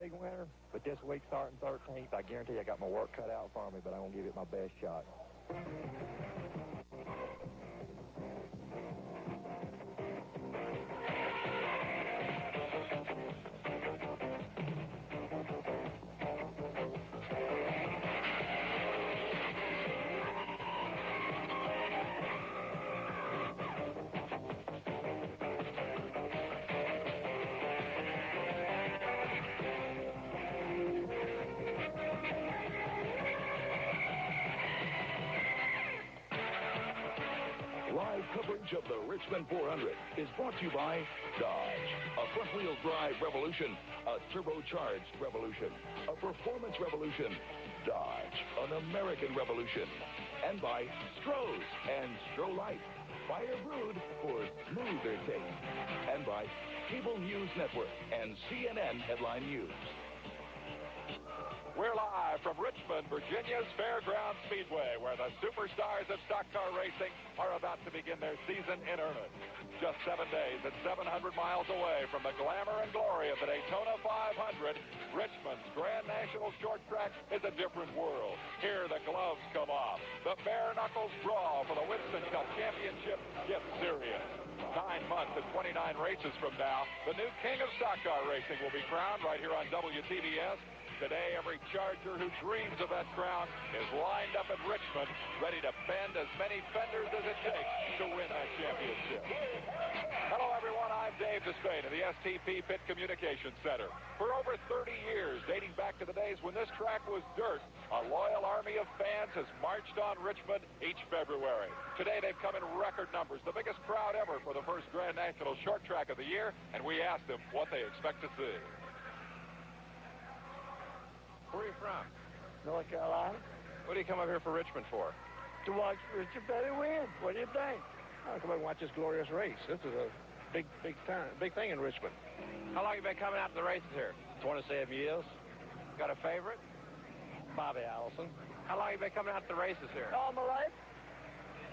big winner, but this week starting 13th, I guarantee I got my work cut out for me, but I'm going to give it my best shot. Live coverage of the Richmond 400 is brought to you by Dodge, a front-wheel drive revolution, a turbocharged revolution, a performance revolution, Dodge, an American revolution, and by Stroh's and Stroh Light, fire brewed for smoother taste, and by Cable News Network and CNN Headline News. We're live from Richmond, Virginia's Fairground Speedway, where the superstars of stock car racing are about to begin their season in earnest. Just 7 days and 700 miles away from the glamour and glory of the Daytona 500, Richmond's Grand National Short Track is a different world. Here the gloves come off. The bare knuckles brawl for the Winston Cup Championship gets serious. 9 months and 29 races from now, the new king of stock car racing will be crowned right here on WTBS. Today, every Charger who dreams of that crown is lined up in Richmond, ready to bend as many fenders as it takes to win that championship. Hello, everyone. I'm Dave Despain of the STP Pit Communications Center. For over 30 years, dating back to the days when this track was dirt, a loyal army of fans has marched on Richmond each February. Today, they've come in record numbers, the biggest crowd ever for the first Grand National Short Track of the year, and we asked them what they expect to see. Where are you from? North Carolina. What do you come up here for Richmond for? To watch Richard Petty win. What do you think? I'll come up and watch this glorious race. This is a big thing in Richmond. How long have you been coming out to the races here? 27 years. Got a favorite? Bobby Allison. How long have you been coming out to the races here? All my life.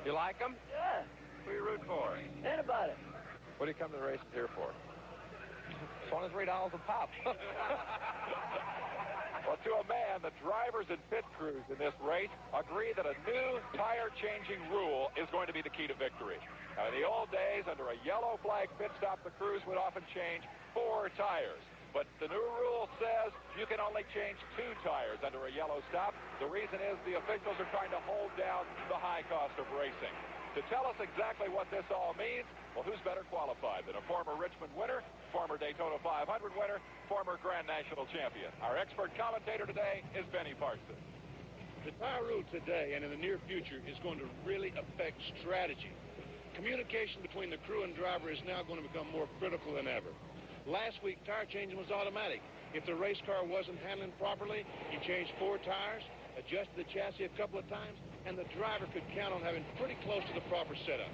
You like them? Yeah. Who you root for? Anybody. What do you come to the races here for? $23 a pop. Well, to a man, the drivers and pit crews in this race agree that a new tire-changing rule is going to be the key to victory. Now, in the old days, under a yellow flag pit stop, the crews would often change 4 tires. But the new rule says you can only change 2 tires under a yellow stop. The reason is the officials are trying to hold down the high cost of racing. To tell us exactly what this all means, well, who's better qualified than a former Richmond winner, former Daytona 500 winner, former Grand National champion? Our expert commentator today is Benny Parsons. The tire rule today and in the near future is going to really affect strategy. Communication between the crew and driver is now going to become more critical than ever. Last week, tire changing was automatic. If the race car wasn't handling properly, you changed 4 tires, adjusted the chassis a couple of times, and the driver could count on having pretty close to the proper setup.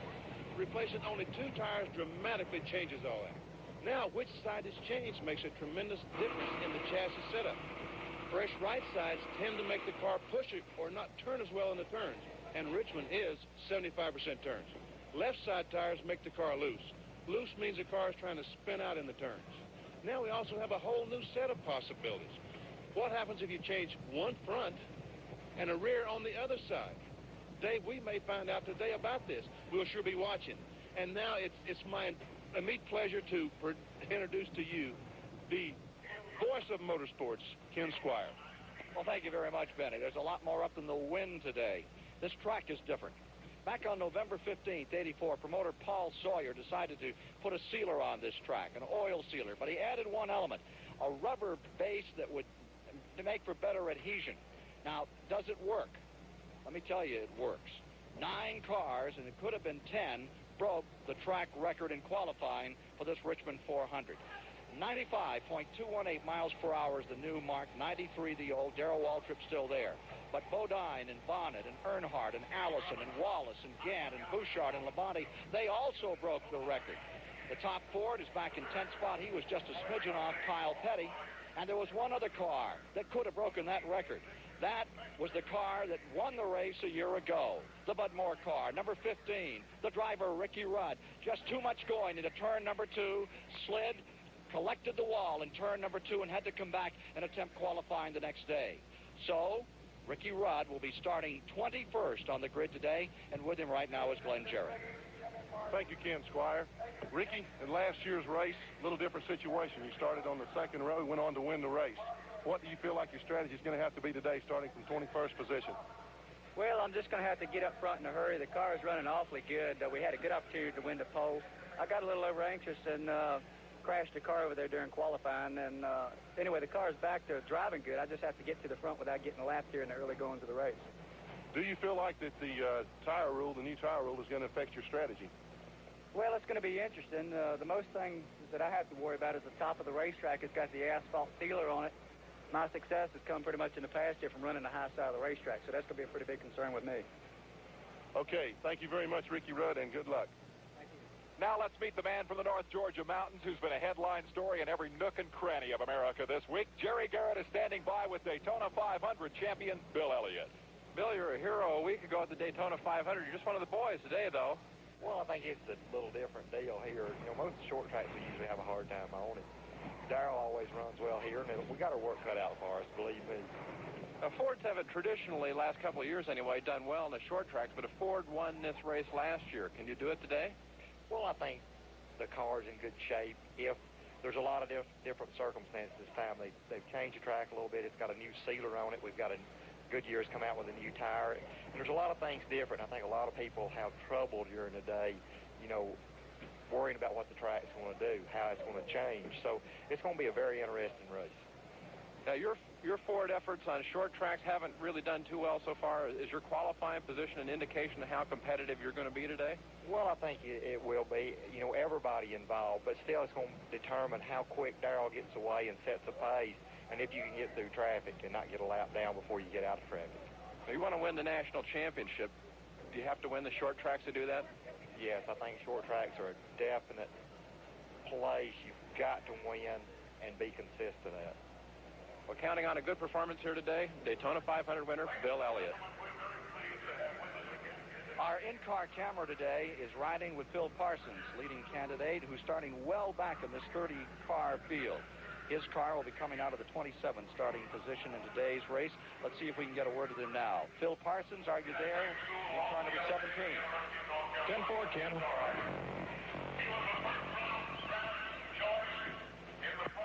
Replacing only 2 tires dramatically changes all that. Now, which side is changed makes a tremendous difference in the chassis setup. Fresh right sides tend to make the car push it or not turn as well in the turns, and Richmond is 75% turns. Left side tires make the car loose. Loose means the car is trying to spin out in the turns. Now we also have a whole new set of possibilities. What happens if you change one front and a rear on the other side? Dave, we may find out today about this. We'll sure be watching. And now it's my immediate pleasure to introduce to you the voice of motorsports, Ken Squire. Well, thank you very much, Benny. There's a lot more up than the wind today. This track is different. Back on November 15th, 84, promoter Paul Sawyer decided to put a sealer on this track, an oil sealer, but he added one element, a rubber base that would make for better adhesion. Now, does it work? Let me tell you, it works. 9 cars, and it could have been 10, broke the track record in qualifying for this Richmond 400. 95.218 miles per hour is the new mark, 93 the old. Darrell Waltrip's still there. But Bodine and Bonnet and Earnhardt and Allison and Wallace and Gant and Bouchard and Labonte, they also broke the record. The top Ford is back in 10th spot. He was just a smidgen off Kyle Petty. And there was one other car that could have broken that record. That was the car that won the race a year ago, the Bud Moore car, number 15. The driver, Ricky Rudd, just too much going into turn number 2, slid, collected the wall in turn number 2 and had to come back and attempt qualifying the next day. So Ricky Rudd will be starting 21st on the grid today, and with him right now is Glenn Jarrett. Thank you, Ken Squire. Ricky, in last year's race, a little different situation. You started on the second row, went on to win the race. What do you feel like your strategy is going to have to be today, starting from 21st position? Well, I'm just going to have to get up front in a hurry. The car is running awfully good. We had a good opportunity to win the pole. I got a little over anxious and crashed the car over there during qualifying. And anyway, the car is back to driving good. I just have to get to the front without getting a lap here in the early goings of the race. Do you feel like that the tire rule, the new tire rule, is going to affect your strategy? Well, it's going to be interesting. The most thing that I have to worry about is the top of the racetrack. It's got the asphalt sealer on it. My success has come pretty much in the past here from running the high side of the racetrack, so that's going to be a pretty big concern with me. Okay, thank you very much, Ricky Rudd, and good luck. Thank you. Now let's meet the man from the North Georgia mountains who's been a headline story in every nook and cranny of America this week. Jerry Garrett is standing by with Daytona 500 champion Bill Elliott. Bill, you were a hero a week ago at the Daytona 500. You're just one of the boys today, though. Well, I think it's a little different deal here. You know, most of the short tracks we usually have a hard time on it. Darrell always runs well here, and we got our work cut out for us, believe me. Fords haven't traditionally, last couple of years anyway, done well in the short tracks, but a Ford won this race last year. Can you do it today? Well, I think the car's in good shape. If there's a lot of different circumstances this time, they've changed the track a little bit. It's got a new sealer on it. We've got a Goodyear's come out with a new tire. And there's a lot of things different. I think a lot of people have trouble during the day, you know, worrying about what the track's going to do, how it's going to change. So it's going to be a very interesting race. Now, your Ford efforts on short tracks haven't really done too well so far. Is your qualifying position an indication of how competitive you're going to be today? Well, I think it will be. You know, everybody involved, but still it's going to determine how quick Darrell gets away and sets a pace, and if you can get through traffic and not get a lap down before you get out of traffic. Now, you want to win the national championship. Do you have to win the short tracks to do that? Yes, I think short tracks are a definite place you've got to win and be consistent at. We're counting on a good performance here today. Daytona 500 winner, Bill Elliott. Our in-car camera today is riding with Phil Parsons, leading candidate, who's starting well back in this 30-car field. His car will be coming out of the 27th starting position in today's race. Let's see if we can get a word with him now. Phil Parsons, are you there? In car number 17. 10-4, Ken.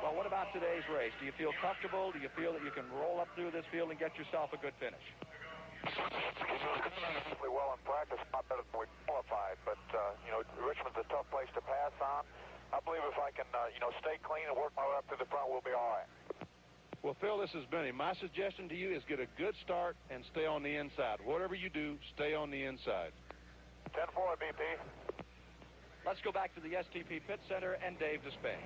Well, what about today's race? Do you feel comfortable? Do you feel that you can roll up through this field and get yourself a good finish? Reasonably well in practice, not better than we qualified, but, you know, Richmond's a tough place to pass on. I believe if I can, you know, stay clean and work my way up to the front, we'll be all right. Well, Phil, this is Benny. My suggestion to you is get a good start and stay on the inside. Whatever you do, stay on the inside. 10-4, BP. Let's go back to the STP Pit Center and Dave Despay.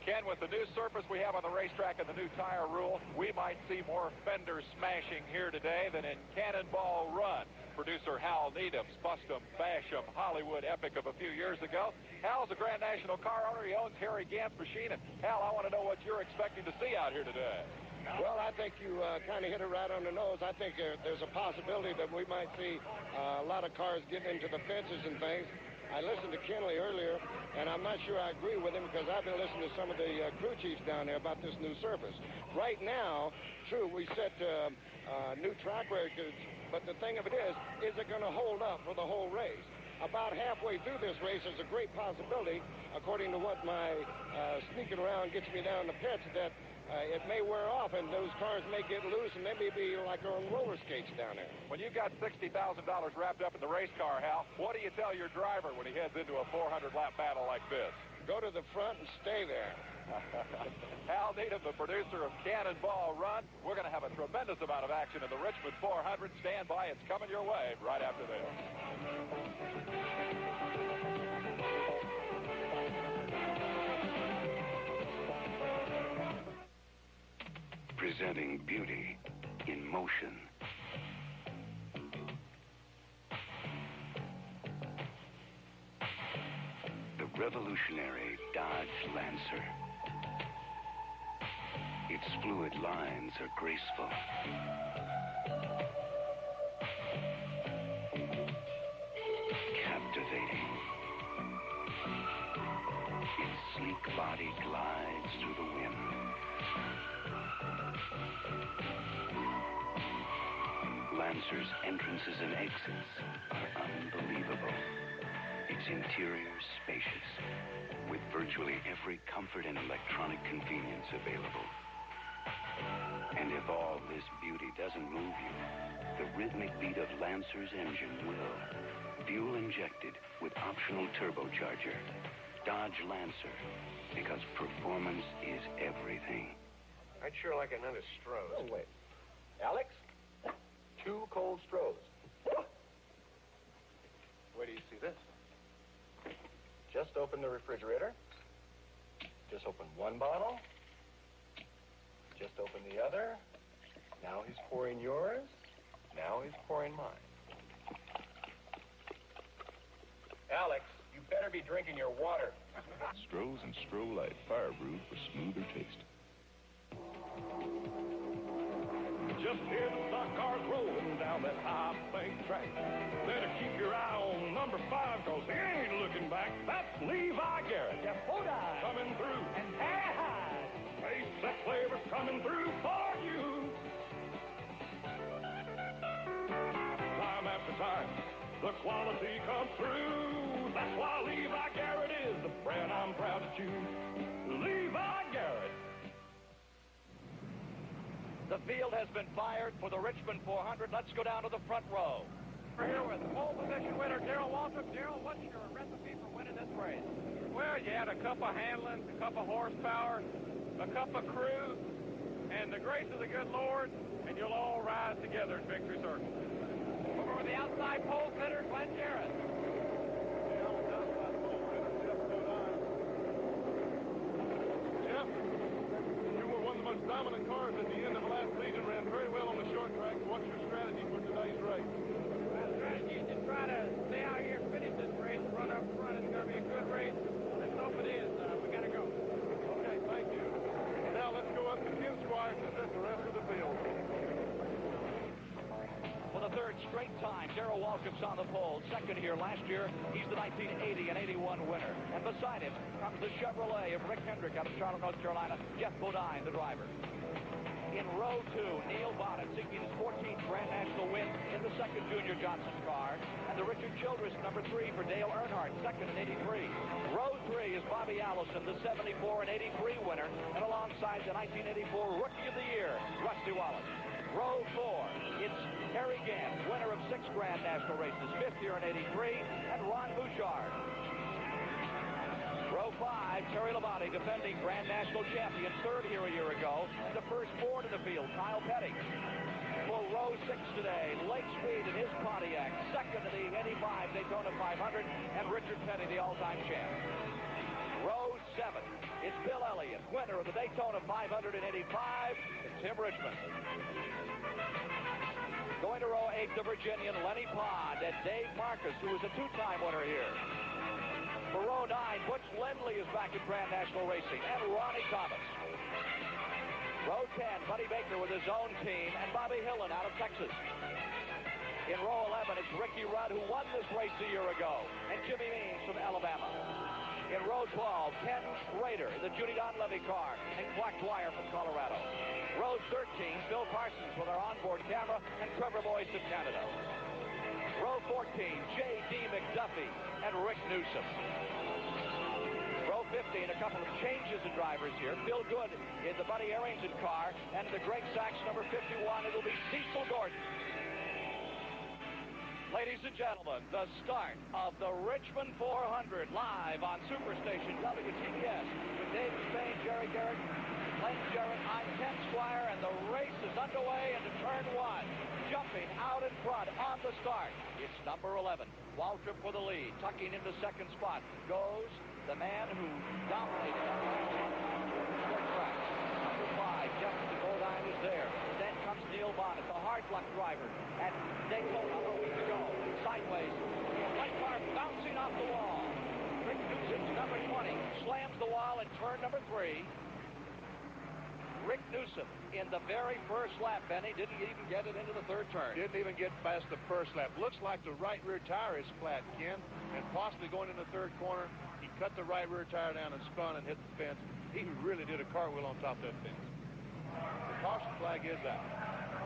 Ken, with the new surface we have on the racetrack and the new tire rule, we might see more fender smashing here today than in Cannonball Run. Producer Hal Needham's Bust 'em, Bash 'em Hollywood epic of a few years ago. Hal's a Grand National car owner. He owns Harry Gant's machine. And Hal, I want to know what you're expecting to see out here today. Well, I think you kind of hit it right on the nose. I think there's a possibility that we might see a lot of cars getting into the fences and things. I listened to Kenley earlier, and I'm not sure I agree with him because I've been listening to some of the crew chiefs down there about this new surface. Right now, true, we set new track records, but the thing of it is it going to hold up for the whole race? About halfway through this race, there's a great possibility, according to what my sneaking around gets me down the pits, that it may wear off and those cars may get loose and they may be like on roller skates down there. When you've got $60,000 wrapped up in the race car, Hal, what do you tell your driver when he heads into a 400-lap battle like this? Go to the front and stay there. Hal Needham, the producer of Cannonball Run. We're going to have a tremendous amount of action in the Richmond 400. Stand by. It's coming your way right after this. Presenting beauty in motion. The revolutionary Dodge Lancer. Its fluid lines are graceful. Captivating. Its sleek body glides through the wind. Lancer's entrances and exits are unbelievable. Its interior spacious, with virtually every comfort and electronic convenience available. And if all this beauty doesn't move you, the rhythmic beat of Lancer's engine will. Fuel injected with optional turbocharger. Dodge Lancer, because performance is everything. I'd sure like another Stroh's. Oh, wait. Alex? 2 cold Stroh's. Where do you see this? Just open the refrigerator. Just open one bottle. Just open the other. Now he's pouring yours. Now he's pouring mine. Alex, you better be drinking your water. Stroh's and Stroh Light Fire Brewed for smoother taste. Just hear the stock cars rolling down that high bank track. Better keep your eye on number 5, cause he ain't looking back. That's Levi Garrett. Jeff Bodine. Coming through. And Harry Hyde. Taste that flavor's coming through for you. Time after time, the quality comes through. That's why Levi Garrett is the brand I'm proud to choose. Levi Garrett. The field has been fired for the Richmond 400. Let's go down to the front row. We're here with pole position winner Darrell Waltrip. Darrell, what's your recipe for winning this race? Well, you add a cup of handling, a cup of horsepower, a cup of crew, and the grace of the good Lord, and you'll all rise together in victory circle. Over with the outside pole sitter, Glenn Jarrett. Jeff, you were one of the most dominant cars at the end of last season, ran very well on the short track. What's your strategy for today's race? My strategy is to try to stay out here, finish this race, run up front. It's going to be a good race. Let's hope it is. We got to go. Okay, thank you. Now let's go up to Ken Squire to set the rest of the field. For the 3rd straight time, Darrell Waltrip's on the pole. Second here last year. He's the 1980 and 81 winner. And beside him comes the Chevrolet of Rick Hendrick out of Charlotte, North Carolina. Jeff Bodine, the driver. In row 2, Neil Bonnet seeking his 14th Grand National win in the 2nd Junior Johnson car. And the Richard Childress, number 3 for Dale Earnhardt, 2nd in 83. Row 3 is Bobby Allison, the 74 and 83 winner. And alongside the 1984 Rookie of the Year, Rusty Wallace. Row 4, it's Harry Gant, winner of 6 Grand National races, 5th year in 83, and Ron Bouchard. Row 5, Terry Labonte, defending Grand National champion, 3rd here a year ago, and the firstborn in the field, Kyle Petty. For row 6 today, Lake Speed in his Pontiac, 2nd in the 85 Daytona 500, and Richard Petty, the all-time champ. Row 7, it's Bill Elliott, winner of the Daytona 500 in 85, and Tim Richmond. Going to row 8, the Virginian Lenny Pond and Dave Marcus, who was a 2-time winner here. For row 9, Butch Lindley is back in Grand National Racing, and Ronnie Thomas. Row 10, Buddy Baker with his own team, and Bobby Hillen out of Texas. In row 11, it's Ricky Rudd, who won this race a year ago, and Jimmy Means from Alabama. In row 12, Ken Rader, the Judy Don Levy car, and Clark Dwyer from Colorado. Row 13, Bill Parsons with our onboard camera, and Trevor Boyce of Canada. Row 14, J.D. McDuffie and Rick Newsom. Row 15, a couple of changes in drivers here. Phil Good in the Buddy Arrington car, and in the Greg Sachs number 51, it'll be Cecil Gordon. Ladies and gentlemen, the start of the Richmond 400 live on Superstation WTBS with David Spain, Jerry Garrett, Glenn Jarrett, I'm Ken Squire, and the race is underway into turn 1. Jumping out in front on the start, it's number 11, Waltrip for the lead. Tucking into 2nd spot goes the man who dominated on the short track. Number 5, Jeff Bodine is there. Then comes Neil Bonnet, the hard luck driver at Daytona a week ago. Sideways, white car bouncing off the wall. Rick Newsom's number 20 slams the wall in turn number 3. Rick Newsom in the very first lap, Benny, didn't even get it into the 3rd turn. Didn't even get past the first lap. Looks like the right rear tire is flat, Ken, and possibly going in the 3rd corner. He cut the right rear tire down and spun and hit the fence. He really did a cartwheel on top of that fence. The caution flag is out.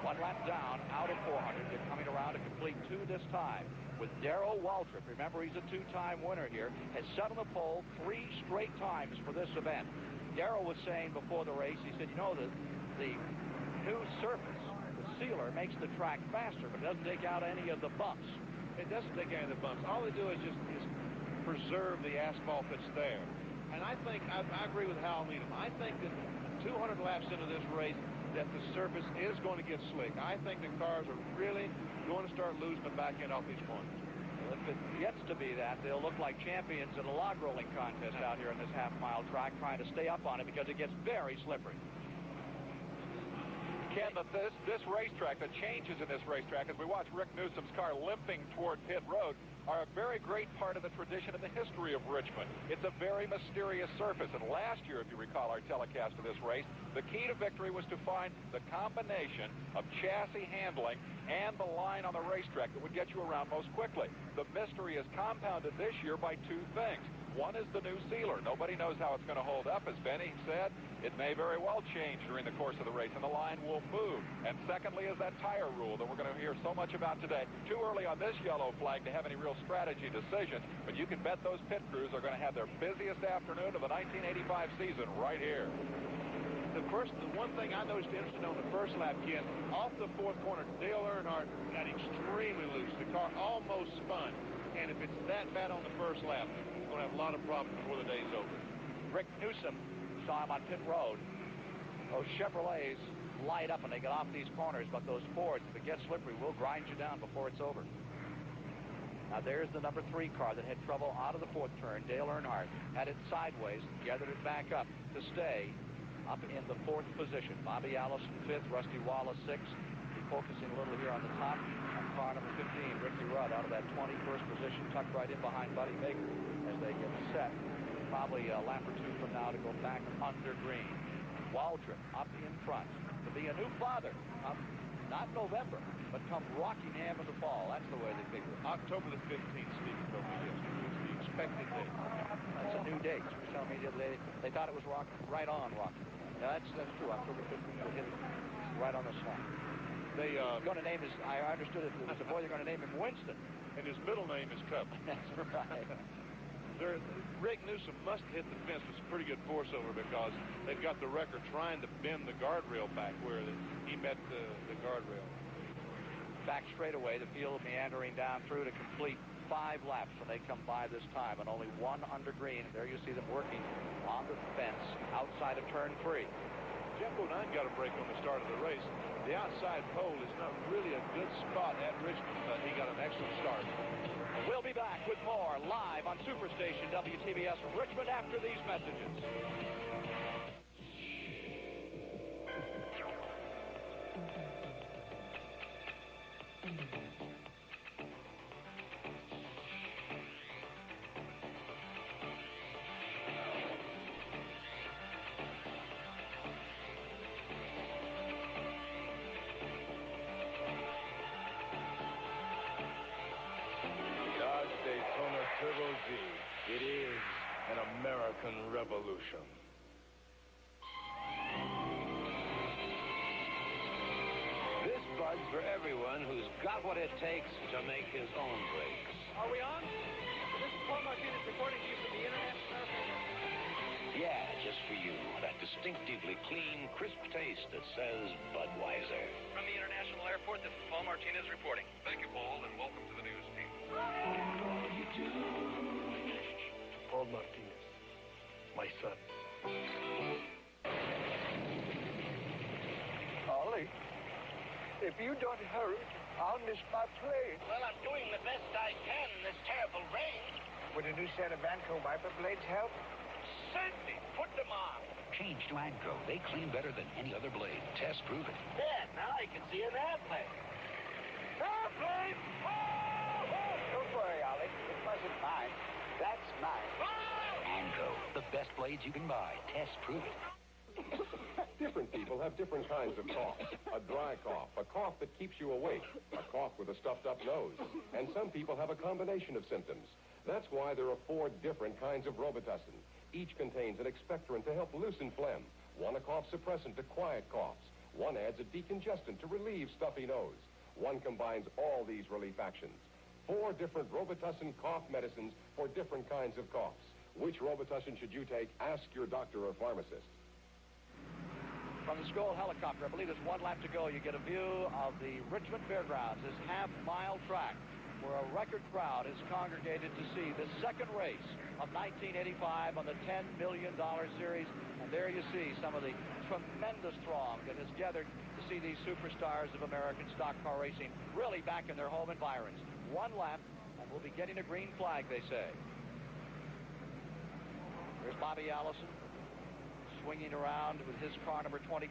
One lap down, out of 400. They're coming around to complete 2 this time. With Darrell Waltrip, remember he's a 2-time winner here, has set on the pole 3 straight times for this event. Darrell was saying before the race, he said, you know, the new surface, the sealer, makes the track faster, but it doesn't take out any of the bumps. It doesn't take any of the bumps. All they do is just preserve the asphalt that's there. And I think, I agree with Hal Needham. I think that 200 laps into this race, that the surface is going to get slick. I think the cars are really going to start losing the back end off these corners. Well, if it gets to be that, they'll look like champions in a log rolling contest out here in this half-mile track, trying to stay up on it because it gets very slippery. Ken, this racetrack, the changes in this racetrack, as we watch Rick Newsom's car limping toward pit road, are a very great part of the tradition and the history of Richmond. It's a very mysterious surface, and last year, if you recall our telecast of this race, the key to victory was to find the combination of chassis handling and the line on the racetrack that would get you around most quickly. The mystery is compounded this year by 2 things. One is the new sealer. Nobody knows how it's going to hold up. As Benny said, it may very well change during the course of the race, and the line will move. And secondly is that tire rule that we're going to hear so much about today. Too early on this yellow flag to have any real strategy decisions, but you can bet those pit crews are going to have their busiest afternoon of the 1985 season right here. The one thing I noticed interesting on the first lap, Ken, off the 4th corner, Dale Earnhardt got extremely loose. The car almost spun. And if it's that bad on the first lap, we're going to have a lot of problems before the day's over. Rick Newsom saw him on pit road. Those Chevrolets light up when they get off these corners, but those Fords, if it gets slippery, will grind you down before it's over. Now there's the number 3 car that had trouble out of the 4th turn. Dale Earnhardt had it sideways, gathered it back up to stay up in the 4th position. Bobby Allison 5th, Rusty Wallace 6th. Focusing a little here on the top on car number 15, Ricky Rudd, out of that 21st position, tucked right in behind Buddy Baker as they get set. Probably a lap or 2 from now to go back under green. Waltrip up in front to be a new father. Not November, but come Rockingham in the fall. That's the way they figure it. October the 15th, Steve told me yesterday, was the expected date. That's a new date. She was telling me the other day they thought it was right on Rockingham. Yeah, that's true. October 15th will hit right on the slot. They going to name his, I understood it was a boy, they're going to name him Winston. And his middle name is Cup. That's right. Rick Newsom must hit the fence with some pretty good force over because they've got the record trying to bend the guardrail back where he met the guardrail. Back straight away, the field meandering down through to complete 5 laps when they come by this time, and only 1 under green. There you see them working on the fence outside of turn 3. Jeff Bodine got a break on the start of the race. The outside pole is not really a good spot at Richmond, but he got an excellent start. We'll be back with more live on Superstation WTBS Richmond after these messages. Turbo Z. It is an American revolution. This bud's for everyone who's got what it takes to make his own brakes. Are we on? This is Paul Martinez reporting to you from the International Airport. Yeah, just for you. That distinctively clean, crisp taste that says Budweiser. From the International Airport, this is Paul Martinez reporting. Thank you, Paul, and welcome to the news team. Paul Martinez, my son. Ollie, if you don't hurry, I'll miss my plane. Well, I'm doing the best I can in this terrible rain. Would a new set of Vanco wiper blades help? Certainly. Put them on. Change to Anco. They clean better than any other blade. Test proven. There, now I can see an airplane. Airplane! Don't worry, Ollie. It wasn't mine. That's mine. Anco. The best blades you can buy. Test proven. Different people have different kinds of cough. A dry cough, a cough that keeps you awake, a cough with a stuffed-up nose. And some people have a combination of symptoms. That's why there are 4 different kinds of Robitussin. Each contains an expectorant to help loosen phlegm, one a cough suppressant to quiet coughs, one adds a decongestant to relieve stuffy nose. One combines all these relief actions. 4 different Robitussin cough medicines for different kinds of coughs. Which Robitussin should you take? Ask your doctor or pharmacist. From the Skoll helicopter, I believe there's 1 lap to go. You get a view of the Richmond Fairgrounds, this half-mile track where a record crowd has congregated to see the second race of 1985 on the $10 million series. And there you see some of the tremendous throng that has gathered to see these superstars of American stock car racing really back in their home environs. 1 lap, and we'll be getting a green flag, they say. There's Bobby Allison swinging around with his car number 22,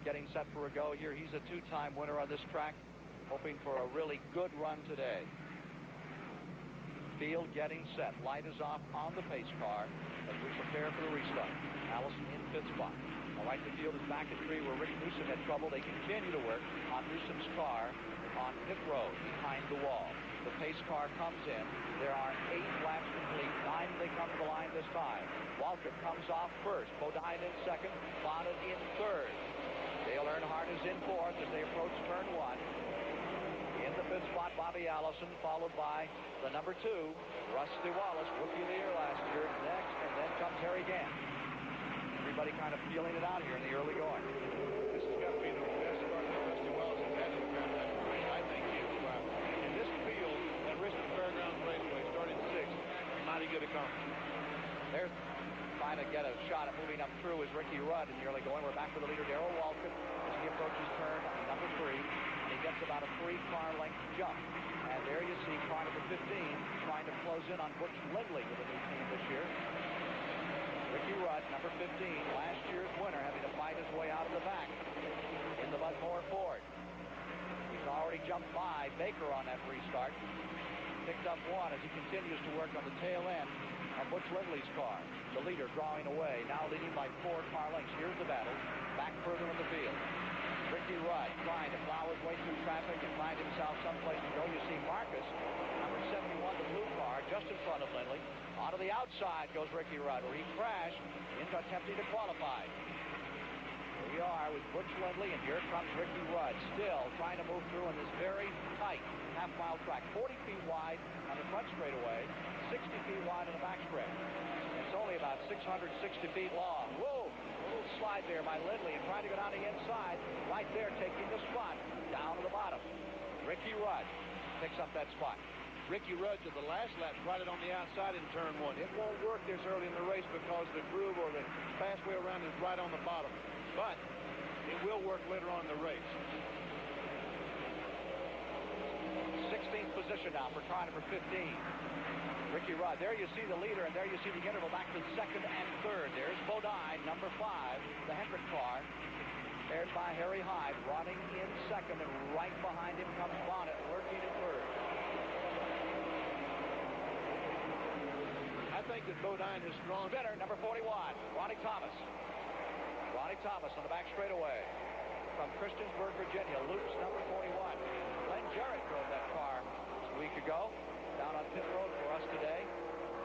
getting set for a go here. He's a 2-time winner on this track, hoping for a really good run today. Field getting set. Light is off on the pace car as we prepare for the restart. Allison in 5th spot. All right, the field is back at 3 where Rick Newsom had trouble. They continue to work on Newsom's car on pit road behind the wall. The pace car comes in. There are 8 laps complete. 9 they come to the line this time. Waltrip comes off first. Bodine in 2nd. Bonnet in 3rd. Dale Earnhardt is in 4th as they approach turn 1. In the 5th spot, Bobby Allison, followed by the number 2, Rusty Wallace, Rookie of the Year last year. Next, and then comes Harry Gant. Everybody kind of feeling it out here in the early going. This has got to be the best start that Rusty Wallace has had in the Fairgrounds. I think he is. In this field at Richmond Fairgrounds Raceway, starting 6th, mighty good accomplishment. There's trying to get a shot at moving up through is Ricky Rudd in the early going. We're back with the leader, Darrell Waltrip, as he approaches turn number 3. And he gets about a 3-car length jump. And there you see car number 15 trying to close in on Butch Lindley with a new team this year. Ricky Rudd, number 15, last year's winner, having to fight his way out of the back in the Bud Moore Ford. He's already jumped by Baker on that restart. Picked up 1 as he continues to work on the tail end of Butch Lindley's car. The leader drawing away, now leading by 4-car lengths. Here's the battle, back further in the field. Ricky Rudd trying to plow his way through traffic and find himself someplace to go. You see Marcus, number 71, the blue car, just in front of Lindley. Onto the outside goes Ricky Rudd, where he crashed into attempting to qualify. Here we are with Butch Lindley, and here comes Ricky Rudd, still trying to move through in this very tight half-mile track. 40 feet wide on the front straightaway, 60 feet wide on the back stretch. It's only about 660 feet long. Whoa! A little slide there by Lindley, and trying to go down the inside. Right there, taking the spot down to the bottom. Ricky Rudd picks up that spot. Ricky Rudd to the last lap, right it on the outside in turn 1. It won't work this early in the race because the groove or the fastway around is right on the bottom. But it will work later on in the race. 16th position now for car number 15. Ricky Rudd. There you see the leader, and there you see the interval back to 2nd and 3rd. There's Bodine, number 5, the Hendrick car. Paired by Harry Hyde, running in 2nd, and right behind him comes Bonnet, lurking in 3rd. I think that Bodine is strong. Spinner, number 41, Ronnie Thomas. Ronnie Thomas on the back straightaway from Christiansburg, Virginia. Loops number 41. Glenn Jarrett drove that car a week ago. Down on pit road for us today.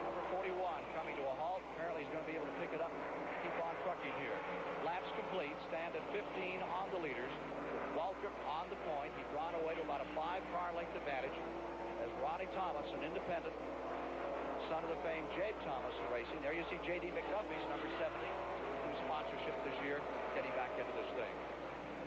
Number 41 coming to a halt. Apparently he's going to be able to pick it up and keep on trucking here. Laps complete. Stand at 15 on the leaders. Waltrip on the point. He's drawn away to about a 5-car length advantage as Ronnie Thomas, an independent, son of the famed Jabe Thomas in racing. There you see J.D. McDuffie's number 70. New sponsorship this year, getting back into this thing.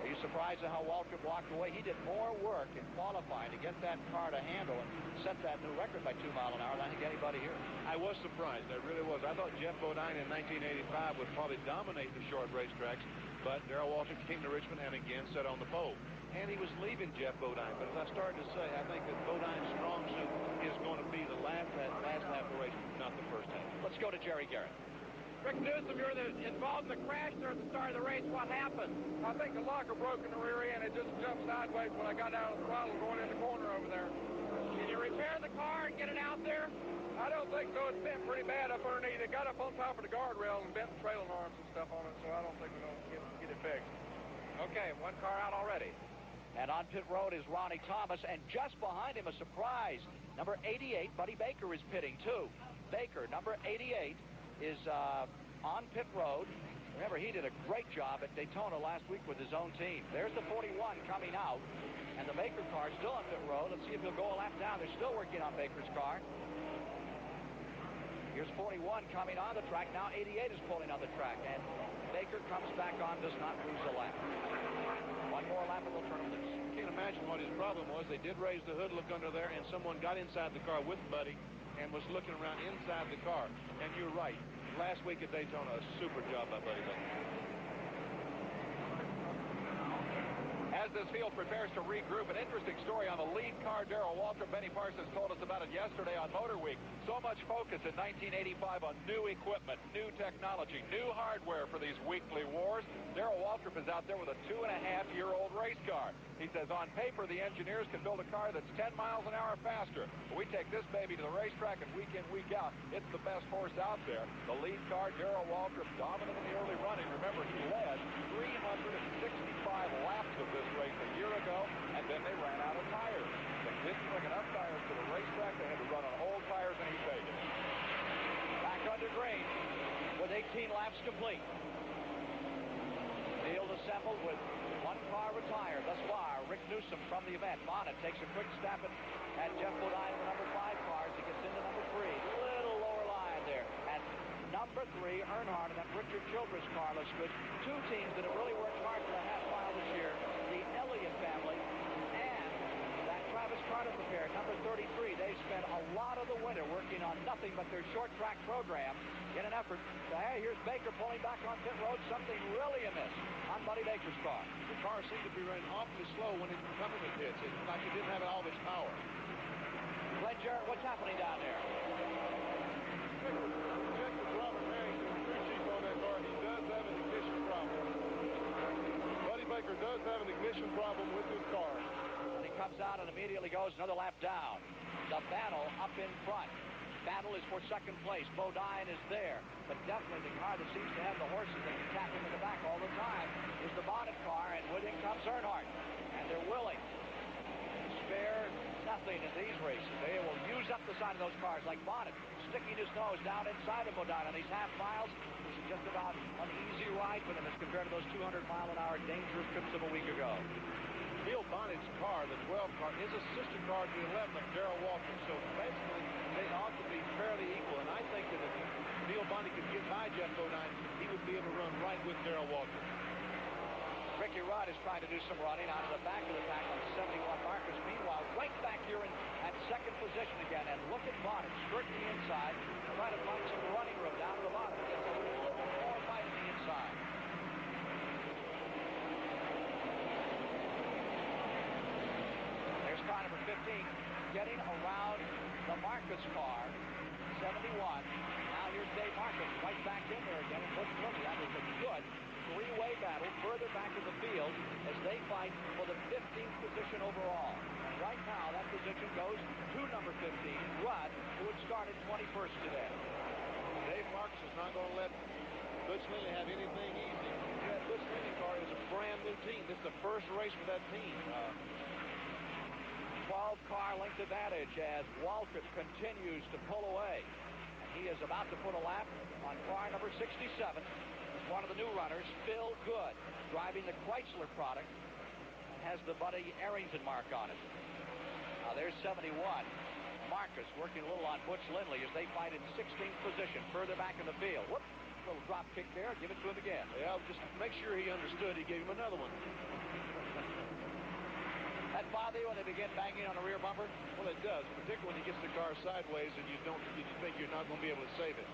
Are you surprised at how Waltrip walked away? He did more work in qualifying to get that car to handle and set that new record by 2 miles an hour than I think anybody here. I was surprised. I really was. I thought Jeff Bodine in 1985 would probably dominate the short racetracks, but Darrell Waltrip came to Richmond and again set on the pole. And he was leaving Jeff Bodine. But as I started to say, I think that Bodine's strong suit is going to be the last lap of the race, not the first half. Let's go to Jerry Garrett. Rick Newsom, you're involved in the crash there at the start of the race. What happened? I think the locker broke in the rear end. It just jumped sideways when I got down the throttle going in the corner over there. Can you repair the car and get it out there? I don't think so. It's bent pretty bad up underneath. It got up on top of the guardrail and bent the trailing arms and stuff on it, so I don't think we're going to get it fixed. Okay, 1 car out already. And on pit road is Ronnie Thomas, and just behind him, a surprise. Number 88, Buddy Baker, is pitting, too. Baker, number 88, is on pit road. Remember, he did a great job at Daytona last week with his own team. There's the 41 coming out, and the Baker car is still on pit road. Let's see if he'll go a lap down. They're still working on Baker's car. Here's 41 coming on the track. Now 88 is pulling on the track, and Baker comes back on, does not lose a lap. One more lap and they'll turn him loose. Can't imagine what his problem was. They did raise the hood, look under there, and someone got inside the car with Buddy and was looking around inside the car. And you're right. Last week at Daytona, a super job by Buddy Baker. As this field prepares to regroup, an interesting story on the lead car, Darrell Waltrip. Benny Parsons told us about it yesterday on Motor Week. So much focus in 1985 on new equipment, new technology, new hardware for these weekly wars. Darrell Waltrip is out there with a 2.5-year-old race car. He says on paper the engineers can build a car that's 10 miles an hour faster. But we take this baby to the racetrack, and week in, week out, it's the best horse out there. The lead car, Darrell Waltrip, dominant in the early running. Remember, he led 365 laps of this race a year ago, and then they ran out of tires. They didn't bring enough tires to the racetrack. They had to run on old tires, and he paid it. Back under green with 18 laps complete. Field assembled with one car retired thus far. Rick Newsom from the event. Bonnet takes a quick stab at Jeff Bodine, the number 5 car, as he gets into number 3. Little lower line there. And number 3, Earnhardt, and that Richard Childress car looks good. Two teams that have really worked hard for the half mile this year. The Elliott family and that Travis Carter prepared, number 33. They spent a lot of the winter working on nothing but their short track program in an effort. Hey, here's Baker pulling back on pit road. Something really amiss on Buddy Baker's car. The car seemed to be running awfully slow when it was coming to pits. It's like it didn't have all of its power. Glenn Jarrett, what's happening down there? Check with Robert Harrington, crew chief on that car. He does have an ignition problem. Buddy Baker does have an ignition problem with his car. And he comes out and immediately goes another lap down. The battle up in front. Battle is for second place. Bodine is there. But definitely the car that seems to have the horses that can tap him in the back all the time is the Bonnet car, and with him comes Earnhardt. And they're willing to spare nothing in these races. They will use up the side of those cars, like Bonnet, sticking his nose down inside of Bodine on these half miles. This is just about an easy ride for them as compared to those 200-mile-an-hour dangerous trips of a week ago. Neil Bonnet's car, the 12 car, is a sister car to the 11 of Darrell Waltrip. So basically, they ought to be fairly equal. And I think that if Neil Bonnet could get by Jeff Bodine, he would be able to run right with Darrell Waltrip. Ricky Rudd is trying to do some running out of the back of the pack on 71 Marcus. Meanwhile, right back here at second position again. And look at Bonnet skirting the inside, trying to find some running room down to the bottom. Gets a little more fight on the inside. There's car number 15 getting around the Marcus car, 71. Now here's Dave Marcus right back in there again. And Butch Lindsey. That was a good three-way battle further back in the field as they fight for the 15th position overall. And right now that position goes to number 15, Rudd, who had started 21st today. Dave Marcus is not going to let Butch Lindsey have anything easy. That Butch Lindsey car is a brand new team. This is the first race for that team. 12-car length advantage as Waltrip continues to pull away. And he is about to put a lap on car number 67. One of the new runners, Phil Good, driving the Chrysler product, has the Buddy Arrington mark on it. Now there's 71. Marcus working a little on Butch Lindley as they fight in 16th position, further back in the field. Whoop, little drop kick there. Give it to him again. Yeah, just make sure he understood. He gave him another one. That bother you when they begin banging on the rear bumper? Well, it does, particularly when he gets the car sideways and you think you're not going to be able to save it.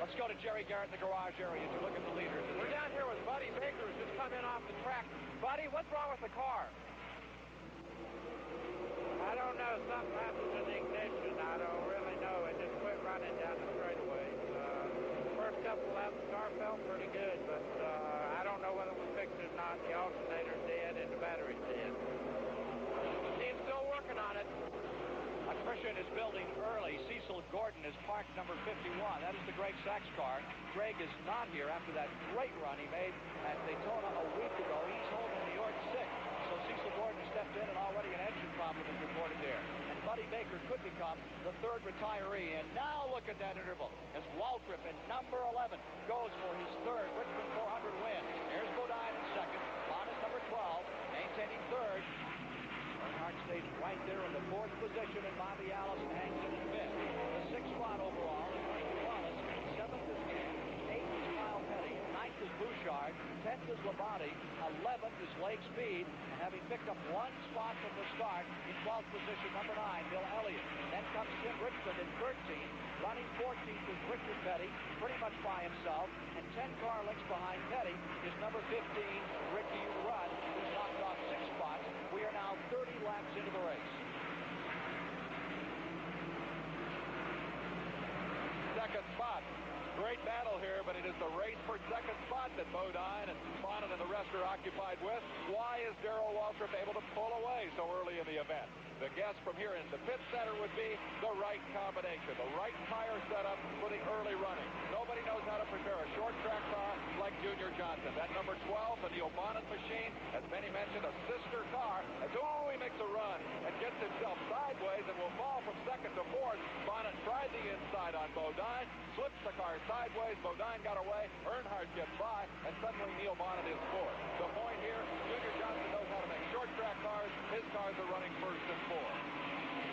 Let's go to Jerry Garrett in the garage area to look at the leaders. We're down here with Buddy Baker, who's just come in off the track. Buddy, what's wrong with the car? I don't know. Something happened to the ignition. I don't really know. It just quit running down the straightaway. First couple laps, the car felt pretty good, but I don't know whether we fixed it or not. The alternator's dead and the battery's dead. The team's still working on it. Christian is building early. Cecil Gordon is parked number 51. That is the Greg Sachs car. Greg is not here after that great run he made at Daytona a week ago. He's home in New York City. come the third retiree. And now look at that interval as Waltrip in number 11 goes for his third Richmond 400 win. There's Bodine in second. Bonnet number 12 maintaining third. Earnhardt stays right there in the fourth position, and Bobby Allison hangs in fifth. The sixth spot overall is Rusty Wallace. Seventh is Gaines. Eighth is Kyle Petty. Ninth is Bouchard. 10th is Labonte. 11th is Lake Speed. And having picked up one spot from the start, in 12th position, number 9, Bill Elliott. Then comes Tim Richmond in 13th. Running 14th is Richard Petty, pretty much by himself. And 10 car lengths behind Petty is number 15, Ricky Rudd, who's knocked off 6 spots. We are now 30 laps into the race. Second spot. Great battle here, but it is the race for second spot that Bodine and Bonnet and the rest are occupied with. Why is Darrell Waltrip able to pull away so early in the event? The guess from here in the pit center would be the right combination, the right tire setup for the early running. Nobody knows how to prepare a short track car like Junior Johnson. That number 12, the Neil Bonnet machine, as many mentioned, a sister car. As he makes a run and gets himself sideways and will fall from second to fourth. Bonnet tried the inside on Bodine, slips the car sideways. Bodine got away. Earnhardt gets by, and suddenly Neil Bonnet is fourth. The point here, Junior Johnson knows how to make short track cars. His cars are running first and fourth.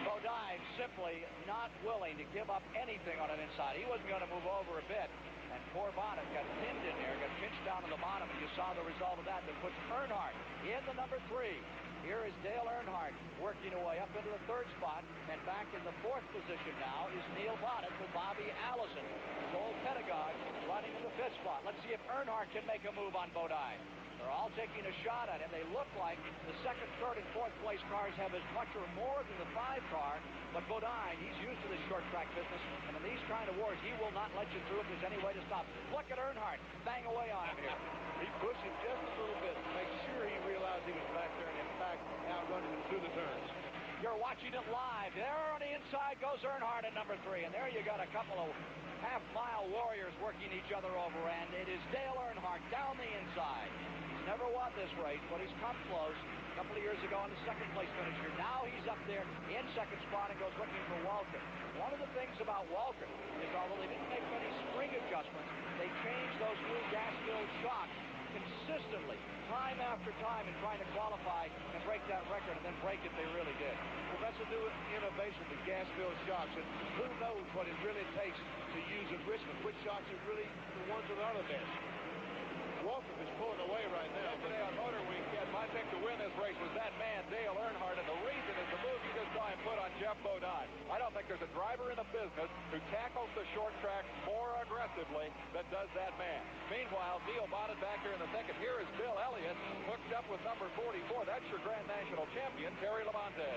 Bodine simply not willing to give up anything on an inside. He wasn't going to move over a bit. And poor Bonnet got pinned in there, got pinched down on the bottom, and you saw the result of that. That puts Earnhardt in the number 3. Here is Dale Earnhardt working away up into the third spot, and back in the fourth position now is Neil Bonnet with Bobby Allison. His old pedagogue running in the fifth spot. Let's see if Earnhardt can make a move on Bodine. They're all taking a shot at him. They look like the second, third, and fourth place cars have as much or more than the 5 car. But Bodine, he's used to this short track business, and in these kind of wars, he will not let you through if there's any way to stop. Look at Earnhardt. Bang away on him here. He pushed him just a little bit to make sure he realized he was back there and, in fact, outrunning him through the turns. You're watching it live. There on the inside goes Earnhardt at number 3, and there you got a couple of half-mile warriors working each other over, and it is Dale Earnhardt down the inside. Never won this race, but he's come close. A couple of years ago on the second place finisher. Now he's up there in second spot and goes looking for Waltrip. One of the things about Waltrip is although they didn't make many spring adjustments, they changed those new gas-filled shocks consistently, time after time, in trying to qualify and break that record, and then break it they really did. Well, that's a new innovation, the gas-filled shocks, and who knows what it really takes to use at Richmond, which shocks are really the ones that are the best. Waltrip is pulling away right now. Yesterday on Motor Weekend, my pick to win this race was that man, Dale Earnhardt, and the reason is the move you just saw him put on Jeff Bodine. I don't think there's a driver in the business who tackles the short track more aggressively than does that man. Meanwhile, Neil Bonnet back here in the second. Here is Bill Elliott hooked up with number 44. That's your Grand National champion, Terry Labonte.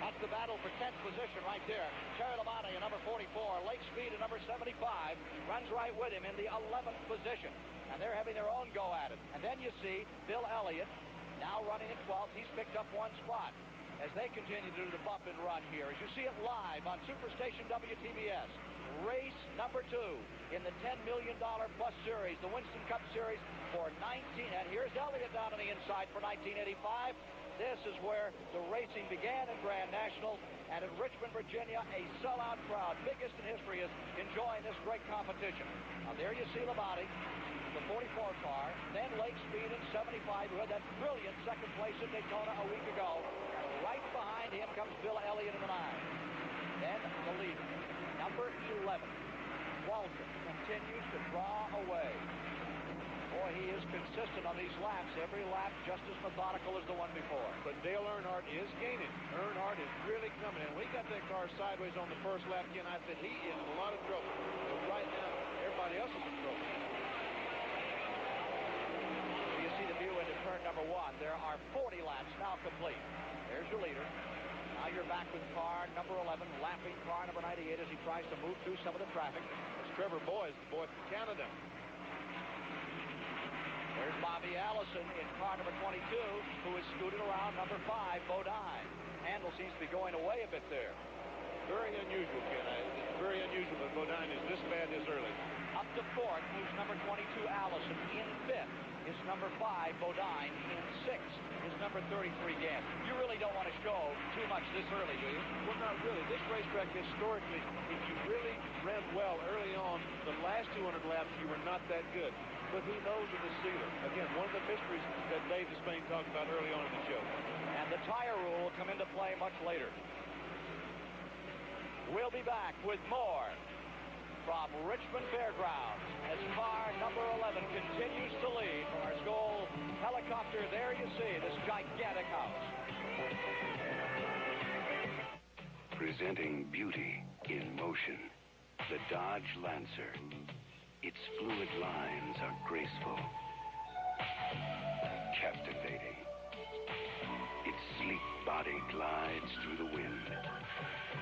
That's the battle for 10th position right there. Terry Labonte at number 44. Lake Speed at number 75 runs right with him in the 11th position. And they're having their own go at it. And then you see Bill Elliott now running at 12th. He's picked up one spot as they continue to do the bump and run here. As you see it live on Superstation WTBS. Race number 2 in the $10 million plus series, the Winston Cup Series for 19. And here's Elliott down on the inside for 1985. This is where the racing began in Grand National. And in Richmond, Virginia, a sellout crowd, biggest in history, is enjoying this great competition. Now there you see Labonte, the 44 car, then Lake Speed in 75, who had that brilliant second place at Daytona a week ago. Right behind him comes Bill Elliott in the 9. Then the leader, number 11, Waltrip, continues to draw away. Boy, he is consistent on these laps. Every lap just as methodical as the one before. But Dale Earnhardt is gaining. Earnhardt is really coming in. When he got that car sideways on the first lap again, I said he is in a lot of trouble. But right now, everybody else is in trouble. You see the view into turn number 1. There are 40 laps now complete. There's your leader. Now you're back with car number 11, lapping car number 98 as he tries to move through some of the traffic. It's Trevor Boyes, the boy from Canada. There's Bobby Allison in car number 22, who is scooted around number 5, Bodine. Handle seems to be going away a bit there. Very unusual, Ken. It's very unusual that Bodine is this bad this early. Up to fourth moves number 22, Allison. In fifth is number 5, Bodine. In sixth is number 33, Gant. You really don't want to show too much this early, do you? Well, not really. This racetrack, historically, if you really ran well early on, the last 200 laps, you were not that good. But who knows with the sealer? Again, one of the mysteries that Dave Despain talked about early on in the show. And the tire rule will come into play much later. We'll be back with more from Richmond Fairgrounds as car number 11 continues to lead from our Skoal helicopter. There you see this gigantic house. Presenting beauty in motion, the Dodge Lancer. Its fluid lines are graceful, captivating. Its sleek body glides through the wind.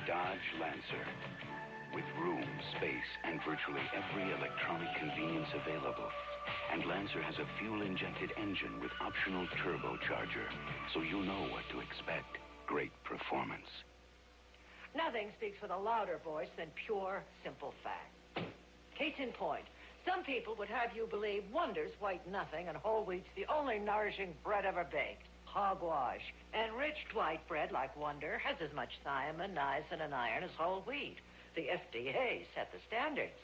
Dodge Lancer. With room, space, and virtually every electronic convenience available. And Lancer has a fuel-injected engine with optional turbocharger, so you'll know what to expect. Great performance. Nothing speaks with a louder voice than pure, simple fact. Case in point, some people would have you believe Wonder's white nothing and whole wheat's the only nourishing bread ever baked. Hogwash. Enriched white bread like Wonder has as much thiamine, niacin, and iron as whole wheat. The FDA set the standards.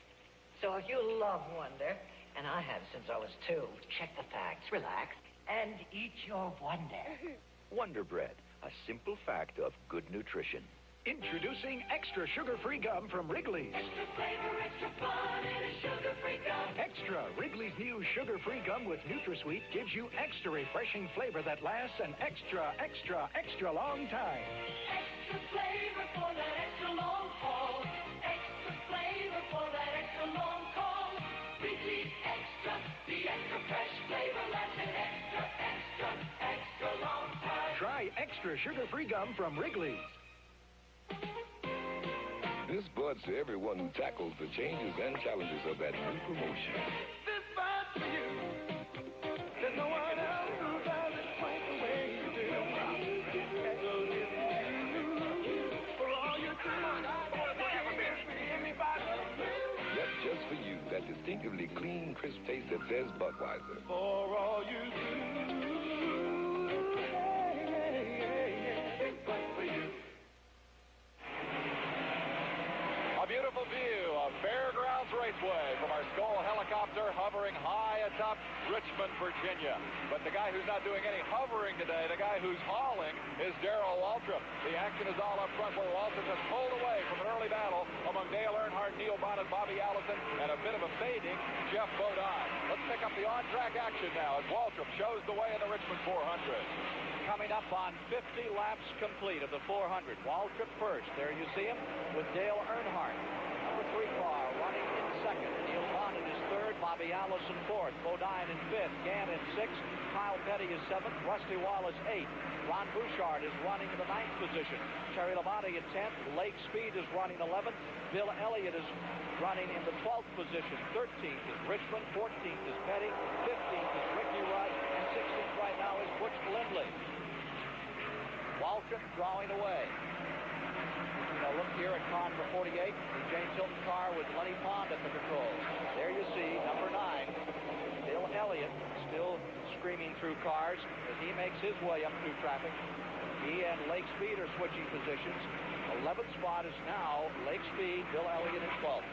So if you love Wonder, and I have since I was 2, check the facts, relax, and eat your Wonder. Wonder Bread, a simple fact of good nutrition. Introducing extra sugar-free gum from Wrigley's. Extra flavor, extra fun, and a sugar-free gum. Extra. Wrigley's new sugar-free gum with NutraSweet gives you extra refreshing flavor that lasts an extra, extra, extra long time. Extra flavor for that extra long haul. Extra flavor for that extra long call. Wrigley's Extra, the extra fresh flavor lasts an extra, extra, extra long time. Try extra sugar-free gum from Wrigley's. This buds to everyone who tackles the changes and challenges of that new promotion. This bud for you. There's no one else who does it quite the way you do. For all your That's just for you, that distinctively clean, crisp taste that says Budweiser. For all you do. For you. Beautiful view of Fairgrounds Raceway from our Skoal helicopter hovering high atop Richmond, Virginia. But the guy who's not doing any hovering today, the guy who's hauling, is Darrell Waltrip. The action is all up front where Waltrip has pulled away from an early battle among Dale Earnhardt, Neil Bonnet, Bobby Allison, and a bit of a fading Jeff Bodine. Let's pick up the on-track action now as Waltrip shows the way in the Richmond 400. Coming up on 50 laps complete of the 400. Waltrip first. There you see him with Dale Earnhardt. Number 3 car running in second. Neil Bonnet is third. Bobby Allison fourth. Bodine in fifth. Gann in sixth. Kyle Petty is seventh. Rusty Wallace eighth. Ron Bouchard is running in the 9th position. Terry Labonte in 10th. Lake Speed is running 11th. Bill Elliott is running in the 12th position. 13th is Richmond. 14th is Petty. 15th is Ricky Rudd. And 16th right now is Butch Lindley. Waltrip drawing away. Now look here at car number 48, the James Hilton car with Lenny Pond at the controls. There you see number 9, Bill Elliott, still screaming through cars as he makes his way up through traffic. He and Lake Speed are switching positions. 11th spot is now Lake Speed, Bill Elliott in 12th.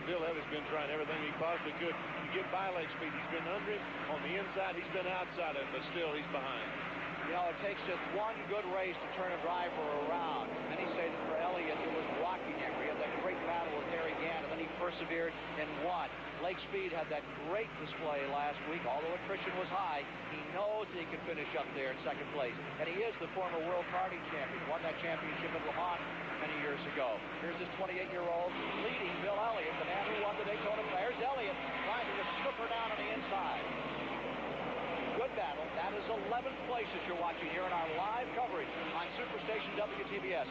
Bill Elliott's been trying everything he possibly could to get by Lake Speed. He's been under him on the inside. He's been outside of him, but still he's behind. You know, it takes just one good race to turn a driver around. And he said that for Elliott, it was Rockingham. He had that great battle with Harry Gann, and then he persevered and won. Lake Speed had that great display last week. Although attrition was high, he knows that he can finish up there in second place. And he is the former world karting champion. Won that championship at Le Mans many years ago. Here's this 28-year-old leading Bill Elliott, the man who won the Daytona. There's Elliott trying to just slip her down on the inside. Good battle. That is 11th place as you're watching here in our live coverage on Superstation WTBS.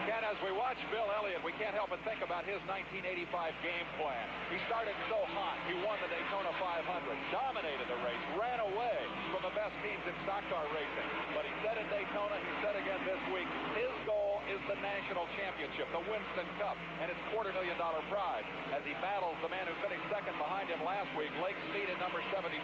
Ken, as we watch Bill Elliott, we can't help but think about his 1985 game plan. He started so hot. He won the Daytona 500, dominated the race, ran away from the best teams in stock car racing. But he said in Daytona, he said again this week, his goal is the national championship, the Winston Cup, and its $250,000 prize. As he battles the man who finished second behind him last week, Lake Speed at number 75,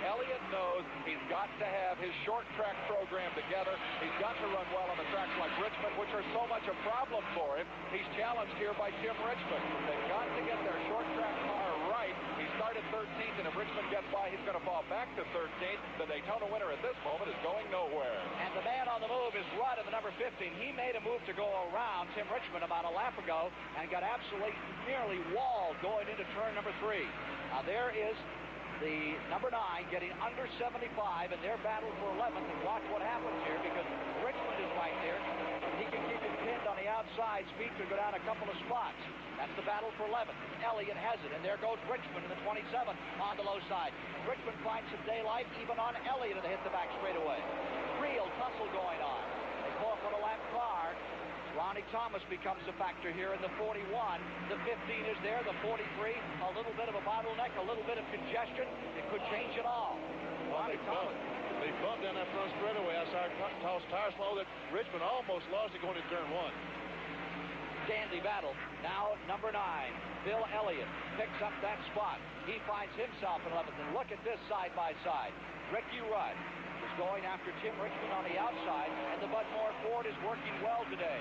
Elliott knows he's got to have his short track program together. He's got to run well on the tracks like Richmond, which are so much a problem for him. He's challenged here by Tim Richmond. They've got to get their short track car right. He started 13th, and if Richmond gets by, he's going to fall back to 13th. The Daytona winner at this moment is going nowhere. And the man on the move is Rudd in the number 15. He made a move to go around Tim Richmond about a lap ago and got absolutely nearly walled going into turn number 3. Now there is the number 9 getting under 75 in their battle for 11th. And watch what happens here, because Richmond is right there. He can keep him pinned on the outside. Speed could go down a couple of spots. That's the battle for 11th. Elliott has it, and there goes Richmond in the 27 on the low side. Richmond finds some daylight even on Elliott to hit the back straightaway. Real tussle going on. They pull up with a lap car. Ronnie Thomas becomes a factor here in the 41. The 15 is there. The 43, a little bit of a bottleneck, a little bit of congestion. It could change it all. Ronnie Thomas. They bumped down that front straightaway. I saw toss tire slow that Richmond almost lost it going into turn 1. Dandy battle. Now number 9, Bill Elliott picks up that spot. He finds himself in 11th. And look at this side by side. Ricky Rudd is going after Tim Richmond on the outside, and the Bud Moore Ford is working well today.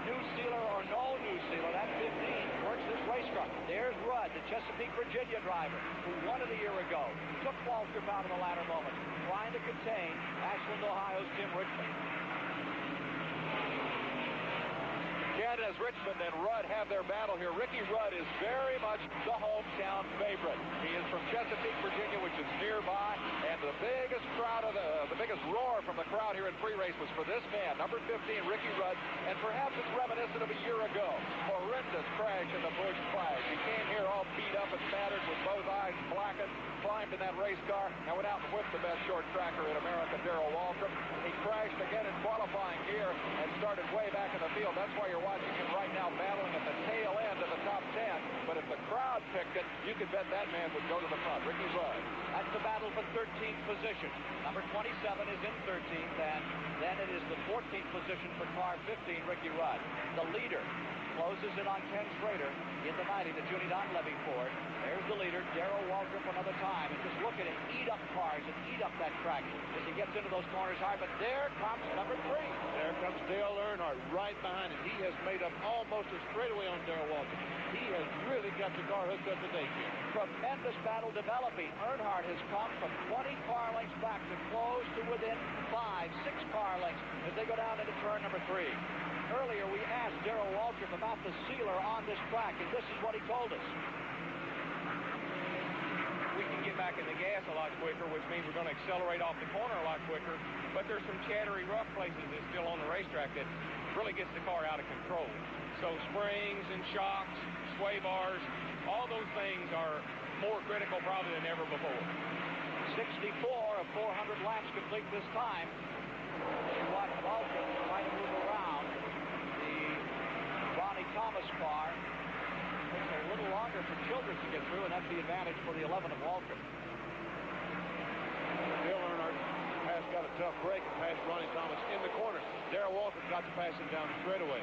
New sealer or no new sealer, that 15 works this race car. There's Rudd, the Chesapeake, Virginia driver, who won it a year ago. Took Waltrip out in the latter moment, trying to contain Ashland, Ohio's Tim Richmond. Again, as Richmond and Rudd have their battle here, Ricky Rudd is very much the hometown favorite. He is from Chesapeake, Virginia, which is nearby, and the biggest crowd of the biggest roar from the crowd here in pre-race was for this man, number 15, Ricky Rudd, and perhaps it's reminiscent of a year ago. Horrendous crash in the Busch Clash. He came here all beat up and battered with both eyes blackened, climbed in that race car, and went out and whipped the best short tracker in America, Darrell Waltrip. He crashed again in qualifying gear and started way back in the field. That's why you're watching him right now battling at the tail end of the top 10. But if the crowd picked it, you could bet that man would go to the front. Ricky Rudd. That's the battle for 13th position. Number 27 is in 13th, and then it is the 14th position for car 15, Ricky Rudd. The leader closes in on Ken Schrader in the 90, the Junie Donlevy Ford. There's the leader, Darrell Waltrip, another time. And just look at him eat up cars and eat up that track as he gets into those corners hard. But there comes number 3. There comes Dale Earnhardt right behind him. He has made up almost a straightaway on Darrell Waltrip. He has really got the car hooked up today, Jim. Tremendous battle developing. Earnhardt has come from 20 car lengths back to close to within 5, 6 car lengths as they go down into turn number 3. Earlier, we asked Darrell Waltrip about the sealer on this track, and this is what he told us. We can get back in the gas a lot quicker, which means we're going to accelerate off the corner a lot quicker. But there's some chattery, rough places that's still on the racetrack that really gets the car out of control. So springs and shocks, sway bars, all those things are more critical probably than ever before. 64 of 400 laps complete this time. You watch Waltrip trying to move around the Ronnie Thomas car. Takes a little longer for Childress to get through, and that's the advantage for the 11 of Waltrip. Dale Earnhardt has got a tough break and passed Ronnie Thomas in the corner. Darrell Waltrip got to pass him down the straightaway.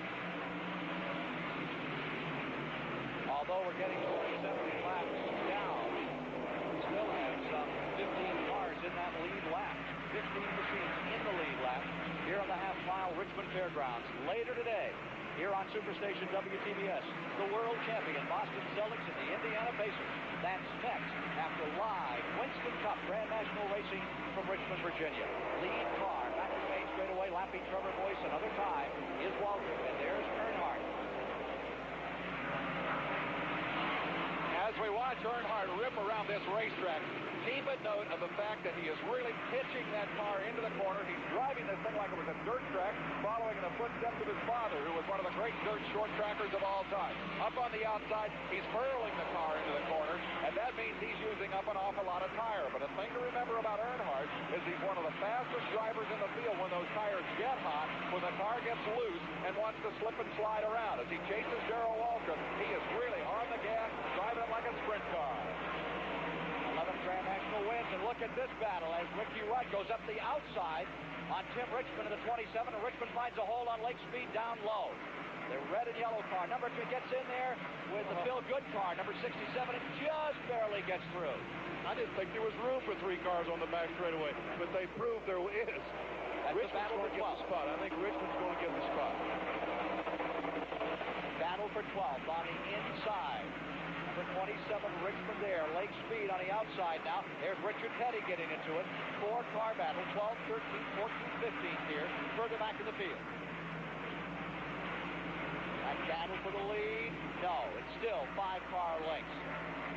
Although we're getting towards 70 laps down, we still have some 15 cars in that lead lap. 15 machines in the lead lap here on the half-mile Richmond Fairgrounds. Later today, here on Superstation WTBS, the world champion Boston Celtics and the Indiana Pacers. That's next after live Winston Cup Grand National Racing from Richmond, Virginia. Lead car back to the main straightaway, lapping Trevor Boyce another time is Waltrip, and there's Earnhardt. As we watch Earnhardt rip around this racetrack, keep a note of the fact that he is really pitching that car into the corner. He's driving this thing like it was a dirt track, following in the footsteps of his father, who was one of the great dirt short trackers of all time. Up on the outside, he's hurling the car into the corner, and that means he's using up an awful lot of tire. But the thing to remember about Earnhardt is he's one of the fastest drivers in the field when those tires get hot, when the car gets loose and wants to slip and slide around. As he chases Darrell Waltrip, he is really on the gas, driving it like a sprint car. 11 Grand National wins. And look at this battle as Ricky Rudd goes up the outside on Tim Richmond in the 27, and Richmond finds a hole on Lake Speed down low. The red and yellow car. Number 2 gets in there with the Phil Good car. Number 67, and just barely gets through. I didn't think there was room for 3 cars on the back straightaway, but they proved there is. Richmond's going to get the spot. I think Richmond's going to get the spot. Battle for 12 on the inside. Number 27, Richmond there. Lake Speed on the outside now. There's Richard Petty getting into it. 4-car battle, 12, 13, 14, 15 here. Further back in the field. That battle for the lead? No, it's still 5-car lengths.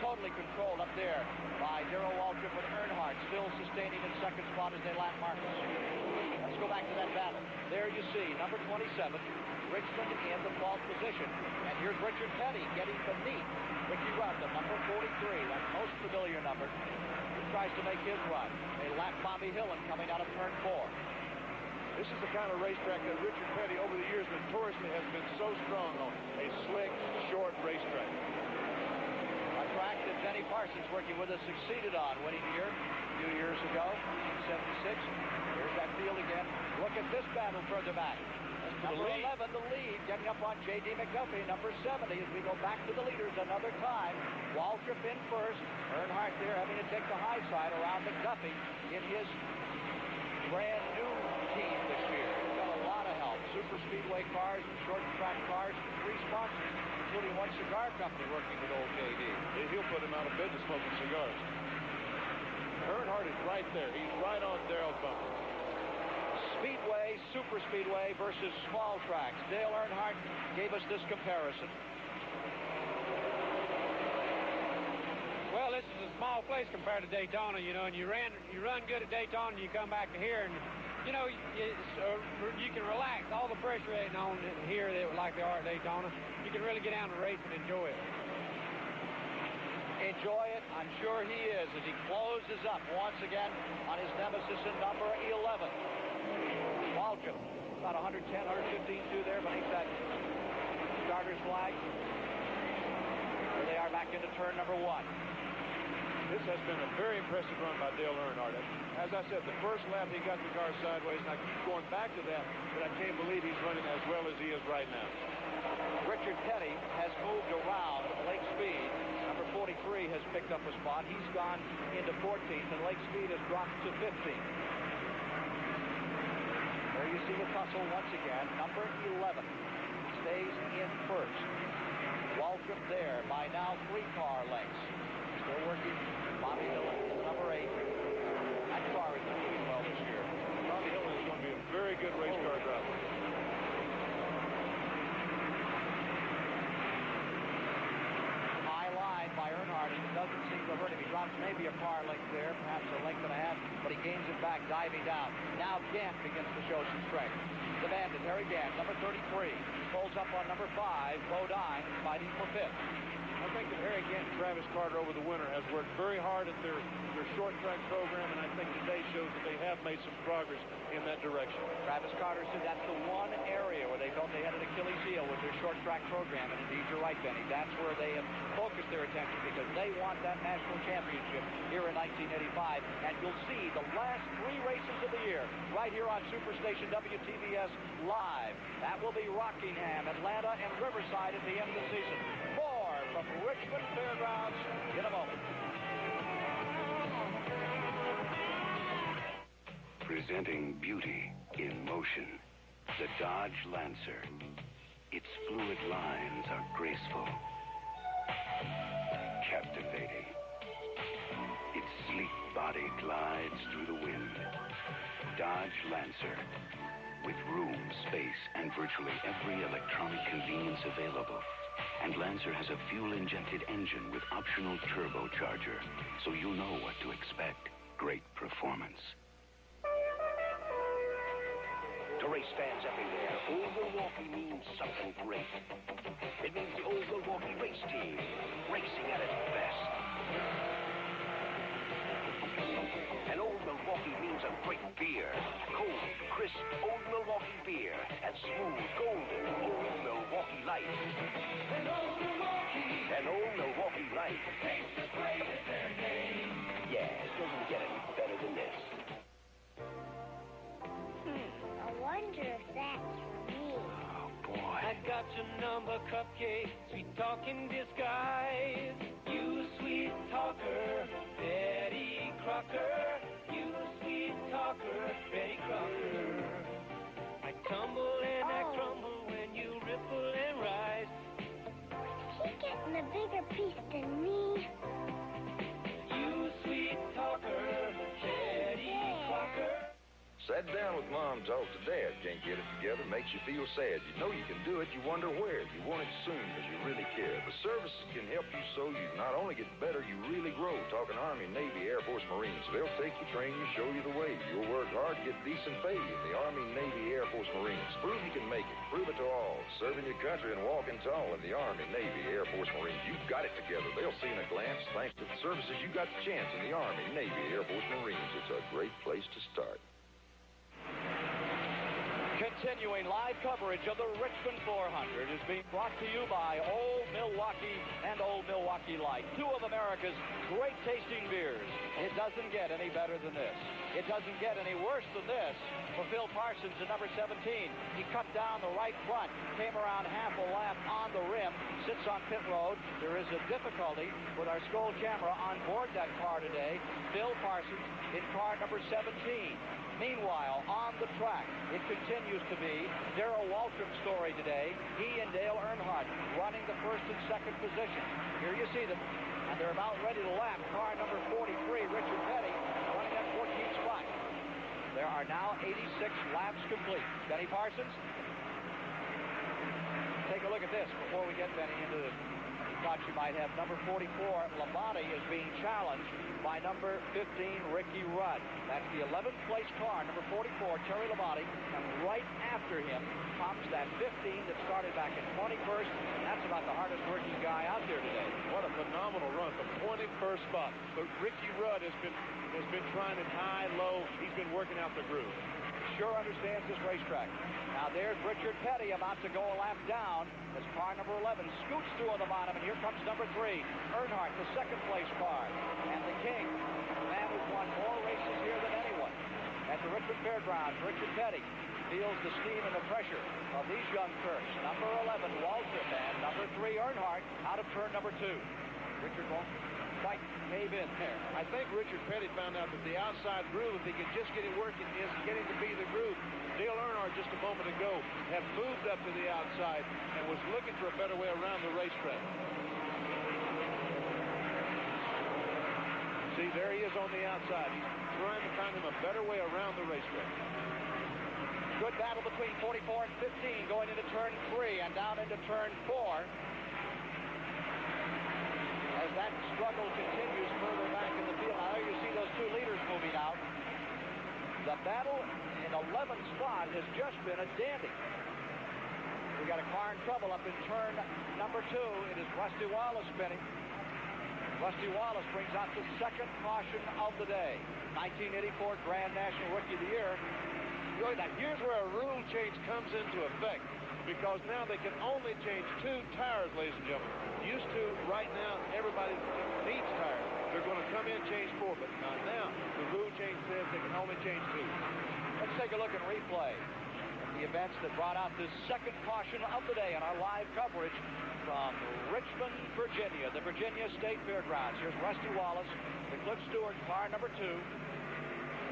Totally controlled up there by Darrell Waltrip with Earnhardt still sustaining in second spot as they lap Marcus. Let's go back to that battle. There you see number 27, Richmond in the 12th position. And here's Richard Petty getting beneath Ricky Rudd, the number 43, that most familiar number, who tries to make his run. They lap Bobby Hillin coming out of turn 4. This is the kind of racetrack that Richard Petty over the years notoriously has been so strong on. A slick, short racetrack. A track that Denny Parsons, working with us, succeeded on winning here a few years ago, 1976. Here's that field again. Look at this battle further back. Number 11, the lead, getting up on J.D. McDuffie. Number 70, as we go back to the leaders another time. Waltrip in first. Earnhardt there having to take the high side around McDuffie in his brand new team this year. He's got a lot of help. Super Speedway cars and short track cars and 3 sponsors, including one cigar company working with old J.D. He'll put him out of business smoking cigars. Earnhardt is right there. He's right on Darrell's bumper. Speedway, Super Speedway versus small tracks. Dale Earnhardt gave us this comparison. Well, this is a small place compared to Daytona, you know, and you run good at Daytona, and you come back to here, and you know, you can relax. All the pressure ain't on here like they are at Daytona. You can really get down to the race and enjoy it. Enjoy it, I'm sure he is, as he closes up once again on his nemesis in number 11. Waltrip, about 110, 115 there beneath that starter's flag. Here they are back into turn number 1. This has been a very impressive run by Dale Earnhardt. As I said, the first lap he got the car sideways, and I keep going back to that, but I can't believe he's running as well as he is right now. Richard Petty has moved around Lake Speed. Number 43 has picked up a spot. He's gone into 14th, and Lake Speed has dropped to 15th. There you see the tussle once again. Number 11 stays in first. Waltrip there by now 3-car lengths. Still working. Bobby Hillin, number 8. That car is doing well this year. Bobby Hillin is going to be a very good race car driver. High line by Earnhardt, and it doesn't seem to hurt him. He drops maybe a car length there, perhaps a length and a half, but he gains it back, diving down. Now Gant begins to show some strength. The Bandit, Harry Gant, number 33, pulls up on number 5, Bodine, fighting for 5th. I think that Harry Gant and Travis Carter over the winter has worked very hard at their short track program, and I think today shows that they have made some progress in that direction. Travis Carter said that's the one area where they felt they had an Achilles heel with their short track program, and indeed you're right, Benny. That's where they have focused their attention because they want that national championship here in 1985, and you'll see the last 3 races of the year right here on Superstation WTBS live. That will be Rockingham, Atlanta, and Riverside at the end of the season. More from Richmond Fairgrounds in a moment. Presenting beauty in motion, the Dodge Lancer. Its fluid lines are graceful, captivating. Its sleek body glides through the wind. Dodge Lancer, with room, space, and virtually every electronic convenience available. And Lancer has a fuel-injected engine with optional turbocharger, so you'll know what to expect. Great performance. To race fans everywhere, Old Milwaukee means something great. It means the Old Milwaukee race team, racing at its best. And Old Milwaukee means a great beer. Cold, crisp Old Milwaukee beer. And smooth, golden Old Milwaukee Light. And Old Milwaukee. And Old Milwaukee Light. Tastes as great as their name. Yeah, your number, cupcake, sweet talking disguise. You sweet talker, Betty Crocker. You sweet talker, Betty Crocker. I tumble and I crumble when you ripple and rise. He's getting a bigger piece than me. You sweet talker, Betty Crocker. Sat down with Mom, talked to Dad. Can't get it together, makes you feel sad. You know you can do it, you wonder where. You want it soon because you really care. The services can help you so you not only get better, you really grow. Talking Army, Navy, Air Force, Marines. They'll take you, train you, show you the way. You'll work hard, get decent pay in the Army, Navy, Air Force, Marines. Prove you can make it. Prove it to all. Serving your country and walking tall in the Army, Navy, Air Force, Marines. You've got it together. They'll see in a glance. Thanks to the services, you got the chance in the Army, Navy, Air Force, Marines. It's a great place to start. Continuing live coverage of the Richmond 400 is being brought to you by Old Milwaukee and Old Milwaukee Light, two of America's great tasting beers. It doesn't get any better than this. It doesn't get any worse than this. For Phil Parsons at number 17, he cut down the right front, came around half a lap on the rim, sits on pit road. There is a difficulty with our Skoal camera on board that car today. Phil Parsons in car number 17. Meanwhile, on the track, it continues to be Darrell Waltrip's story today. He and Dale Earnhardt running the first and second position. Here you see them, and they're about ready to lap. Car number 43, Richard Petty, running that 14th spot. There are now 86 laps complete. Benny Parsons, take a look at this before we get Benny into the thought you might have. Number 44, Labonte, is being challenged by number 15, Ricky Rudd. That's the 11th place car, number 44, Terry Labonte, and right after him comes that 15 that started back in 21st, and that's about the hardest working guy out there today. What a phenomenal run from 21st spot. But Ricky Rudd has been trying it high, low. He's been working out the groove. Sure understands this racetrack. Now there's Richard Petty about to go a lap down as car number 11 scoots through on the bottom, and here comes number 3, Earnhardt, the second place car. And the king, the man who's won more races here than anyone at the Richmond Fairgrounds, Richard Petty, feels the steam and the pressure of these young Turks. Number 11, Waltrip, and number 3, Earnhardt, out of turn number 2. Richard won't quite cave in there. I think Richard Petty found out that the outside groove, if he could just get it working, is getting to be the groove. Dale Earnhardt just a moment ago had moved up to the outside and was looking for a better way around the racetrack. See, there he is on the outside. He's trying to find him a better way around the racetrack. Good battle between 44 and 15 going into turn 3 and down into turn 4. As that struggle continues further back in the field. Now there you see those two leaders moving out. The battle in 11th spot has just been a dandy. We got a car in trouble up in turn number 2. It is Rusty Wallace spinning. Rusty Wallace brings out the second caution of the day. 1984 Grand National Rookie of the Year. Now, here's where a rule change comes into effect, because now they can only change 2 tires, ladies and gentlemen. Used to, right now, everybody needs tires. They're going to come in and change 4, but now the rule change says they can only change 2. Let's take a look at replay. The events that brought out this second caution of the day in our live coverage from Richmond, Virginia, the Virginia State Fairgrounds. Here's Rusty Wallace, the Cliff Stewart car number 2.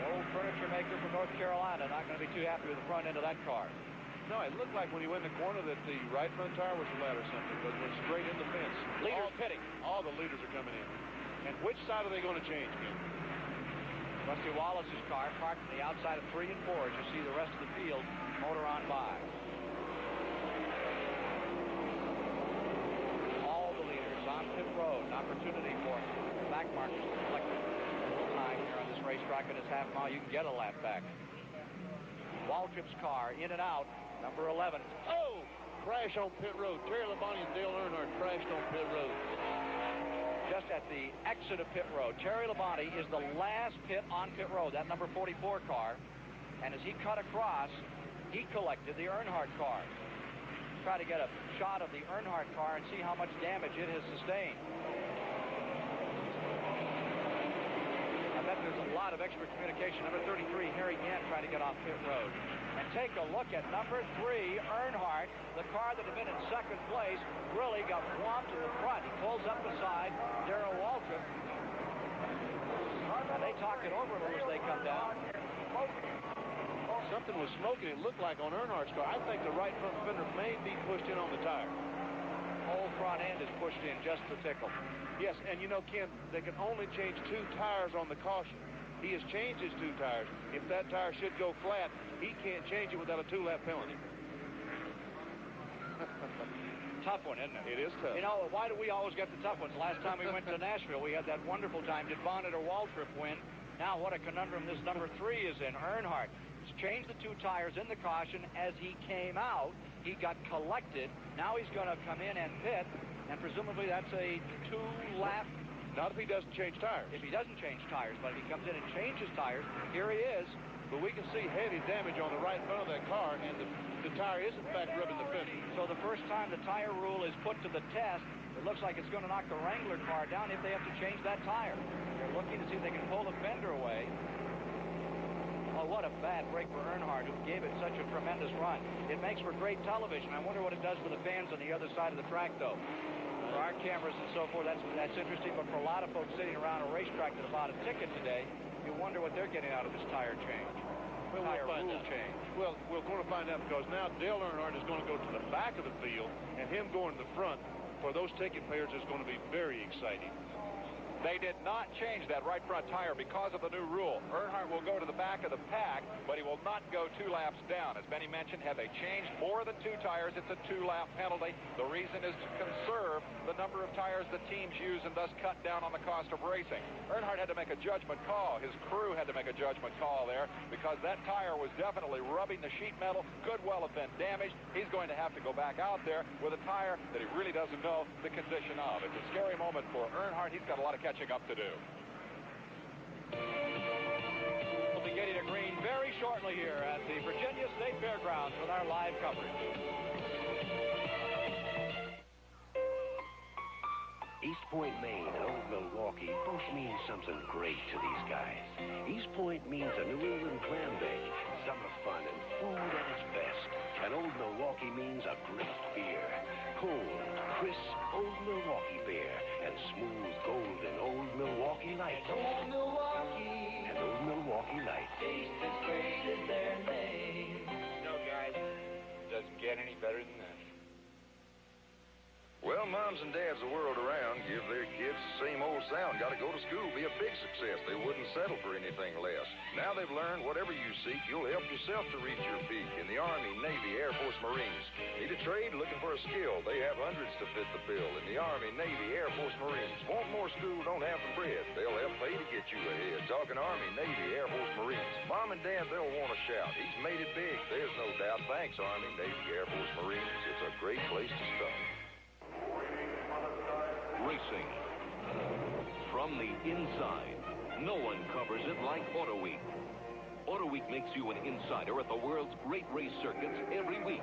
Old furniture maker from North Carolina, not going to be too happy with the front end of that car. No, it looked like when he went in the corner that the right front tire was flat or something, but it went straight in the fence. Leaders pitting. All the leaders are coming in. And which side are they going to change, Ken? Rusty Wallace's car parked on the outside of 3 and 4 as you see the rest of the field motor on by. All the leaders on pit road. An opportunity for back markers to collect time here on this racetrack in this half mile. You can get a lap back. Waltrip's car in and out. Number 11. Oh! Crash on pit road. Terry Labonte and Dale Earnhardt crashed on pit road. Just at the exit of pit road. Terry Labonte is the last pit on pit road, that number 44 car. And as he cut across, he collected the Earnhardt car. Try to get a shot of the Earnhardt car and see how much damage it has sustained. I bet there's a lot of extra communication. Number 33, Harry Gant, trying to get off pit road. And take a look at number 3, Earnhardt, the car that had been in second place, really got swamped to the front. He pulls up beside Darrell Waltrip. And they talk it over a little as they come down. Something was smoking. It looked like on Earnhardt's car. I think the right front fender may be pushed in on the tire. Whole front end is pushed in just to tickle. Yes, and you know, Ken, they can only change 2 tires on the caution. He has changed his 2 tires. If that tire should go flat, he can't change it without a 2-lap penalty. Tough one, isn't it? It is tough. You know, why do we always get the tough ones? Last time we went to Nashville, we had that wonderful time. Did Bonnet or Waltrip win? Now, what a conundrum this number 3 is in. Earnhardt has changed the 2 tires in the caution. As he came out, he got collected. Now he's going to come in and pit, and presumably that's a 2-lap. Not if he doesn't change tires. If he doesn't change tires, but if he comes in and changes tires, here he is. But we can see heavy damage on the right front of that car, and the tire is, in fact, rubbing the fender. So the first time the tire rule is put to the test, it looks like it's going to knock the Wrangler car down if they have to change that tire. They're looking to see if they can pull the fender away. Oh, what a bad break for Earnhardt, who gave it such a tremendous run. It makes for great television. I wonder what it does for the fans on the other side of the track, though. For our cameras and so forth, that's interesting, but for a lot of folks sitting around a racetrack that bought a ticket today, you wonder what they're getting out of this tire change. Well, tire we'll find rule out. change. Well, we're going to find out, because now Dale Earnhardt is going to go to the back of the field, and him going to the front, for those ticket payers, is going to be very exciting. They did not change that right front tire because of the new rule. Earnhardt will go to the back of the pack, but he will not go 2 laps down. As Benny mentioned, had they changed more than 2 tires, it's a 2-lap penalty. The reason is to conserve the number of tires the teams use and thus cut down on the cost of racing. Earnhardt had to make a judgment call. His crew had to make a judgment call there because that tire was definitely rubbing the sheet metal, could well have been damaged. He's going to have to go back out there with a tire that he really doesn't know the condition of. It's a scary moment for Earnhardt. He's got a lot of catching up to do. We'll be getting a green very shortly here at the Virginia State Fairgrounds with our live coverage. East Point, Maine and Old Milwaukee both mean something great to these guys. East Point means a New England clam bake, summer fun, and food at its best. And Old Milwaukee means a great beer. Cold, crisp Old Milwaukee beer and smooth, golden Old Milwaukee Light. Old Milwaukee. And Old Milwaukee Light. Taste as great as their name. No, guys, it doesn't get any better than this. Well, moms and dads the world around give their kids the same old sound. Got to go to school, be a big success. They wouldn't settle for anything less. Now they've learned whatever you seek, you'll help yourself to reach your peak in the Army, Navy, Air Force, Marines. Need a trade? Looking for a skill? They have hundreds to fit the bill in the Army, Navy, Air Force, Marines. Want more school? Don't have the bread. They'll help pay to get you ahead. Talking Army, Navy, Air Force, Marines. Mom and Dad, they'll want to shout. He's made it big. There's no doubt. Thanks, Army, Navy, Air Force, Marines. It's a great place to start. Racing. From the inside, no one covers it like Auto Week. Auto Week makes you an insider at the world's great race circuits every week.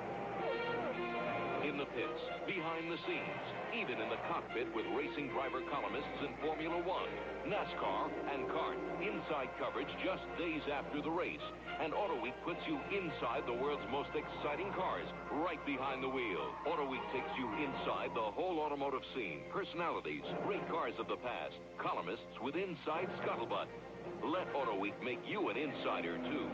In the pits, behind the scenes, even in the cockpit with racing driver columnists in Formula One, NASCAR, and kart. Inside coverage just days after the race. And Auto Week puts you inside the world's most exciting cars, right behind the wheel. Auto Week takes you inside the whole automotive scene. Personalities, great cars of the past, columnists with inside scuttlebutt. Let Auto Week make you an insider, too.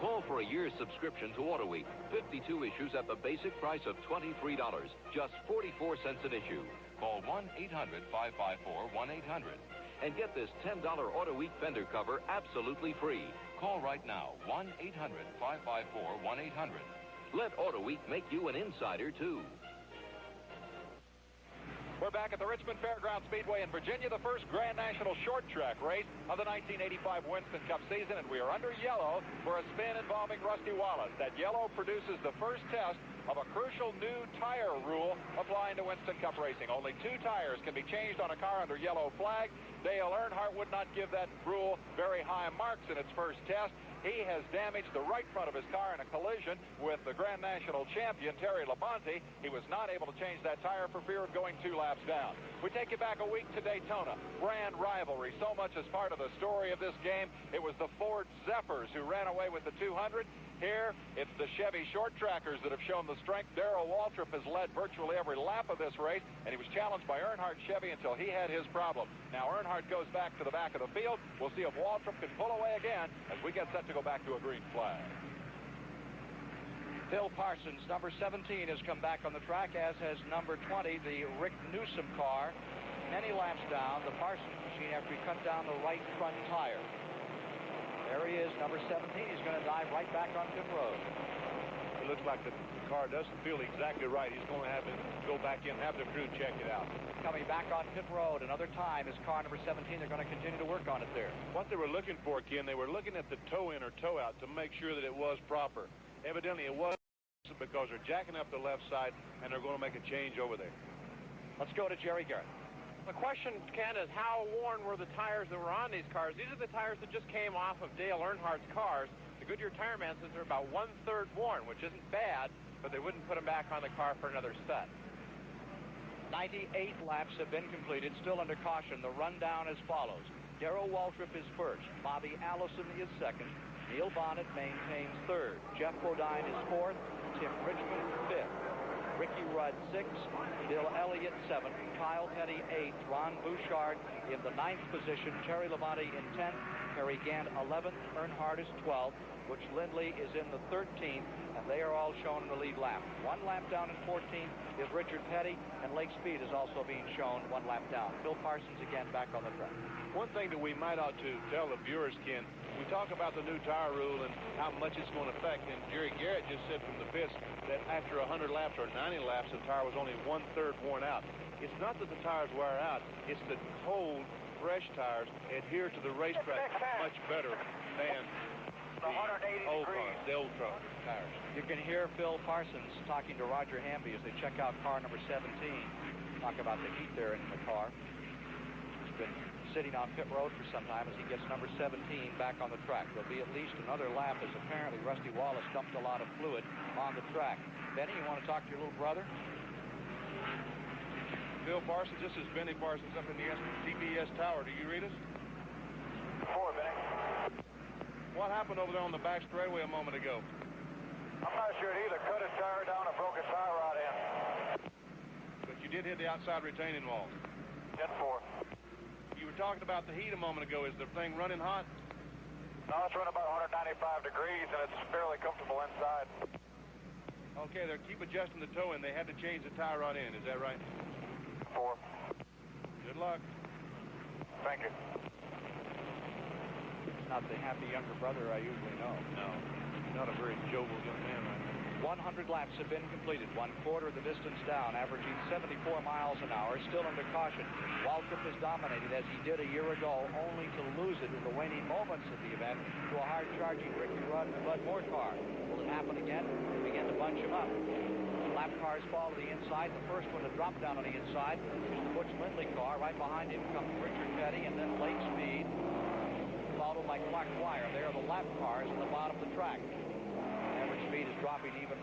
Call for a year's subscription to Auto Week. 52 issues at the basic price of $23. Just 44 cents an issue. Call 1-800-554-1800 and get this $10 Auto Week fender cover absolutely free. Call right now, 1-800-554-1800. Let Auto Week make you an insider, too. We're back at the Richmond Fairgrounds Speedway in Virginia, the first Grand National short track race of the 1985 Winston Cup season, and we are under yellow for a spin involving Rusty Wallace. That yellow produces the first test of a crucial new tire rule applying to Winston Cup racing. Only 2 tires can be changed on a car under yellow flag. Dale Earnhardt would not give that rule very high marks in its first test. He has damaged the right front of his car in a collision with the Grand National champion, Terry Labonte. He was not able to change that tire for fear of going 2 laps down. We take you back a week to Daytona. Brand rivalry. So much as part of the story of this game. It was the Ford Zephyrs who ran away with the 200. Here, it's the Chevy short trackers that have shown the strength. Darrell Waltrip has led virtually every lap of this race, and he was challenged by Earnhardt Chevy until he had his problem. Now, Earnhardt goes back to the back of the field. We'll see if Waltrip can pull away again as we get set to go back to a green flag. Phil Parsons, number 17, has come back on the track, as has number 20, the Rick Newsom car. Many laps down, the Parsons machine, after he cut down the right front tire. There he is, number 17. He's going to dive right back on pit road. It looks like the car doesn't feel exactly right. He's going to have to go back in and have the crew check it out. Coming back on pit road another time is car number 17. They're going to continue to work on it there. What they were looking for, Ken, they were looking at the toe-in or toe-out to make sure that it was proper. Evidently, it was, because they're jacking up the left side, and they're going to make a change over there. Let's go to Jerry Garrett. The question, Ken, is how worn were the tires that were on these cars? These are the tires that just came off of Dale Earnhardt's cars. The Goodyear Tire Man says they're about 1/3 worn, which isn't bad, but they wouldn't put them back on the car for another set. 98 laps have been completed, still under caution. The rundown as follows. Darrell Waltrip is first. Bobby Allison is second. Neil Bonnet maintains third. Jeff Bodine is fourth. Tim Richmond fifth. Ricky Rudd 6th, Bill Elliott 7th, Kyle Petty 8th, Ron Bouchard in the 9th position, Terry Labonte in 10th, Harry Gant 11th, Earnhardt is 12th, Butch Lindley is in the 13th, and they are all shown in the lead lap. 1 lap down in 14th is Richard Petty, and Lake Speed is also being shown 1 lap down. Phil Parsons again back on the track. One thing that we might ought to tell the viewers, Ken, we talk about the new tire rule and how much it's going to affect, and Jerry Garrett just said from the pits that after 100 laps or 90 laps, the tire was only 1/3 worn out. It's not that the tires wear out, it's that cold, fresh tires adhere to the racetrack much better than the old cars, the old truck tires. You can hear Phil Parsons talking to Roger Hamby as they check out car number 17. Talk about the heat there in the car. He's been sitting on pit road for some time as he gets number 17 back on the track. There'll be at least another lap as apparently Rusty Wallace dumped a lot of fluid on the track. Benny, you want to talk to your little brother? Phil Parsons, this is Benny Parsons up in the TBS Tower. Do you read us? 4, Benny. What happened over there on the back straightaway a moment ago? I'm not sure. It either cut his tire down or broke his tire rod in. But you did hit the outside retaining wall. 10-4. You were talking about the heat a moment ago. Is the thing running hot? No, it's running about 195 degrees, and it's fairly comfortable inside. Okay, they keep adjusting the toe in. They had to change the tire rod in. Is that right? 4. Good luck. Thank you. Not the happy younger brother I usually know. No, not a very jovial young man right now. 100 laps have been completed, 1/4 of the distance down, averaging 74 miles an hour, still under caution. Waltrip has dominated as he did a year ago, only to lose it in the waning moments of the event to a hard-charging Ricky Rudd and Bud Moore car. Will it happen again? They begin to bunch him up. Lap cars fall to the inside. The first one to drop down on the inside is the Butch Lindley car. Right behind him comes Richard Petty and then Lake Speed, followed by Clark Dwyer. They are the lap cars in the bottom of the track. Average speed is dropping even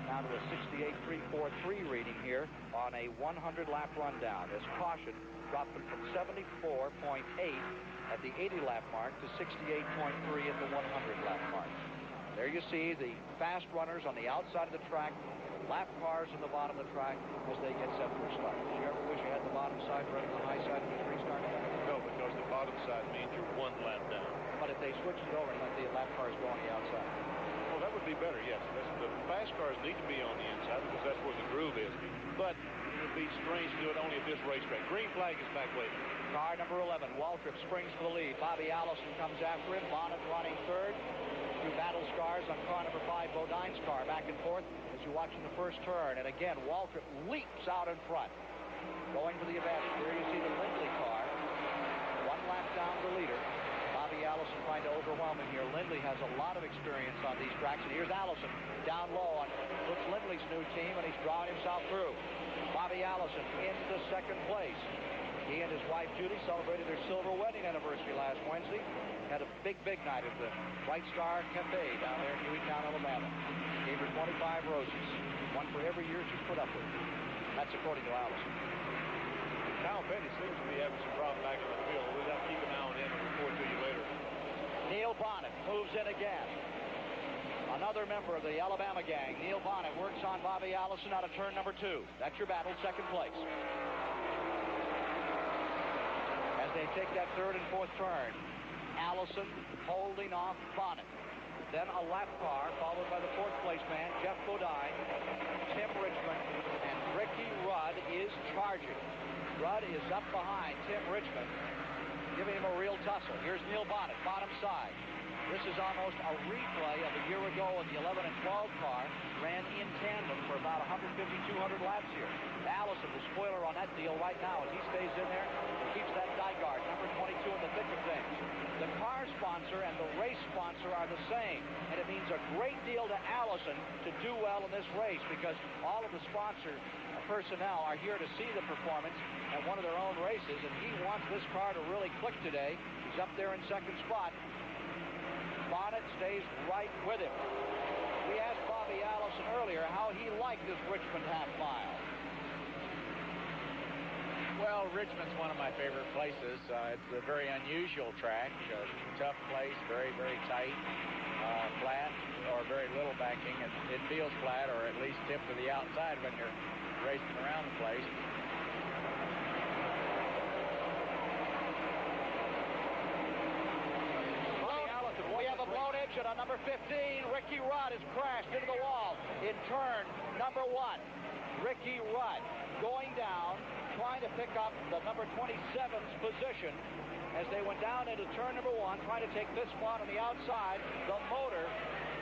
down to a 68.343 reading here on a 100-lap rundown. As caution dropping from 74.8 at the 80-lap mark to 68.3 at the 100-lap mark. There you see the fast runners on the outside of the track, lap cars on the bottom of the track as they get set for a start. Did you ever wish you had the bottom side running the high side of the restart? No, because the bottom side means you're 1 lap down. But if they switched it over and let the lap cars go on the outside? Well, that would be better, yes. The fast cars need to be on the inside because that's where the groove is. But it would be strange to do it only at this racetrack. Green flag is back waiting. Car number 11, Waltrip springs for the lead. Bobby Allison comes after him. Bonnet running third. Through battle scars on car number 5, Bodine's car, back and forth as you watch in the first turn. And again, Waltrip leaps out in front. Going for the advantage. Here you see the Lindley car. 1 lap down the leader. Bobby Allison trying to overwhelm him here. Lindley has a lot of experience on these tracks. And here's Allison down low on Butch Lindley's new team, and he's drawing himself through. Bobby Allison into second place. He and his wife Judy celebrated their silver wedding anniversary last Wednesday. Had a big night at the White Star Cafe down there in Hueytown, Alabama. Gave her 25 roses, one for every year she's put up with. That's according to Allison. Kyle Petty seems to be having some problem back in the field. We'll have to keep an eye on him and report to you later. Neil Bonnet moves in again. Another member of the Alabama gang, Neil Bonnet, works on Bobby Allison out of turn number 2. That's your battle, second place. As they take that third and fourth turn, Allison holding off Bonnet. Then a lap car, followed by the fourth place man, Jeff Bodine, Tim Richmond, and Ricky Rudd is charging. Rudd is up behind Tim Richmond, giving him a real tussle. Here's Neil Bonnet, bottom side. This is almost a replay of a year ago when the 11 and 12 car ran in tandem for about 150, 200 laps here. Allison, the spoiler on that deal right now, as he stays in there and keeps that die guard, number 22 in the thick of things. The car sponsor and the race sponsor are the same, and it means a great deal to Allison to do well in this race because all of the sponsor personnel are here to see the performance at one of their own races, and he wants this car to really click today. He's up there in second spot. Bonnet stays right with him. We asked Bobby Allison earlier how he liked this Richmond half mile. Well, Richmond's one of my favorite places. It's a very unusual track, tough place, very, very tight, flat, or very little banking. It feels flat, or at least tipped to the outside when you're racing around the place. On number 15, Ricky Rudd has crashed into the wall in turn number 1. Ricky Rudd going down, trying to pick up the number 27's position as they went down into turn number 1, trying to take this spot on the outside. The motor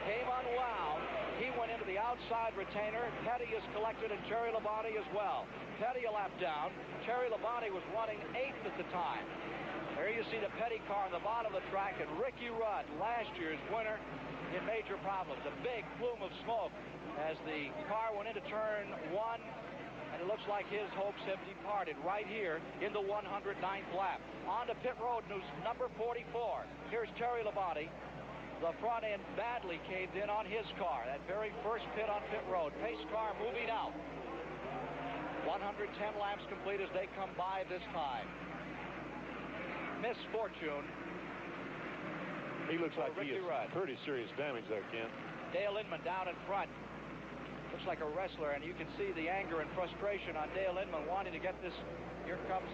came unwound. He went into the outside retainer. Petty is collected, and Terry Labonte as well. Petty a lap down. Terry Labonte was running 8th at the time. There you see the Petty car on the bottom of the track, and Ricky Rudd, last year's winner, in major problems. A big plume of smoke as the car went into turn 1, and it looks like his hopes have departed right here in the 109th lap. On to pit road news number 44. Here's Terry Labonte. The front end badly caved in on his car. That very first pit on pit road. Pace car moving out. 110 laps complete as they come by this time. Misfortune. He looks like he is Rudd. Pretty serious damage there, Ken. Dale Inman down in front. Looks like a wrestler, and you can see the anger and frustration on Dale Inman wanting to get this. Here comes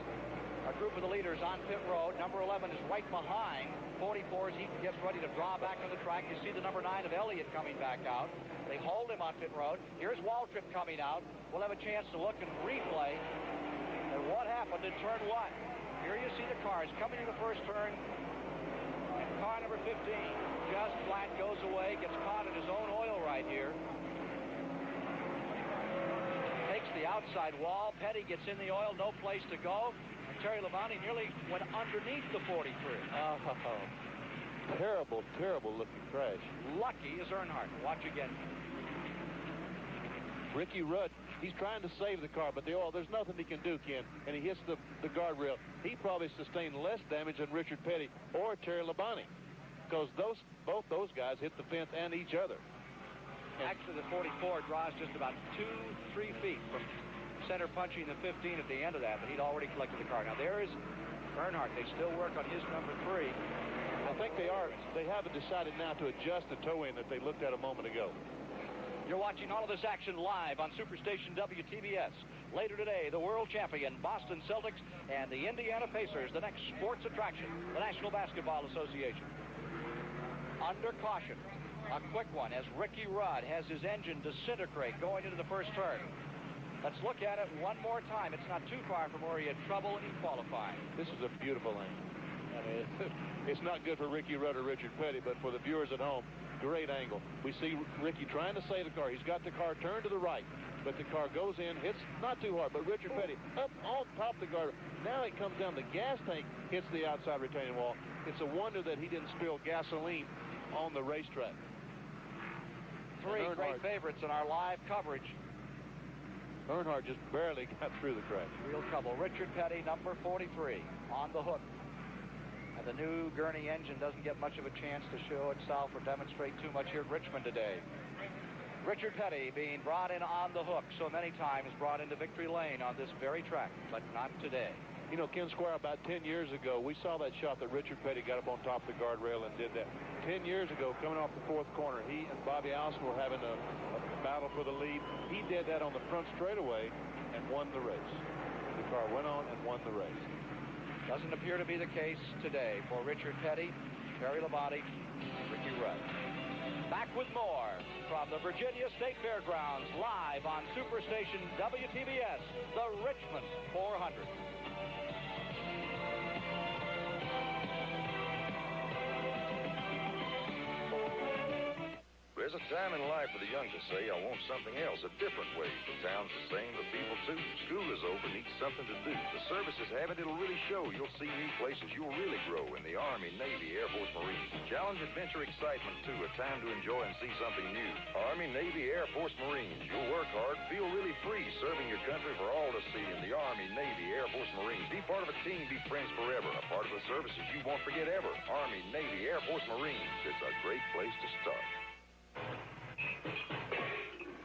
a group of the leaders on pit road. Number 11 is right behind 44 as he gets ready to draw back on the track. You see the number 9 of Elliott coming back out. They hold him on pit road. Here's Waltrip coming out. We'll have a chance to look and replay at what happened in turn 1. Here you see the cars coming in the first turn. And car number 15 just flat goes away, gets caught in his own oil right here. Takes the outside wall. Petty gets in the oil, no place to go. And Terry Labonte nearly went underneath the 43. Oh, terrible, terrible looking crash. Lucky is Earnhardt. Watch again. Ricky Rudd, he's trying to save the car, but the oil, there's nothing he can do, Ken, and he hits the guardrail. He probably sustained less damage than Richard Petty or Terry Labonte because both those guys hit the fence and each other. Actually, the 44 draws just about 2-3 feet from center punching the 15 at the end of that, but he'd already collected the car. Now, there is Earnhardt. They still work on his number 3. I think they haven't decided now to adjust the toe-in that they looked at a moment ago. You're watching all of this action live on Superstation WTBS. Later today, the world champion Boston Celtics and the Indiana Pacers, the next sports attraction, the National Basketball Association. Under caution, a quick one as Ricky Rudd has his engine disintegrate going into the first turn. Let's look at it one more time. It's not too far from where he had trouble in qualifying. This is a beautiful angle. I mean, it's not good for Ricky Rudd or Richard Petty, but for the viewers at home, great angle. We see Ricky trying to save the car. He's got the car turned to the right, but the car goes in, hits not too hard, but Richard Petty up on top of the guard. Now it comes down, the gas tank hits the outside retaining wall. It's a wonder that he didn't spill gasoline on the racetrack. 3 great favorites in our live coverage. Earnhardt just barely got through the crash. Real trouble. Richard Petty, number 43, on the hook. And the new Gurney engine doesn't get much of a chance to show itself or demonstrate too much here at Richmond today. Richard Petty being brought in on the hook so many times, brought into victory lane on this very track, but not today. You know, Ken Squire, about 10 years ago, we saw that shot that Richard Petty got up on top of the guardrail and did that. 10 years ago, coming off the fourth corner, he and Bobby Allison were having a battle for the lead. He did that on the front straightaway and won the race. The car went on and won the race. Doesn't appear to be the case today for Richard Petty, Terry Labonte, and Ricky Rudd. Back with more from the Virginia State Fairgrounds, live on Superstation WTBS, the Richmond 400. There's a time in life for the young to say, I want something else, a different way. The town's the same, the people too. School is over, need something to do. The services have it, it'll really show. You'll see new places, you'll really grow in the Army, Navy, Air Force, Marines. Challenge, adventure, excitement too, a time to enjoy and see something new. Army, Navy, Air Force, Marines. You'll work hard, feel really free, serving your country for all to see in the Army, Navy, Air Force, Marines. Be part of a team, be friends forever. A part of the services you won't forget ever. Army, Navy, Air Force, Marines. It's a great place to start.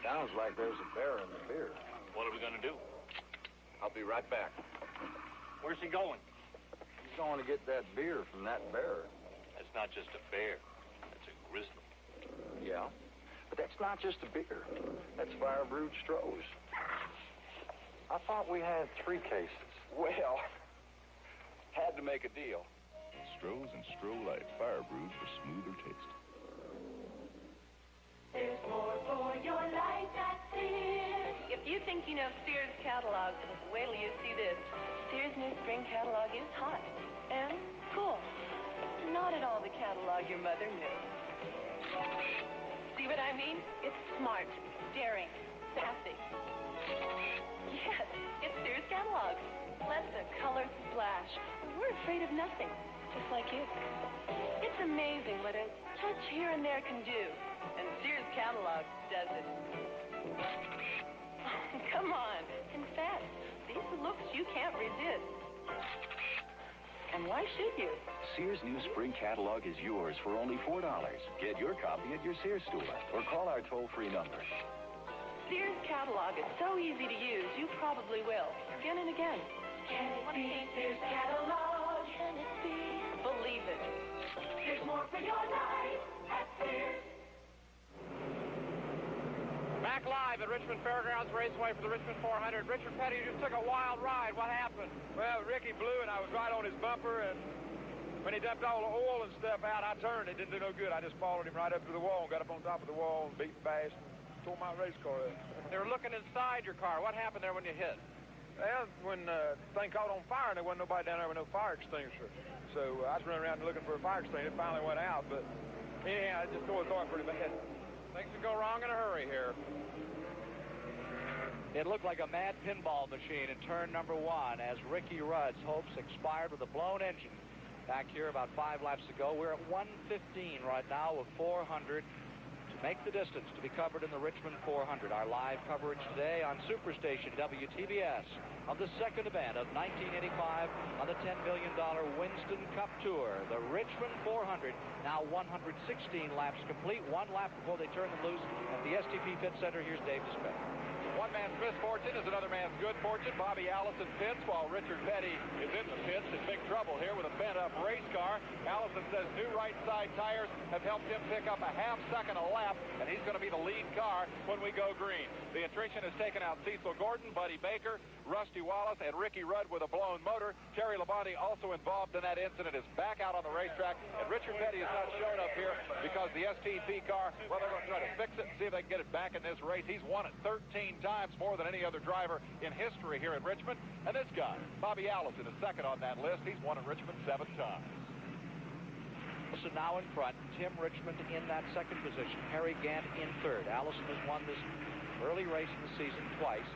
Sounds like there's a bear in the beer. What are we going to do? I'll be right back. Where's he going? He's going to get that beer from that bear. That's not just a bear. That's a grizzly. Yeah, but that's not just a beer. That's fire-brewed Stroh's. I thought we had 3 cases. Well, had to make a deal. Stroh's and Stroh Light, fire-brewed for smoother taste. There's more for your life at Sears. If you think you know Sears catalog, wait till you see this. Sears new spring catalog is hot and cool. Not at all the catalog your mother knew. See what I mean? It's smart, daring, sassy. Yes, it's Sears catalog. Let the colors splash. We're afraid of nothing, just like you. It's amazing what a touch here and there can do. And Sears catalog does it. Come on, confess. These are looks you can't resist. And why should you? Sears new spring catalog is yours for only $4. Get your copy at your Sears store or call our toll-free number. Sears catalog is so easy to use, you probably will. Again and again. Can it be Sears catalog? Can it be? Believe it. There's more for your life at Sears. Back live at Richmond Fairgrounds Raceway for the Richmond 400. Richard Petty just took a wild ride. What happened? Well, Ricky blew, and I was right on his bumper, and when he dumped all the oil and stuff out, I turned. It didn't do no good. I just followed him right up to the wall and got up on top of the wall and beat fast and tore my race car up. They were looking inside your car. What happened there when you hit? Well, when the thing caught on fire, and there wasn't nobody down there with no fire extinguisher. So I was running around looking for a fire extinguisher. It finally went out, but anyhow, I just tore the car pretty bad. Things can go wrong in a hurry here. It looked like a mad pinball machine in turn number 1 as Ricky Rudd's hopes expired with a blown engine. Back here about 5 laps ago, we're at 1:15 right now with 400 to make the distance to be covered in the Richmond 400. Our live coverage today on Superstation WTBS of the second event of 1985 on the $10 million Winston Cup Tour. The Richmond 400, now 116 laps complete. 1 lap before they turn them loose at the STP Pit Center. Here's Dave Despay. One man's misfortune is another man's good fortune. Bobby Allison pits while Richard Petty is in the pits in big trouble here with a bent-up race car. Allison says new right-side tires have helped him pick up a half-second a lap, and he's going to be the lead car when we go green. The attrition has taken out Cecil Gordon, Buddy Baker, Rusty Wallace, and Ricky Rudd with a blown motor. Terry Labonte, also involved in that incident, is back out on the racetrack, and Richard Petty has not shown up here because the STP car, well, they're going to try to fix it and see if they can get it back in this race. He's won it 13 times, more than any other driver in history here at Richmond. And this guy, Bobby Allison, is second on that list. He's won at Richmond 7 times. So now in front, Tim Richmond in that second position, Harry Gant in third. Allison has won this early race in the season twice,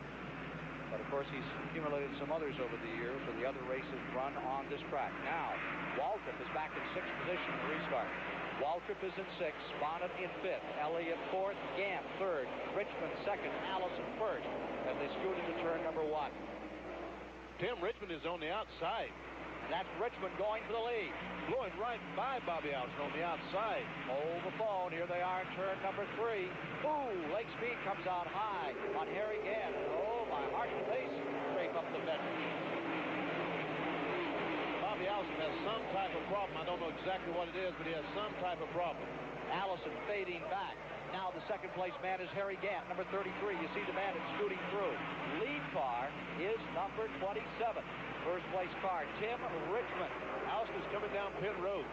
but of course he's accumulated some others over the years for the other races run on this track. Now, Waltrip is back in 6th position in the restart. Waltrip is in 6th, Bonnet in 5th, Elliott 4th, Gant 3rd, Richmond 2nd, Allison 1st, as they scoot into turn number 1. Tim Richmond is on the outside. That's Richmond going for the lead. Going right by Bobby Allison on the outside. Hold the phone. Here they are in turn number 3. Ooh, Lake Speed comes out high on Harry Gant. Oh, my heart and face scrape up the fence. Bobby Allison has some type of problem. I don't know exactly what it is, but he has some type of problem. Allison fading back. Now the second place man is Harry Gant, number 33. You see the bandit scooting through. Lead car is number 27. First place car, Tim Richmond. Allison is coming down pit road.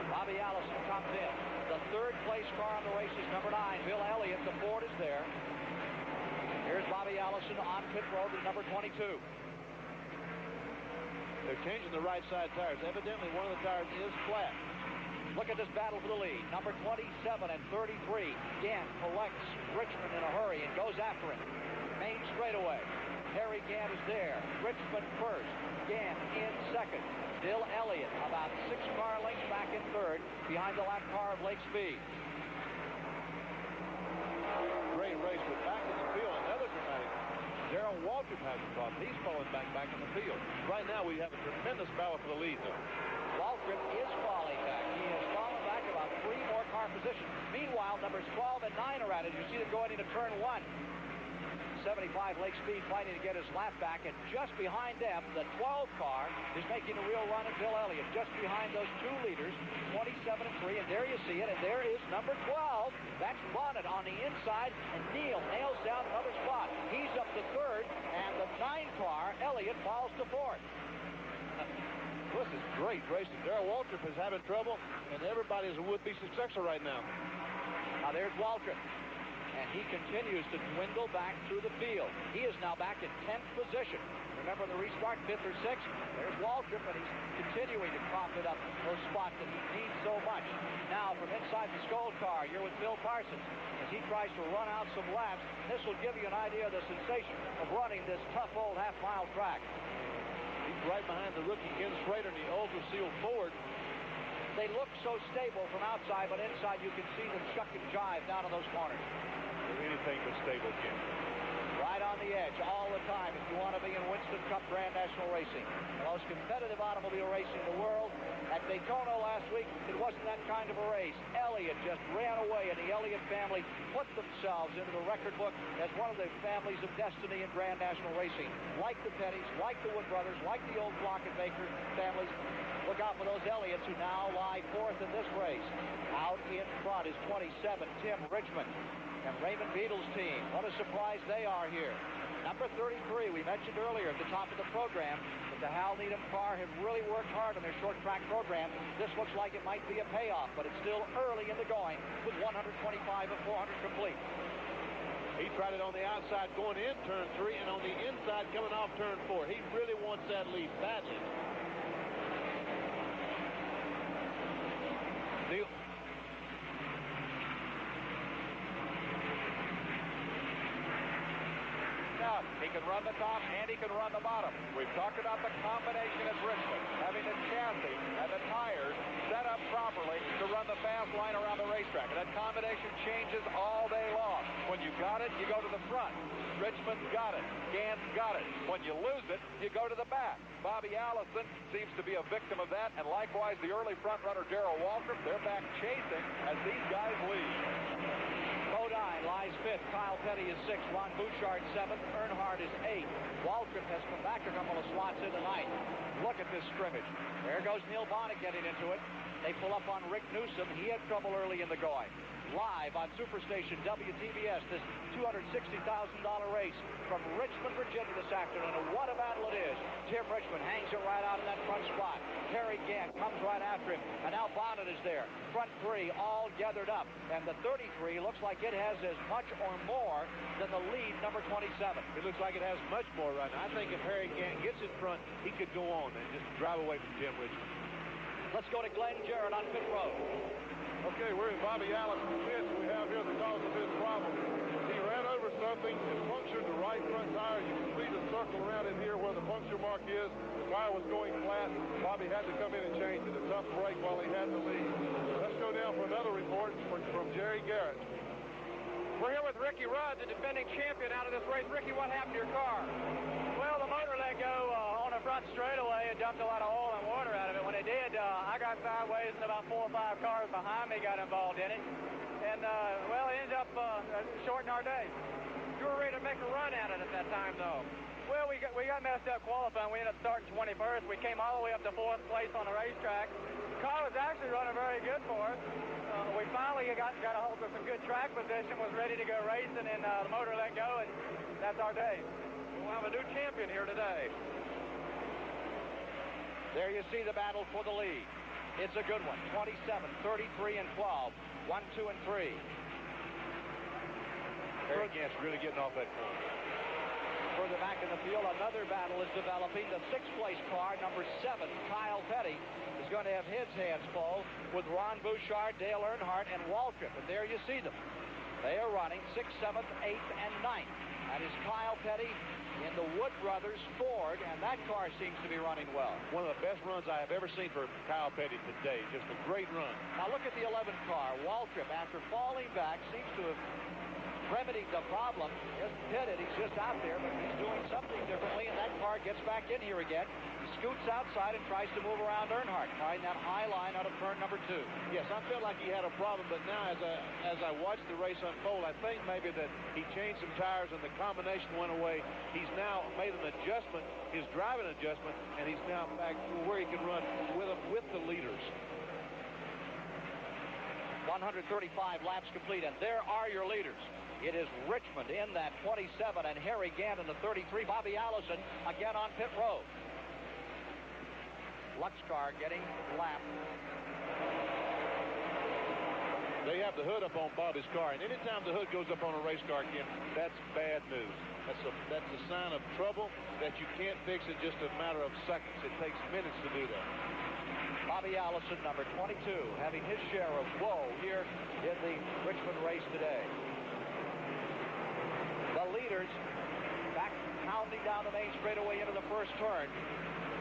Bobby Allison comes in. The third place car on the race is number 9, Bill Elliott. The Ford is there. Here's Bobby Allison on pit road at number 22. They're changing the right side tires. Evidently, one of the tires is flat. Look at this battle for the lead. Number 27 and 33. Gant collects Richmond in a hurry and goes after him. Main straightaway. Harry Gant is there. Richmond first. Gant in second. Bill Elliott about 6 car lengths back in third behind the lap car of Lake Speed. Great race, but back in the field, another dramatic. Darrell Waltrip has a problem. He's falling back in the field. Right now, we have a tremendous battle for the lead, though. Waltrip is falling back. He has fallen back about 3 more car positions. Meanwhile, numbers 12 and 9 are at it. You see them going into turn 1. 75 Lake Speed fighting to get his lap back, and just behind them, the 12 car is making a real run at Bill Elliott. Just behind those 2 leaders, 27 and 3, and there you see it, and there is number 12. That's Bonnet on the inside, and Neal nails down another spot. He's up to third, and the 9 car, Elliott, falls to fourth. This is great racing. Darrell Waltrip is having trouble, and everybody is a would-be successor right now. Now there's Waltrip. And he continues to dwindle back through the field. He is now back in 10th position. Remember the restart, 5th or 6th? There's Waltrip, and he's continuing to cough it up those spots that he needs so much. Now, from inside the Skold car, you're with Bill Parsons as he tries to run out some laps. This will give you an idea of the sensation of running this tough old half-mile track. He's right behind the rookie Ken Schrader and the Ultra Seal Ford. They look so stable from outside, but inside you can see them shuck and jive down in those corners. Anything but stable, Ken. Right on the edge all the time if you want to be in Winston Cup Grand National Racing. The most competitive automobile racing in the world. At Daytona last week, it wasn't that kind of a race. Elliott just ran away, and the Elliott family put themselves into the record book as one of the families of destiny in Grand National Racing. Like the Pennies, like the Wood brothers, like the old Block and Baker families. Look out for those Elliots who now lie 4th in this race. Out in front is 27, Tim Richmond. And Raymond Beadle's team. What a surprise they are here. Number 33, we mentioned earlier at the top of the program that the Hal Needham car had really worked hard on their short track program. This looks like it might be a payoff, but it's still early in the going with 125 of 400 complete. He tried it on the outside going in turn 3 and on the inside coming off turn 4. He really wants that lead badly. Neal. He can run the top and he can run the bottom. We've talked about the combination at Richmond, having the chassis and the tires set up properly to run the fast line around the racetrack. And that combination changes all day long. When you got it, you go to the front. Richmond's got it. Gant's got it. When you lose it, you go to the back. Bobby Allison seems to be a victim of that, and likewise the early front runner Darrell Waltrip. They're back chasing as these guys lead. Bodine lies 5th. Kyle Petty is 6th. Ron Bouchard 7th. Earnhardt is 8th. Waltrip has come back a couple of slots into 9th. Look at this scrimmage. There goes Neil Bonnet getting into it. They pull up on Rick Newsom. He had trouble early in the going. Live on Superstation WTBS, this $260,000 race from Richmond, Virginia this afternoon. And what a battle it is. Tim Richmond hangs it right out in that front spot. Harry Gant comes right after him. And now Bonnet is there. Front 3 all gathered up. And the 33 looks like it has as much or more than the lead number 27. It looks like it has much more right now. I think if Harry Gant gets in front, he could go on and just drive away from Tim Richmond. Let's go to Glenn Jarrett on pit road. Okay, we're in Bobby Allison's pits. We have here the cause of his problem. He ran over something and punctured the right front tire. You can see the circle around in here where the puncture mark is. The tire was going flat. Bobby had to come in and change it. A tough break while he had the lead. Let's go down for another report from Jerry Garrett. We're here with Ricky Rudd, the defending champion out of this race. Ricky, what happened to your car? Well, the motor let go on a front straightaway. It dumped a lot of oil and water out of it. When it did, I got sideways, and about 4 or 5 cars behind me got involved in it. And, well, it ended up shortening our day. You were ready to make a run at it at that time, though. Well, we got messed up qualifying. We ended up starting 21st. We came all the way up to 4th place on the racetrack. The car was actually running very good for us. We finally got a hold of some good track position, was ready to go racing, and the motor let go, and that's our day. We'll have a new champion here today. There you see the battle for the lead. It's a good one. 27, 33, and 12. 1, 2, and 3. Harry Gant's really getting off that corner. Further back in the field, another battle is developing. The 6th place car, number 7, Kyle Petty, is going to have his hands full with Ron Bouchard, Dale Earnhardt, and Waltrip. And there you see them. They are running 6th, 7th, 8th, and 9th. That is Kyle Petty in the Wood Brothers Ford, and that car seems to be running well. One of the best runs I have ever seen for Kyle Petty today. Just a great run. Now look at the 11th car. Waltrip, after falling back, seems to have remedied the problem. He isn't pitted, he's just out there, but he's doing something differently, and that car gets back in here again. He scoots outside and tries to move around Earnhardt, trying that high line out of turn number 2. Yes, I felt like he had a problem, but now as I watched the race unfold, I think maybe that he changed some tires and the combination went away. He's now made an adjustment, his driving adjustment, and he's now back to where he can run with the leaders. 135 laps complete, and there are your leaders. It is Richmond in that 27 and Harry Gant in the 33. Bobby Allison again on pit road. Lux car getting lapped. They have the hood up on Bobby's car, and anytime the hood goes up on a race car, Kim, that's bad news. That's a sign of trouble that you can't fix in just a matter of seconds. It takes minutes to do that. Bobby Allison, number 22, having his share of woe here in the Richmond race today. The leaders back pounding down the main straightaway into the first turn.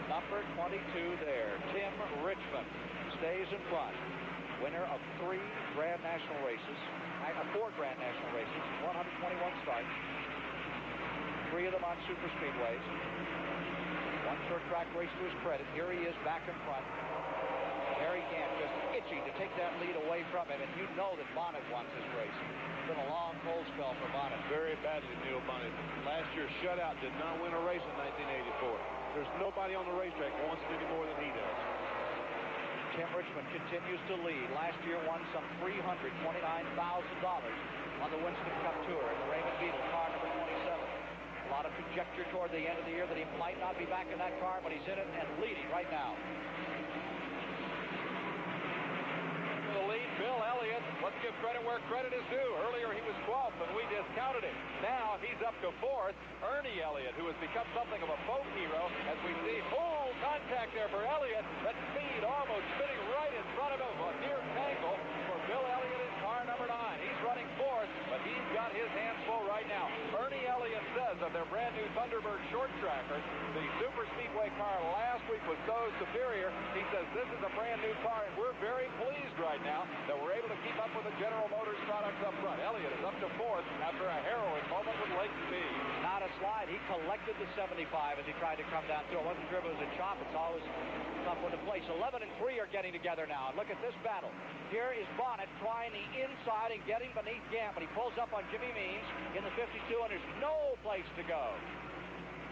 Number 22 there, Tim Richmond, stays in front. Winner of 4 Grand National races, 121 starts. 3 of them on super speedways. 1 short track race to his credit. Here he is back in front. Harry Gant just itching to take that lead away from him, and you know that Bonnet wants this race. It's been a long cold spell for Bonnet. Very badly, Neil Bonnet. Last year's shutout did not win a race in 1984. There's nobody on the racetrack who wants it any more than he does. Tim Richmond continues to lead. Last year won some $329,000 on the Winston Cup Tour in the Raymond Beetle car number 27. A lot of conjecture toward the end of the year that he might not be back in that car, but he's in it and leading right now. The lead, Bill Elliott. Let's give credit where credit is due. Earlier he was 12th, and we discounted him. Now he's up to 4th. Ernie Elliott, who has become something of a folk hero, as we see full contact there for Elliott. That speed almost sitting right in front of him. A near tangle for Bill Elliott in car number 9. He's running 4th, but he's got his hands full right now. Ernie Elliott says of their brand new Thunderbird short tracker, the super speedway car last week was so superior. He says this is a brand new car, and we're very pleased right now that we're able to keep up with the General Motors products up front. Elliott is up to 4th after a harrowing moment with Lake Speed. Not a slide. He collected the 75 as he tried to come down through. It wasn't driven as a chop. It's always tough one to place. 11 and 3 are getting together now. And look at this battle. Here is Bonnet trying the inside and getting beneath Gant, but he pulls up on Jimmy Means in the 52, and there's no place to go.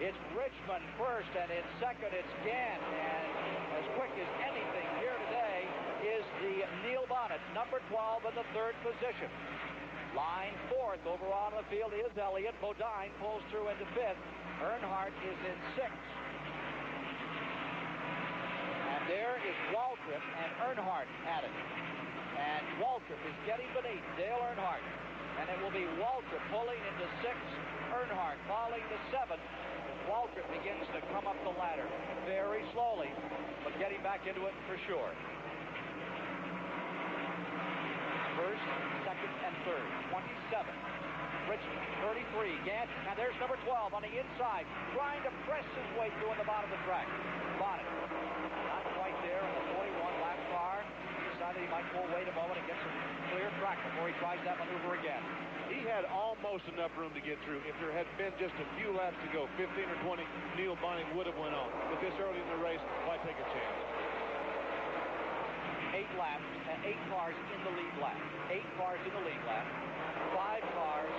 It's Richmond first, and in second it's Gant. And as quick as anything here today is the Neil Bonnet, number 12 in the 3rd position. Line 4th over on the field is Elliott. Bodine pulls through into 5th. Earnhardt is in 6th. And there is Waltrip and Earnhardt at it. And Waltrip is getting beneath Dale Earnhardt. And it will be Waltrip pulling into 6th. Earnhardt falling to 7th. As Waltrip begins to come up the ladder very slowly, but getting back into it for sure. 1st, 2nd, and 3rd. 27. Richmond, 33. Gant, and there's number 12 on the inside, trying to press his way through in the bottom of the track. Bonnet, not quite there in the 41 lap car. find that he might pull wait a moment and get some clear track before he tries that maneuver again. He had almost enough room to get through. If there had been just a few laps to go, 15 or 20, Neil Bonning would have went on. But this early in the race, why take a chance? 8 laps, 8 cars in the lead lap. 8 cars in the lead lap. 5 cars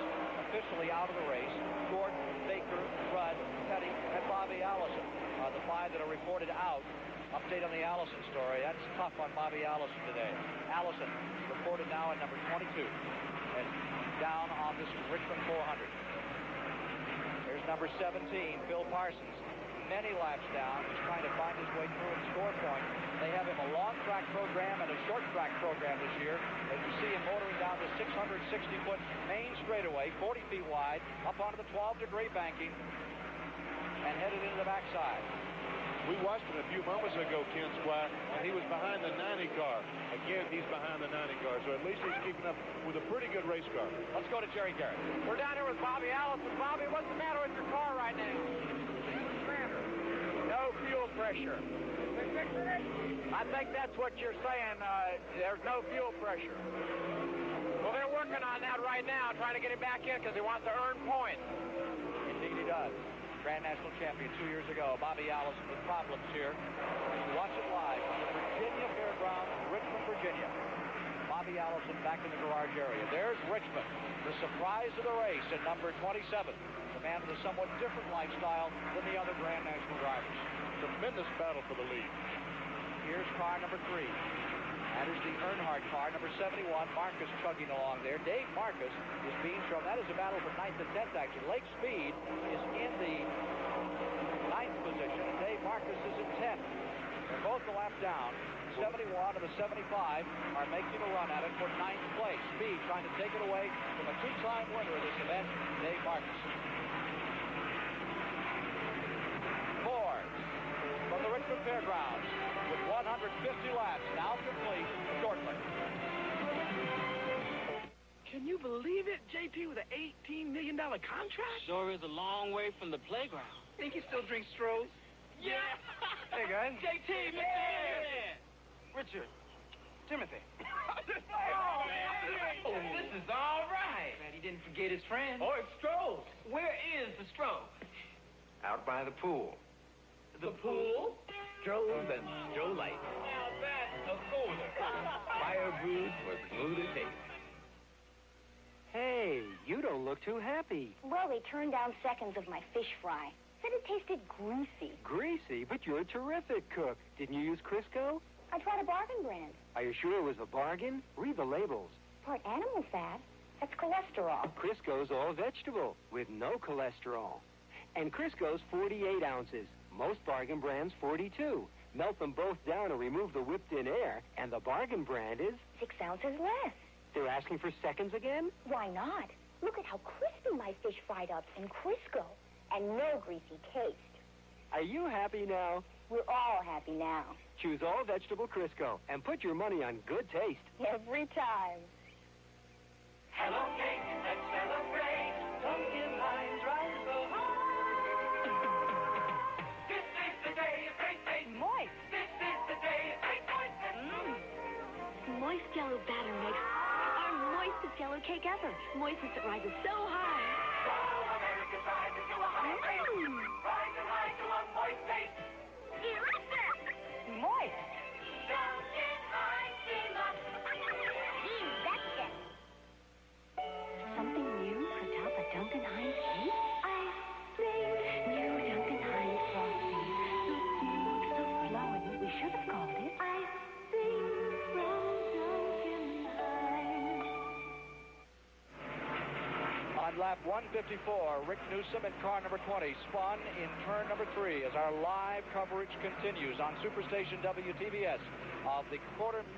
officially out of the race. Gordon, Baker, Rudd, Petty, and Bobby Allison. The 5 that are reported out. Update on the Allison story. That's tough on Bobby Allison today. Allison reported now at number 22. And down on this Richmond 400. There's number 17, Phil Parsons. Many laps down. He's trying to find his way through and score points. They have him a long track program and a short track program this year. As you see him motoring down the 660-foot main straightaway, 40 feet wide, up onto the 12-degree banking, and headed into the backside. We watched him a few moments ago, Ken Squire, and he was behind the 90 car. Again, he's behind the 90 car, so at least he's keeping up with a pretty good race car. Let's go to Jerry Garrett. We're down here with Bobby Allison. Bobby, what's the matter with your car right now? No fuel pressure. I think that's what you're saying. There's no fuel pressure. Well, they're working on that right now, trying to get him back in because he wants to earn points. Indeed he does. Grand National Champion 2 years ago. Bobby Allison with problems here. Watch it live from the Virginia Fairgrounds, Richmond, Virginia. Bobby Allison back in the garage area. There's Richmond, the surprise of the race at number 27. The man with a somewhat different lifestyle than the other Grand National drivers. Tremendous battle for the lead. Here's car number 3. That is the Earnhardt car, number 71. Marcus chugging along there. Dave Marcus is being shown. That is a battle for 9th and 10th, actually. Lake Speed is in the 9th position, and Dave Marcus is in 10th. They're both a lap down. 71 and the 75 are making a run at it for 9th place. Speed trying to take it away from a 2-time winner of this event, Dave Marcus. Ford from the Richmond Fairgrounds with 150 laps now complete shortly. Can you believe it? JP with an $18 million contract? Sure is a long way from the playground. Think he still drinks Strohs? Yeah. Hey, guys. JT, Yeah. Richard. Timothy. Oh, this is all right. Glad he didn't forget his friend. Oh, it's Strohs. Where is the Strohs? Out by the pool. The pool? Strohs and Stroh Light. Now that's a soda. Fire brewed for smoother taste. Hey, you don't look too happy. Well, they turned down seconds of my fish fry. Said it tasted greasy. Greasy? But you're a terrific cook. Didn't you use Crisco? I tried a bargain brand. Are you sure it was a bargain? Read the labels. Part animal fat. That's cholesterol. Crisco's all vegetable with no cholesterol. And Crisco's 48 ounces. Most bargain brands 42. Melt them both down and remove the whipped-in air, and the bargain brand is 6 ounces less. They're asking for seconds again? Why not? Look at how crispy my fish fried up in Crisco. And no greasy taste. Are you happy now? We're all happy now. Choose all vegetable Crisco and put your money on good taste. Every time. Hello, cake, let's celebrate. Pumpkin lines rise so high. This is the day of great taste. Moist. This is the day of great moistness. Moist Jello batter makes our moistest Jello cake ever. Moistness that rises so high. Wow, America's rising to a high rate. Rising high to a moist taste. Delicious. Moist. Dunkin' High Syrup. That's it. Something new for top of Dunkin' Hines cake? I think new Dunkin' Hines frosting. So cute, so flowing. We should have called it. I think from Dunkin' Hines. On lap 154, Rick Newsom in car number 20 spun in turn number 3 as our live coverage continues on Superstation WTBS of the $250,000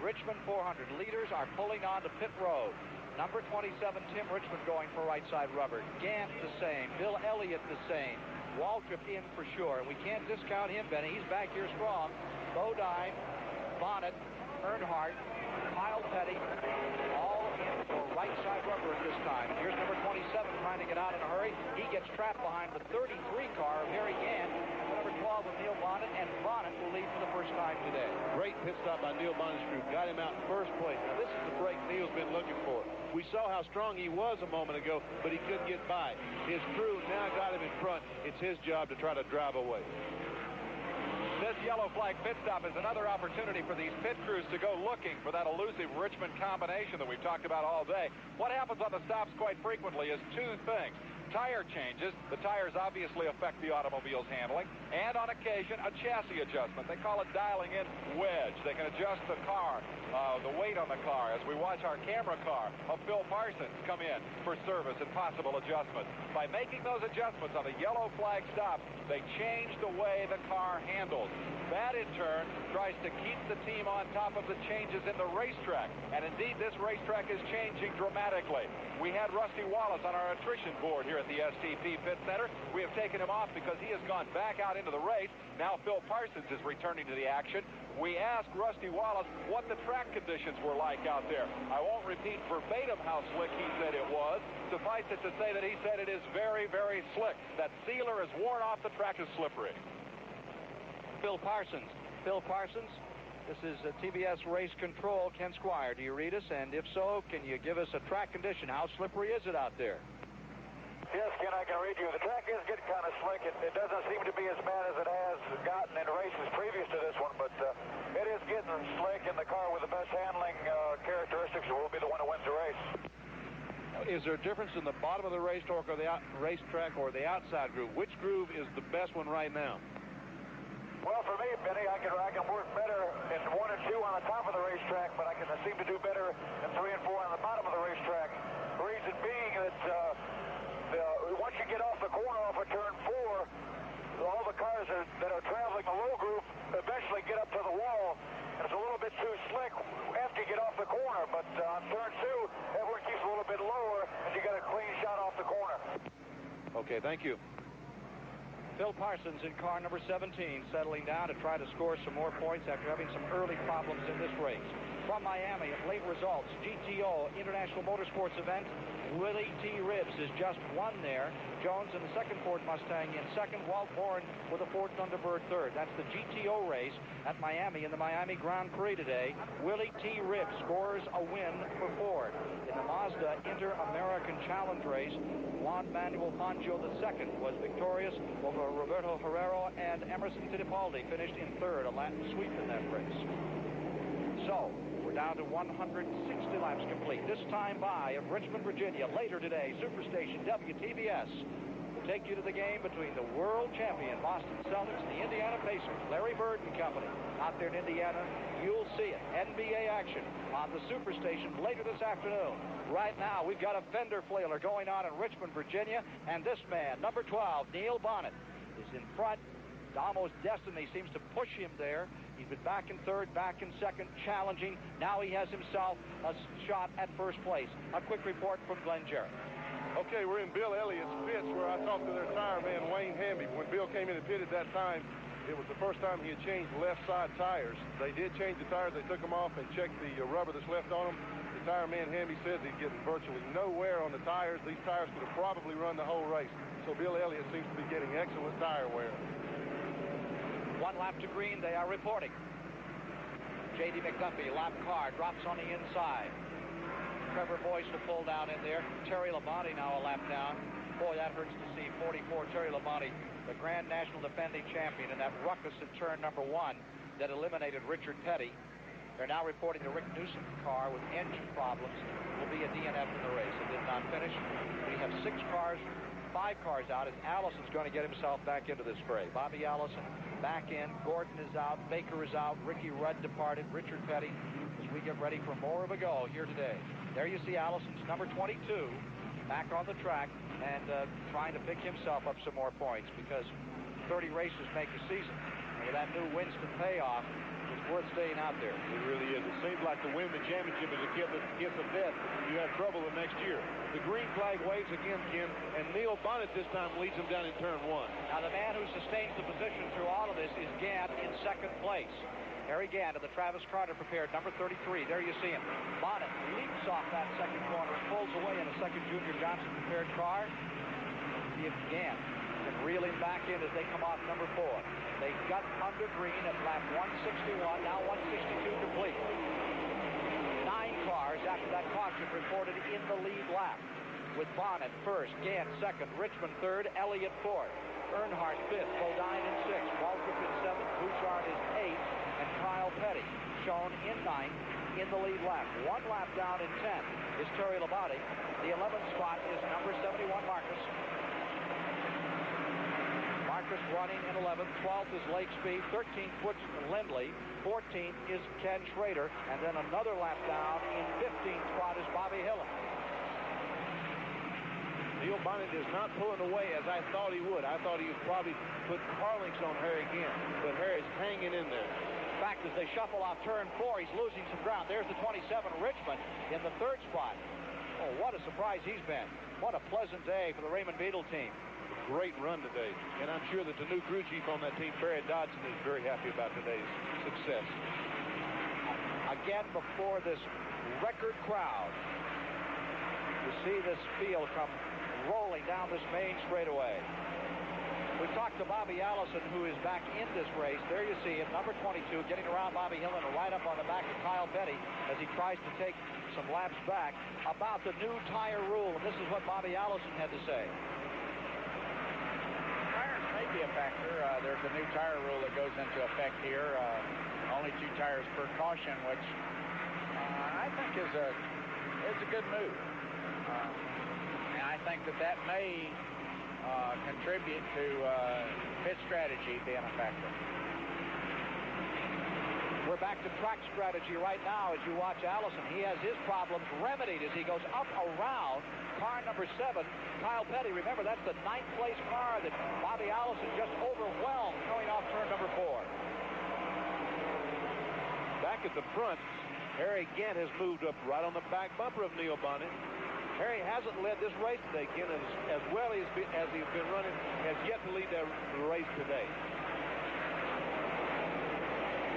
Richmond 400. Leaders are pulling on to pit road. Number 27, Tim Richmond going for right side rubber. Gant the same. Bill Elliott the same. Waltrip in for sure. We can't discount him, Benny. He's back here strong. Bodine, Bonnet, Earnhardt, Kyle Petty, all in for right side rubber at this time. Here's number 27 trying to get out in a hurry. He gets trapped behind the 33 car of Harry Gant. And number 12 involved with Neil Bonnet, and Bonnet will lead for the first time today. Great pit stop by Neil Bonnet's crew. Got him out in first place. Now, this is the break Neil's been looking for. We saw how strong he was a moment ago, but he couldn't get by. His crew now got him in front. It's his job to try to drive away. This yellow flag pit stop is another opportunity for these pit crews to go looking for that elusive Richmond combination that we've talked about all day. What happens on the stops quite frequently is two things. Tire changes. The tires obviously affect the automobile's handling, and on occasion a chassis adjustment. They call it dialing in wedge. They can adjust the car, the weight on the car, as we watch our camera car of Phil Parsons come in for service and possible adjustments. By making those adjustments on the yellow flag stop, they change the way the car handles. That, in turn, tries to keep the team on top of the changes in the racetrack. And indeed, this racetrack is changing dramatically. We had Rusty Wallace on our attrition board here at the STP Pit Center. We have taken him off because he has gone back out into the race. Now Phil Parsons is returning to the action. We asked Rusty Wallace what the track conditions were like out there. I won't repeat verbatim how slick he said it was. Suffice it to say that he said it is very, very slick. That sealer is worn off. The track is slippery. Phil Parsons. Phil Parsons, this is TBS Race Control. Ken Squire, do you read us? And if so, can you give us a track condition? How slippery is it out there? Yes, Ken, I can read you. The track is getting kind of slick. It doesn't seem to be as bad as it has gotten in races previous to this one, but it is getting slick, and the car with the best handling characteristics will be the one that wins the race. Is there a difference in the bottom of the racetrack or the outside groove? Which groove is the best one right now? Well, for me, Benny, I can work better in 1 and 2 on the top of the racetrack, but I can seem to do better in 3 and 4 on the bottom of the racetrack. The reason being that once you get off the corner off of turn 4, all the cars that are traveling the low groove eventually get up to the wall, and it's a little bit too slick after you get off the corner. But on turn 2, everyone keeps a little bit lower, and you get a clean shot off the corner. Okay, thank you. Phil Parsons in car number 17, settling down to try to score some more points after having some early problems in this race. From Miami, at late results, GTO International Motorsports event, Willie T. Ribbs has just won there. Jones in the second Ford Mustang in second. Walt Bourne with a Ford Thunderbird third. That's the GTO race at Miami in the Miami Grand Prix today. Willie T. Ribbs scores a win for Ford. In the Mazda Inter-American Challenge race, Juan Manuel Fangio II was victorious over Roberto Herrero, and Emerson Fittipaldi finished in third, a Latin sweep in that race. So, we're down to 160 laps complete. This time by of Richmond, Virginia. Later today, Superstation WTBS will take you to the game between the world champion Boston Celtics and the Indiana Pacers. Larry Bird and company out there in Indiana. You'll see it. NBA action on the Superstation later this afternoon. Right now, we've got a fender flailer going on in Richmond, Virginia, and this man, number 12, Neil Bonnet, is in front. Almost destiny seems to push him there. He's been back in third, back in second, challenging. Now he has himself a shot at first place. A quick report from Glenn Jarrett. Okay, we're in Bill Elliott's pits where I talked to their tire man, Wayne Hamby. When Bill came in and pitted that time, it was the first time he had changed left side tires. They did change the tires. They took them off and checked the rubber that's left on them. The tire man, Hamby, says he's getting virtually no wear on the tires. These tires could have probably run the whole race. So Bill Elliott seems to be getting excellent tire wear. 1 lap to green, they are reporting. J.D. McDuffie, lap car, drops on the inside. Trevor Boyce to pull down in there. Terry Labonte now a lap down. Boy, that hurts to see. 44, Terry Labonte, the Grand National defending champion in that ruckus at turn number 1 that eliminated Richard Petty. They're now reporting the Rick Newsom car with engine problems will be a DNF in the race. It did not finish. We have 5 cars out as Allison's going to get himself back into this fray. Bobby Allison back in. Gordon is out. Baker is out. Ricky Rudd departed. Richard Petty as we get ready for more of a go here today. There you see Allison's number 22 back on the track and trying to pick himself up some more points because 30 races make a season. And with that new Winston payoff, it's worth staying out there. It really is. It seems like the Women's Championship is a kiss of death. You have trouble the next year. The green flag waves again, Ken, and Neil Bonnet this time leads him down in turn 1. Now the man who sustains the position through all of this is Gant in second place. Harry Gant of the Travis Carter prepared, number 33. There you see him. Bonnet leaps off that second corner and pulls away in a second Junior Johnson prepared car. See if Gant can can reel him back in as they come off number 4. They got under green at lap 161, now 162 complete. 9 cars after that caution reported in the lead lap, with Bonnet first, Gant second, Richmond third, Elliott fourth, Earnhardt fifth, Bodine in sixth, Waltrip in seventh, Bouchard is eighth, and Kyle Petty shown in ninth in the lead lap. 1 lap down in 10 is Terry Labonte. The 11th spot is number 71, Marcus. Marcus running in 11th. 12th is Lake Speed. 13th puts Lindley. 14th is Ken Schrader. And then another lap down in 15th spot is Bobby Hillin. Neil Bonnet is not pulling away as I thought he would. I thought he would probably put car links on Harry again, but Harry's hanging in there. In fact, as they shuffle off turn 4, he's losing some ground. There's the 27, Richmond, in the 3rd spot. Oh, what a surprise he's been. What a pleasant day for the Raymond Beetle team. Great run today, and I'm sure that the new crew chief on that team, Barry Dodson, is very happy about today's success. Again, before this record crowd, you see this field come rolling down this main straightaway. We talked to Bobby Allison, who is back in this race. There you see him, number 22, getting around Bobby Hillin and right up on the back of Kyle Petty as he tries to take some laps back about the new tire rule. And this is what Bobby Allison had to say. Tires may be a factor. There's a new tire rule that goes into effect here. Only 2 tires per caution, which I think is a good move. And I think that may contribute to pit strategy being a factor. We're back to track strategy right now as you watch Allison. He has his problems remedied as he goes up around car number 7, Kyle Petty. Remember, that's the 9th place car that Bobby Allison just overwhelmed going off turn number 4. Back at the front, Harry Gant has moved up right on the back bumper of Neil Bonnet. Harry hasn't led this race today. Gant, as well as he's been running, has yet to lead the race today.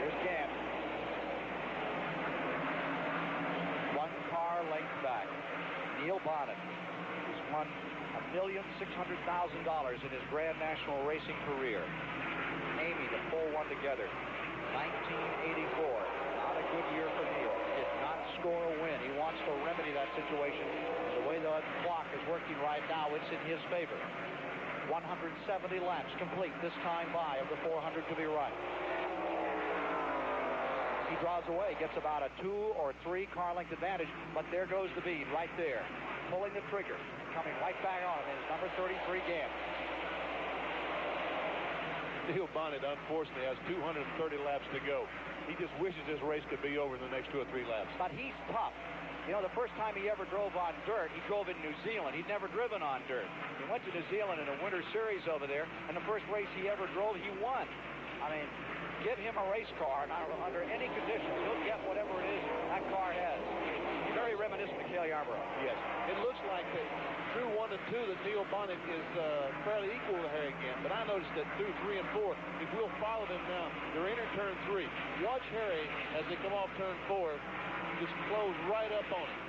Here's Gant. 1 car length back. Neil Bonnet has won $1,600,000 in his Grand National racing career. Amy, the full one together. 1984. Not a good year for Neil. Did not score a win. He wants to remedy that situation. The way the clock is working right now, it's in his favor. 170 laps complete this time by of the 400 to be run. He draws away, gets about a 2 or 3 car length advantage, but there goes the bead right there. Pulling the trigger, coming right back on him is number 33, Gant. Neil Bonnet, unfortunately, has 230 laps to go. He just wishes this race could be over in the next 2 or 3 laps. But he's tough. You know, the first time he ever drove on dirt, he drove in New Zealand. He'd never driven on dirt. He went to New Zealand in a winter series over there, and the first race he ever drove, he won. I mean, give him a race car, and under any conditions, he'll get whatever it is that car has. Very reminiscent of Cale Yarborough. Yes. It looks like that through 1 and 2 that Neil Bonnet is fairly equal to Harry Gant, but I noticed that through 3 and 4, if we'll follow them now, they're entering turn 3. Watch Harry as they come off turn 4, just close right up on him.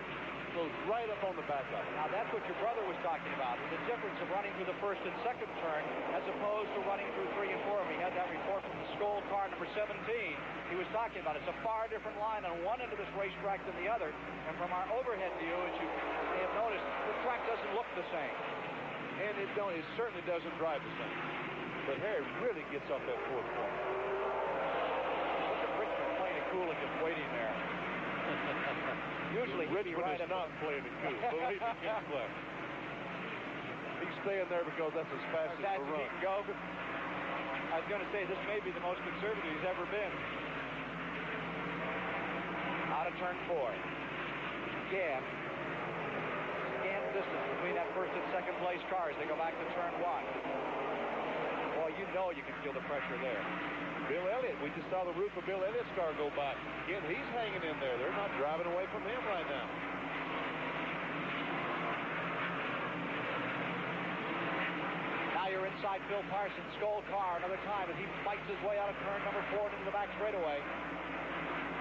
Close right up on the back of him. Now that's what your brother was talking about, the difference of running through the 1st and 2nd turn as opposed to running through 3 and 4. We had that report from the Skoll car number 17. He was talking about it's a far different line on one end of this racetrack than the other. And from our overhead view, as you may have noticed, the track doesn't look the same. And it certainly doesn't drive the same. But Harry really gets off that 4th corner. Look at Richmond playing it cool and just waiting there. Usually Richmond is not playing it cool. Believe me, he's play. He's staying there because that's as fast as he can go. I was going to say, this may be the most conservative he's ever been. Out of turn 4. Scant distance between that 1st and 2nd place cars. They go back to turn 1. Boy, you know you can feel the pressure there. Bill Elliott, we just saw the roof of Bill Elliott's car go by. Again, he's hanging in there. They're not driving away from him right now. Now you're inside Phil Parsons' Skoll car another time as he fights his way out of turn number 4 into the back straightaway.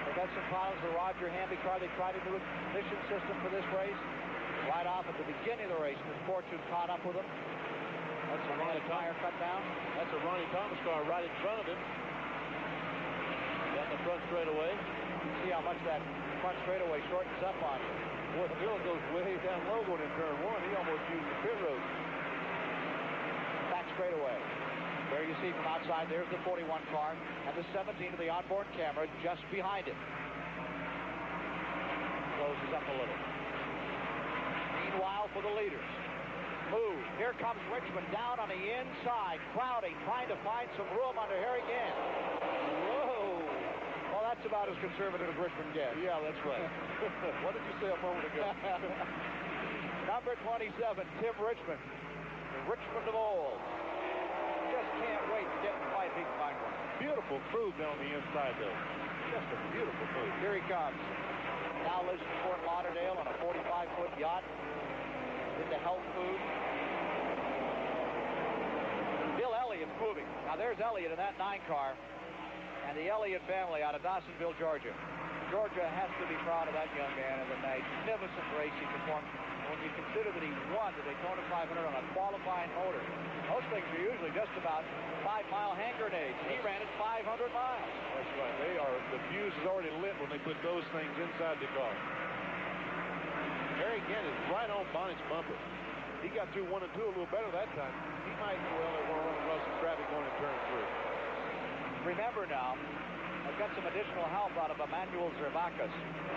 They got some problems with the Roger Hamby car. They tried a new ignition system for this race. Right off at the beginning of the race, misfortune caught up with them. That's a Ronnie tire cut down. That's a Ronnie Thomas car right in front of him. Got the front straightaway. See how much that front straightaway shortens up on you. Boy, the wheel goes way down low going in turn one. He almost used the pit road. Back straightaway. There you see from outside, there's the 41 car and the 17 of the onboard camera just behind it. Closes up a little. Meanwhile, for the leaders. Move. Here comes Richmond down on the inside, crowding, trying to find some room under Harry Gant. Whoa. Well, that's about as conservative as Richmond gets. Yeah, that's right. What did you say a moment ago? Number 27, Tim Richmond. The Richmond of old. Just can't wait to get in the fight if he can find one. Beautiful move down the inside, though. Just a beautiful move. Here he comes. Now lives in Fort Lauderdale on a 45-foot yacht. Into health food. Bill Elliott's moving. Now there's Elliott in that 9 car. And the Elliott family out of Dawsonville, Georgia. Georgia has to be proud of that young man in the magnificent race he performed. When you consider that he won the Daytona 500 on a qualifying motor, most things are usually just about 5-mile hand grenades. He ran it 500 miles. That's right. The fuse is already lit when they put those things inside the car. Harry Gant is right on Bonnet's bumper. He got through 1 and 2 a little better that time. He might, well, they want to run across some traffic going in turn 3. Remember now, I've got some additional help out of Emmanuel Zervakis.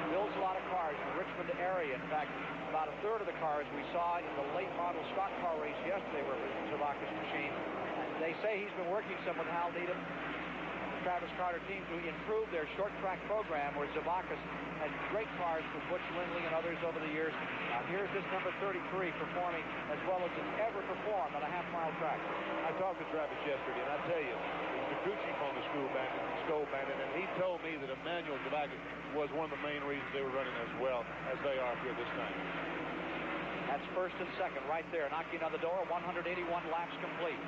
Builds a lot of cars in the Richmond area. In fact, about a third of the cars we saw in the late model stock car race yesterday were Zervakis machines. And they say he's been working some with Hal Needham, Travis Carter team to improve their short track program, where Zervakis had great cars for Butch Lindley and others over the years. Now here's this number 33 performing as well as it's ever performed on a half-mile track. I talked to Travis yesterday, and I tell you, the crew chief on the Skull Bandit, and he told me that Emmanuel Zervakis was one of the main reasons they were running as well as they are here this time. That's first and second right there, knocking on the door. 181 laps complete.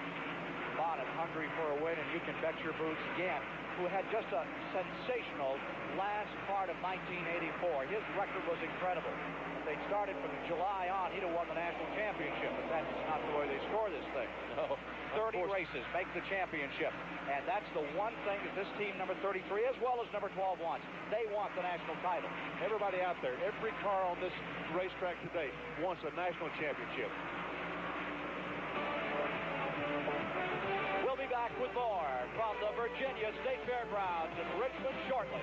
Bonnet hungry for a win, and you can bet your boots Gant, who had just a sensational last part of 1984. His record was incredible. If they'd started from July on, he'd have won the national championship, but that's not the way they score this thing. No. 30 races make the championship, and that's the one thing that this team, number 33, as well as number 12, wants. They want the national title. Everybody out there, every car on this racetrack today wants a national championship. We'll be back with more from the Virginia State Fairgrounds in Richmond shortly.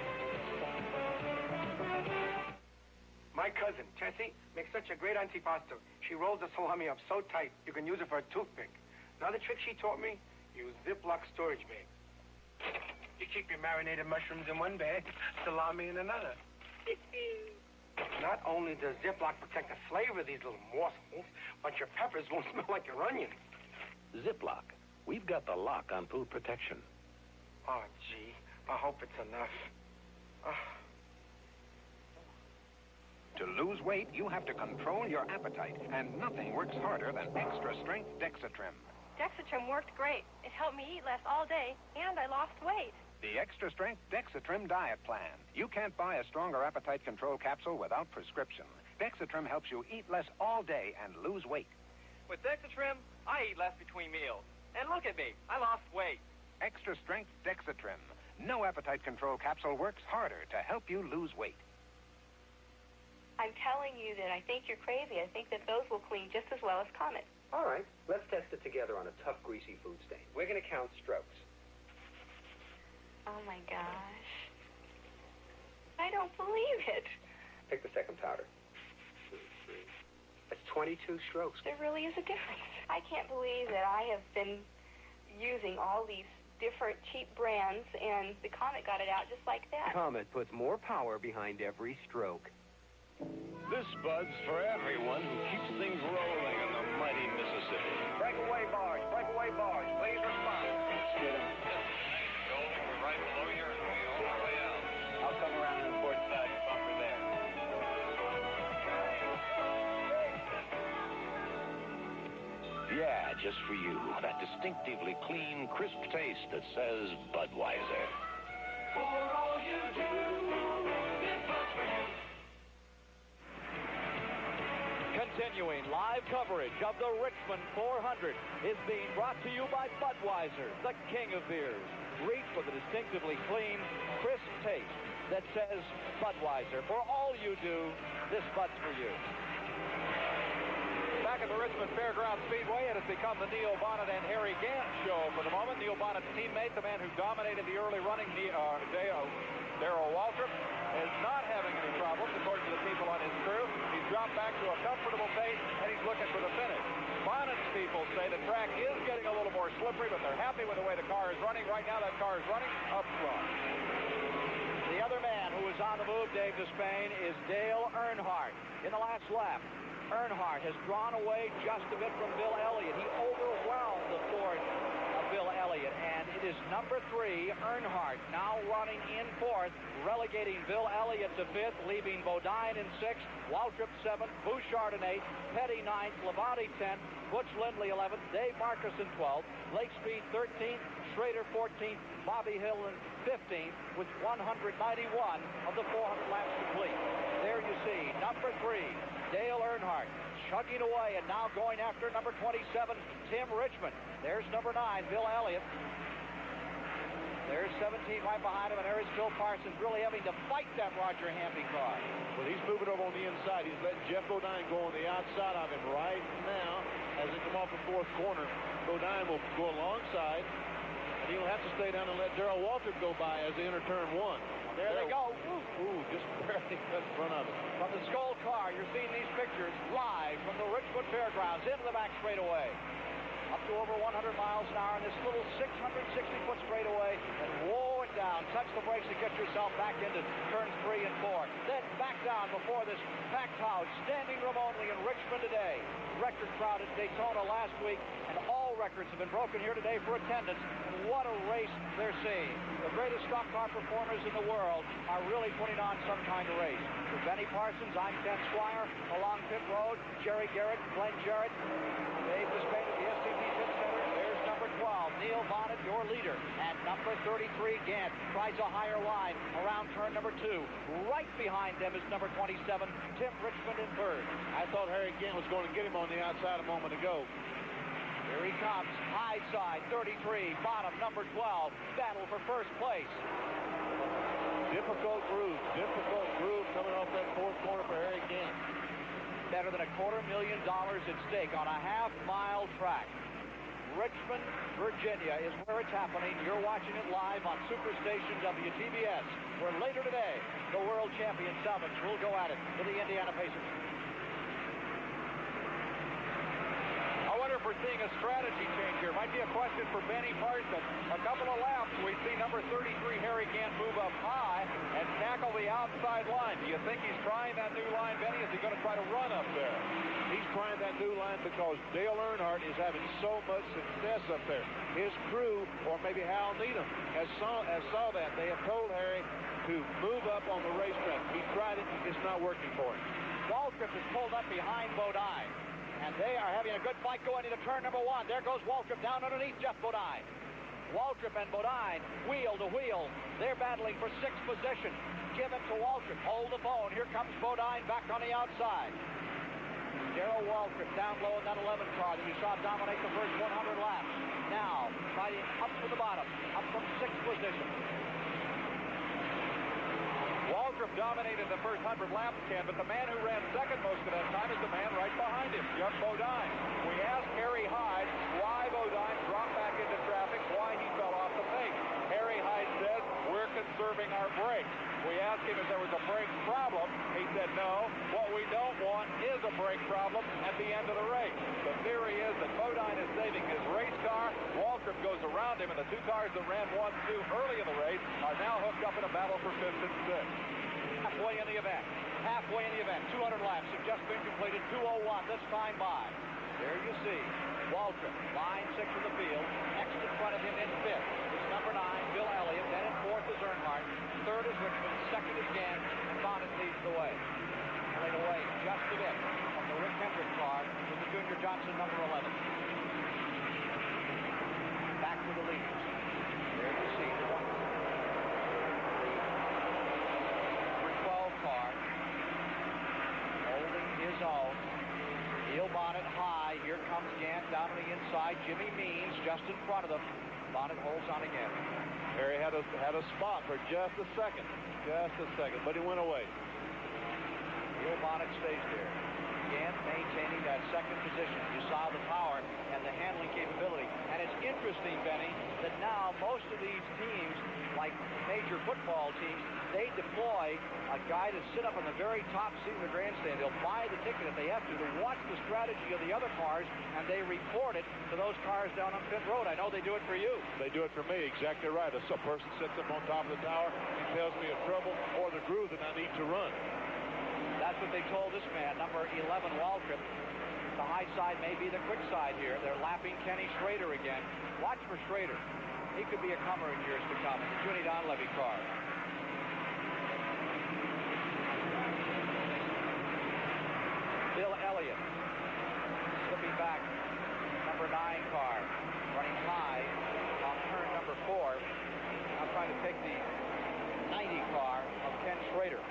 My cousin, Tessie, makes such a great antipasto. She rolls the salami up so tight, you can use it for a toothpick. Another trick she taught me, use Ziploc storage bags. You keep your marinated mushrooms in one bag, salami in another. Not only does Ziploc protect the flavor of these little morsels, but your peppers won't smell like your onions. Ziploc. We've got the lock on food protection. Oh, gee. I hope it's enough. To lose weight, you have to control your appetite, and nothing works harder than extra-strength Dexatrim. Dexatrim worked great. It helped me eat less all day, and I lost weight. The extra-strength Dexatrim diet plan. You can't buy a stronger appetite control capsule without prescription. Dexatrim helps you eat less all day and lose weight. With Dexatrim, I eat less between meals. And look at me, I lost weight. Extra-strength Dexatrim. No appetite control capsule works harder to help you lose weight. I'm telling you that I think you're crazy. I think that those will clean just as well as Comet. All right, let's test it together on a tough, greasy food stain. We're going to count strokes. Oh, my gosh. I don't believe it. Pick the second powder. That's 22 strokes. There really is a difference. I can't believe that I have been using all these different cheap brands, and the Comet got it out just like that. Comet puts more power behind every stroke. This Bud's for everyone who keeps things rolling in the mighty Mississippi. Breakaway bars, please respond. We're right below here and we're all the way out. I'll come around to the port side bumper there. Yeah, just for you. That distinctively clean, crisp taste that says Budweiser. For all you do, this Bud's for you. Continuing live coverage of the Richmond 400 is being brought to you by Budweiser, the king of beers. Reach for the distinctively clean, crisp taste that says Budweiser. For all you do, this Bud's for you. Back at the Richmond Fairgrounds Speedway, it has become the Neil Bonnet and Harry Gant show for the moment. Neil Bonnet's teammate, the man who dominated the early running, Darrell Waltrip, is not having any problems, according to the people on his crew. He's dropped back to a comfortable pace, and he's looking for the finish. Bonnet's people say the track is getting a little more slippery, but they're happy with the way the car is running. Right now, that car is running up front. The other man who is on the move, Dave Despain, is Dale Earnhardt. In the last lap, Earnhardt has drawn away just a bit from Bill Elliott. He overwhelmed the Ford of Bill Elliott, and it is number 3, Earnhardt, now running in 4th, relegating Bill Elliott to 5th, leaving Bodine in 6th, Waltrip 7th, Bouchard in 8th, Petty 9th, Labonte 10th, Butch Lindley 11th, Dave Marcus in 12th, Lake Speed 13th, Schrader 14th, Bobby Hill in 15th, with 191 of the 400 laps complete. There you see number 3, Dale Earnhardt, chugging away and now going after number 27, Tim Richmond. There's number 9, Bill Elliott. There's 17 right behind him, and there is Phil Parsons really having to fight that Roger Hamby car. Well, he's moving over on the inside. He's letting Jeff Bodine go on the outside of him right now. As they come off the 4th corner, Bodine will go alongside, and he'll have to stay down and let Darrell Waltrip go by as they enter turn 1. There they go. Ooh, just barely in front of it. From the Skoll car, you're seeing these pictures live from the Richmond Fairgrounds into the back straightaway. Up to over 100 miles an hour in this little 660-foot straightaway, and whoa it down. Touch the brakes to get yourself back into turns 3 and 4. Then back down before this packed house, standing room only in Richmond today. Record crowd at Daytona last week, and all records have been broken here today for attendance. And what a race they're seeing. The greatest stock car performers in the world are really putting on some kind of race. For Benny Parsons, I'm Ken Squire. Along pit road, Jerry Garrett, Glenn Jarrett, Dave Despain at the STP Pit Center. There's number 12, Neil Bonnet, your leader. And number 33, Gant, tries a higher line around turn number 2. Right behind them is number 27, Tim Richmond in 3rd. I thought Harry Gant was going to get him on the outside a moment ago. Here he comes, high side, 33, bottom, number 12, battle for first place. Difficult groove coming off that 4th corner for Harry Gant. Better than $250,000 at stake on a half-mile track. Richmond, Virginia is where it's happening. You're watching it live on Superstation WTBS, where later today, the world champion Salvage will go at it with the Indiana Pacers. I wonder if we're seeing a strategy change here. Might be a question for Benny Parsons. A couple of laps, we see number 33, Harry Gant, move up high and tackle the outside line. Do you think he's trying that new line, Benny? Is he going to try to run up there? He's trying that new line because Dale Earnhardt is having so much success up there. His crew, or maybe Hal Needham, has saw that. They have told Harry to move up on the racetrack. He tried it. It's not working for him. Waltrip is pulled up behind Bodine, and they are having a good fight going into turn number 1. There goes Waltrip down underneath Jeff Bodine. Waltrip and Bodine, wheel to wheel. They're battling for 6th position. Give it to Waltrip. Hold the phone. Here comes Bodine back on the outside. Darrell Waltrip down low in that 11 car that you saw dominate the first 100 laps. Now, fighting up to the bottom, up from 6th position. Waltrip dominated the first 100 laps, Ken, but the man who ran second most of that time is the man right behind him, Jeff Bodine. We asked Harry Hyde why Bodine dropped back into traffic, why he fell off the pace. Harry Hyde says, we're conserving our brakes. We asked him if there was a brake problem. He said, no, what we don't want is a brake problem at the end of the race. The theory is that Bodine is saving his race car. Waltrip goes around him, and the 2 cars that ran 1-2 early in the race are now hooked up in a battle for 5th and 6th. Halfway in the event. 200 laps have just been completed. 2:01 this time by. There you see Waltrip, line 6 of the field. Next in front of him in 5th is number 9, Bill Elliott. Then in 4th is Earnhardt. 3rd is Richmond. 2nd is Gant. And Bonnet leads the way. Pulling away just a bit from the Rick Hendrick car with the Junior Johnson number 11. Back to the leaders. There you see the number 12 car holding his own. Bonnet high. Here comes Gant down on the inside. Jimmy Means just in front of them. Bonnet holds on again. Harry had a spot for just a second, but he went away. Neil Bonnet stays there. Gant maintaining that second position. You saw the power and the handling capability. And it's interesting, Benny, that now most of these teams, like major football teams, they deploy a guy to sit up on the very top seat of the grandstand. They'll buy the ticket if they have to watch the strategy of the other cars, and they report it to those cars down on pit road. I know they do it for you. They do it for me, exactly right. A person sits up on top of the tower and tells me of trouble or the groove that I need to run. That's what they told this man, number 11, Waltrip. The high side may be the quick side here. They're lapping Kenny Schrader again. Watch for Schrader. He could be a comer in years to come in the Junie Donlevy car. Bill Elliott slipping back. Number 9 car running high on turn number 4. I'm trying to pick the 90 car of Ken Schrader.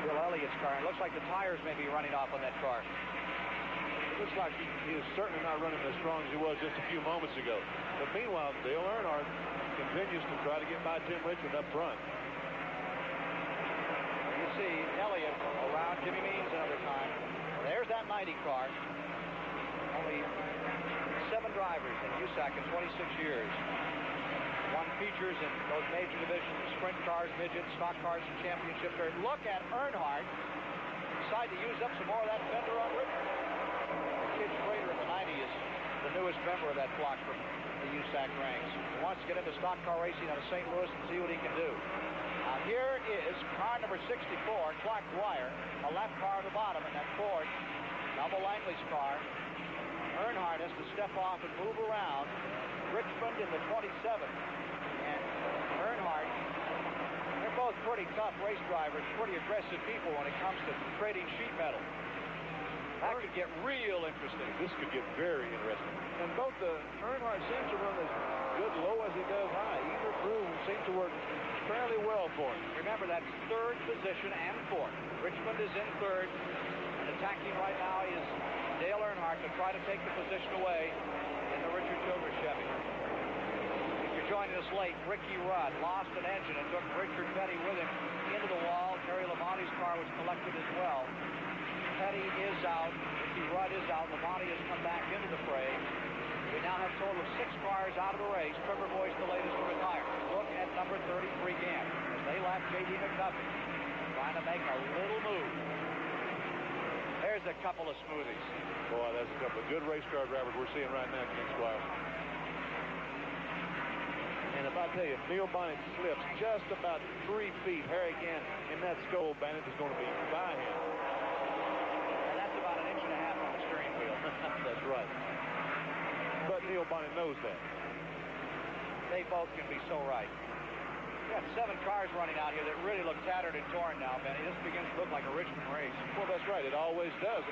Bill Elliott's car. It looks like the tires may be running off on that car. It looks like he is certainly not running as strong as he was just a few moments ago. But meanwhile, Dale Earnhardt continues to try to get by Tim Richmond up front. You see Elliott around Jimmy Means another time. There's that 90 car. Only 7 drivers in USAC in 26 years. Won features in those major divisions, sprint cars, midgets, stock cars, and championship cars. Look at Earnhardt decide to use up some more of that fender on Richmond. Kid Schrader in the 90 is the newest member of that flock from the USAC ranks. He wants to get into stock car racing out of St. Louis and see what he can do. Now here is car number 64, Clark Dwyer, a left car on the bottom in that Ford, Double Langley's car. Earnhardt has to step off and move around. Richmond in the 27. And Earnhardt, they're both pretty tough race drivers, pretty aggressive people when it comes to trading sheet metal. That could get real interesting. This could get very interesting. And both Earnhardt seems to run as good low as he does high. Either crew seems to work fairly well for him. Remember, that's third position and fourth. Richmond is in third. And attacking right now is Dale Earnhardt to try to take the position away in the Richard Childress Chevy. Joining us late, Ricky Rudd lost an engine and took Richard Petty with him into the wall. Terry Labonte's car was collected as well. Petty is out. Ricky Rudd is out. Labonte has come back into the fray. We now have a total of 6 cars out of the race. Trevor Boyce, the latest to retire. Look at number 33, Gant, as they lap J.D. McDuffie, trying to make a little move. There's a couple of smoothies. Boy, that's a couple of good race car drivers we're seeing right now, Ken Squire. And if I tell you, if Neil Bonnet slips just about 3 feet, Harry Gant in that Skoal Bandit is going to be by him. And that's about 1.5 inches on the steering wheel. That's right. But Neil Bonnet knows that. They both can be so right. We got 7 cars running out here that really look tattered and torn now, Benny. This begins to look like a Richmond race. Well, that's right. It always does.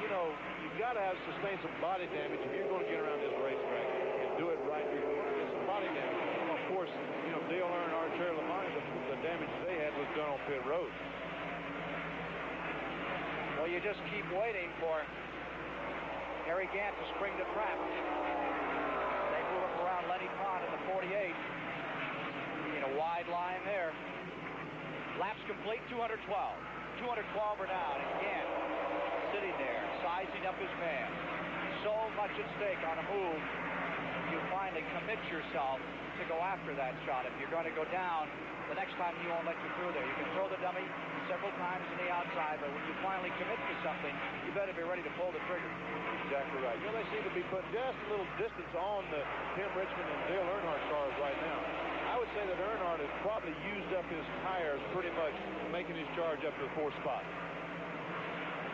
You know, you've got to have sustained some body damage if you're going to get around this racetrack and do it right. You're going to get some body damage. Well, of course, you know, Dale Earnhardt, Terry Labonte, the damage they had was done on pit road. Well, you just keep waiting for Harry Gant to spring the trap. They move up around Lenny Pond in the 48. In a wide line there. Laps complete, 212. 212 are down, and Gant sitting there, sizing up his man. So much at stake on a move. You finally commit yourself to go after that shot. If you're going to go down, the next time he won't let you through there. You can throw the dummy several times on the outside, but when you finally commit to something, you better be ready to pull the trigger. Exactly right. You know, they seem to be putting just a little distance on the Tim Richmond and Dale Earnhardt cars right now. I would say that Earnhardt has probably used up his tires pretty much, making his charge up to the 4th spot.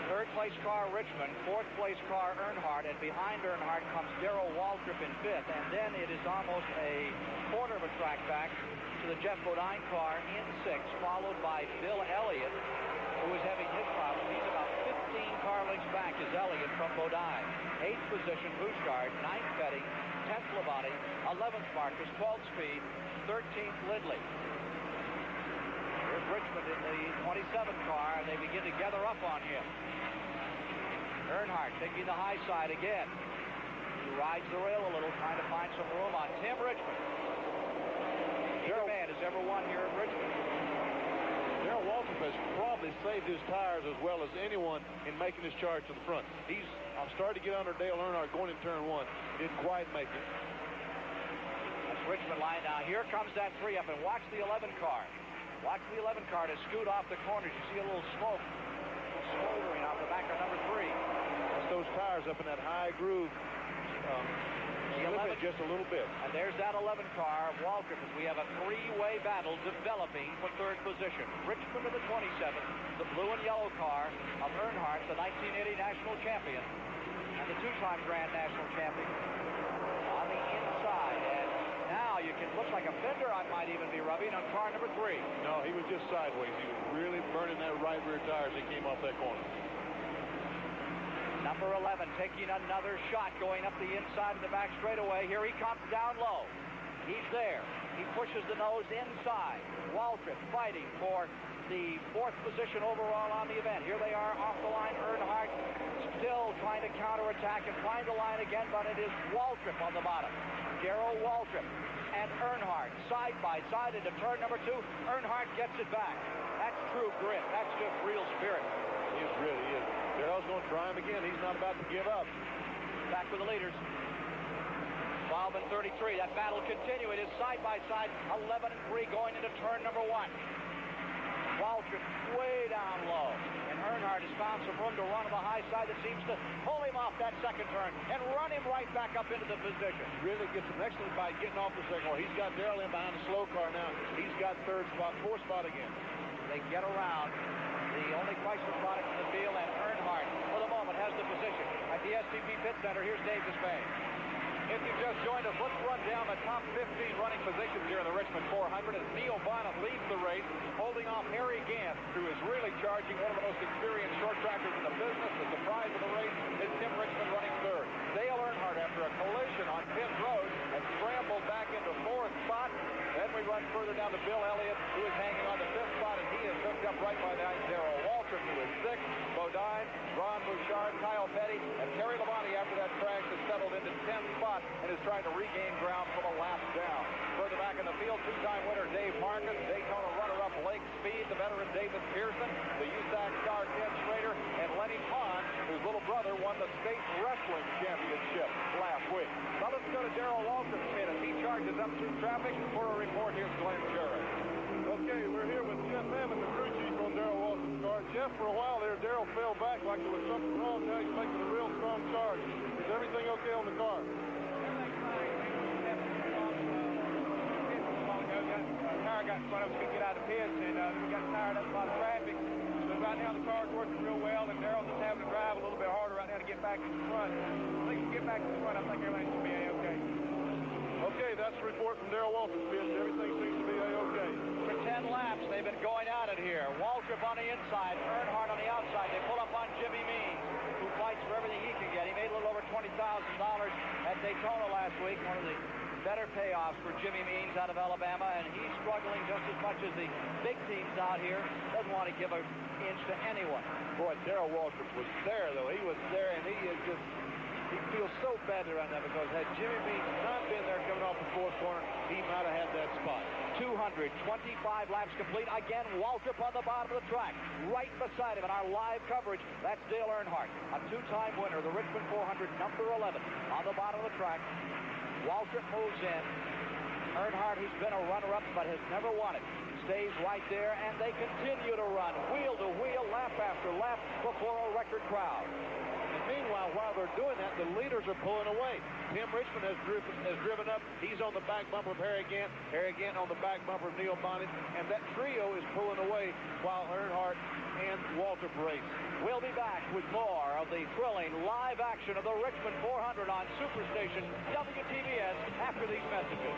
Third place car Richmond, 4th place car Earnhardt, and behind Earnhardt comes Darrell Waltrip in 5th, and then it is almost a quarter of a track back to the Jeff Bodine car in 6th, followed by Bill Elliott, who is having his problem. He's about 15 car lengths back is Elliott from Bodine. 8th position Bouchard, 9th Petty, 10th Labonte, 11th Marcus, 12th Speed, 13th Lidley. Here's Richmond in the 27 car, and they begin to together up on him. Earnhardt taking the high side again. He rides the rail a little, trying to find some room on Tim Richmond. Neither man has ever won here at Richmond. Darrell Waltrip has probably saved his tires as well as anyone in making this charge to the front. I'm starting to get under Dale Earnhardt going in turn one. Didn't quite make it. That's Richmond line now. Here comes that 3 up, and watch the 11 car. Watch the 11 car to scoot off the corners. You see a little smoke smoldering out the back of number 3. That's those tires up in that high groove. The 11 just a little bit. And there's that 11 car of Waltrip as we have a 3-way battle developing for 3rd position. Richmond to the 27th, the blue and yellow car of Earnhardt, the 1980 national champion, and the 2-time Grand National champion on the inside. And now you can, looks like a fender I might even be rubbing on car number 3. No, he was just sideways. He was really burning that right rear tire as he came off that corner. Number 11 taking another shot going up the inside of the back straightaway. Here he comes down low. He's there. He pushes the nose inside. Waltrip fighting for the 4th position overall on the event. Here they are off the line. Earnhardt still trying to counterattack and find the line again, but it is Waltrip on the bottom. Darrell Waltrip and Earnhardt side by side into turn number 2. Earnhardt gets it back. That's true grit. That's just real spirit. He really is. Darrell's going to try him again. He's not about to give up. Back with the leaders. 12 and 33. That battle continue. It is side by side. 11 and 3 going into turn number 1. Waltrip way down low. And Earnhardt has found some room to run on the high side that seems to pull him off that second turn and run him right back up into the position. Really gets an excellent by getting off the second one. He's got Darrell in behind the slow car now. He's got 3rd spot, 4th spot again. They get around the only Chrysler product in the field, and Earnhardt, for the moment, has the position. At the STP Pit Center, here's Dave Despain. If you've just joined us, let's run down the top 15 running positions here in the Richmond 400 as Neil Bonnet leads the race, holding off Harry Gant, who is really charging, one of the most experienced short trackers in the business. The surprise of the race is Tim Richmond running 3rd. Dale Earnhardt, after a collision on pit road, has scrambled back into 4th spot. Then we run further down to Bill Elliott, who is hanging on the 5th spot, and he is hooked up right by Darrell Waltrip, who is 6th. Bodine, Ron Bouchard, Kyle Petty, and Terry Labonte, after that crash, has settled into 10th spot and is trying to regain ground from a lap down. Further back in the field, 2-time winner Dave Marcus, Daytona runner-up Lake Speed, the veteran David Pearson, the USAC star Ted Schrader, and Lenny Pond, whose little brother won the state wrestling championship last week. Now let's go to Darrell Waltrip's pit as he charges up through traffic. For a report, here's Glenn Jarrett. Okay, we're here with Jeff Hammond, the crew chief on Darrell Waltrip's car. Jeff, for a while there, Darrell fell back like there was something wrong. Now he's making a real strong charge. Is everything okay on the car? Car got in front of us, couldn't get out of the pits, and we got tired up by the traffic. So right now the car's working real well, and Darrell's just having to drive a little bit harder right now to get back to the front. I think we can get back to the front. I think everything should be A-okay. Okay, that's a report from Darrell Waltrip's pit. Everything seems to be A-okay. For 10 laps, they've been going at it here. Waltrip on the inside, Earnhardt on the outside. They pull up on Jimmy Means, who fights for everything he can get. He made a little over $20,000 at Daytona last week, one of the better payoffs for Jimmy Means out of Alabama, and he's struggling just as much as the big teams out here. Doesn't want to give an inch to anyone. Boy, Darrell Waltrip was there, though. He was there, and he feels so bad to run that because had Jimmy Means not been there coming off the 4th corner, he might have had that spot. 225 laps complete. Again, Waltrip on the bottom of the track. Right beside him in our live coverage, that's Dale Earnhardt, a 2-time winner, the Richmond 400, number 11, on the bottom of the track. Waltrip moves in. Earnhardt, who's been a runner-up but has never won it, stays right there, and they continue to run wheel to wheel, lap after lap, before a record crowd. And meanwhile, while they're doing that, the leaders are pulling away. Tim Richmond has driven up. He's on the back bumper of Harry Gant. Harry Gant on the back bumper of Neil Bonnet. And that trio is pulling away while Earnhardt and Waltrip race. We'll be back with more of the thrilling live action of the Richmond 400 on Superstation WTBS after these messages.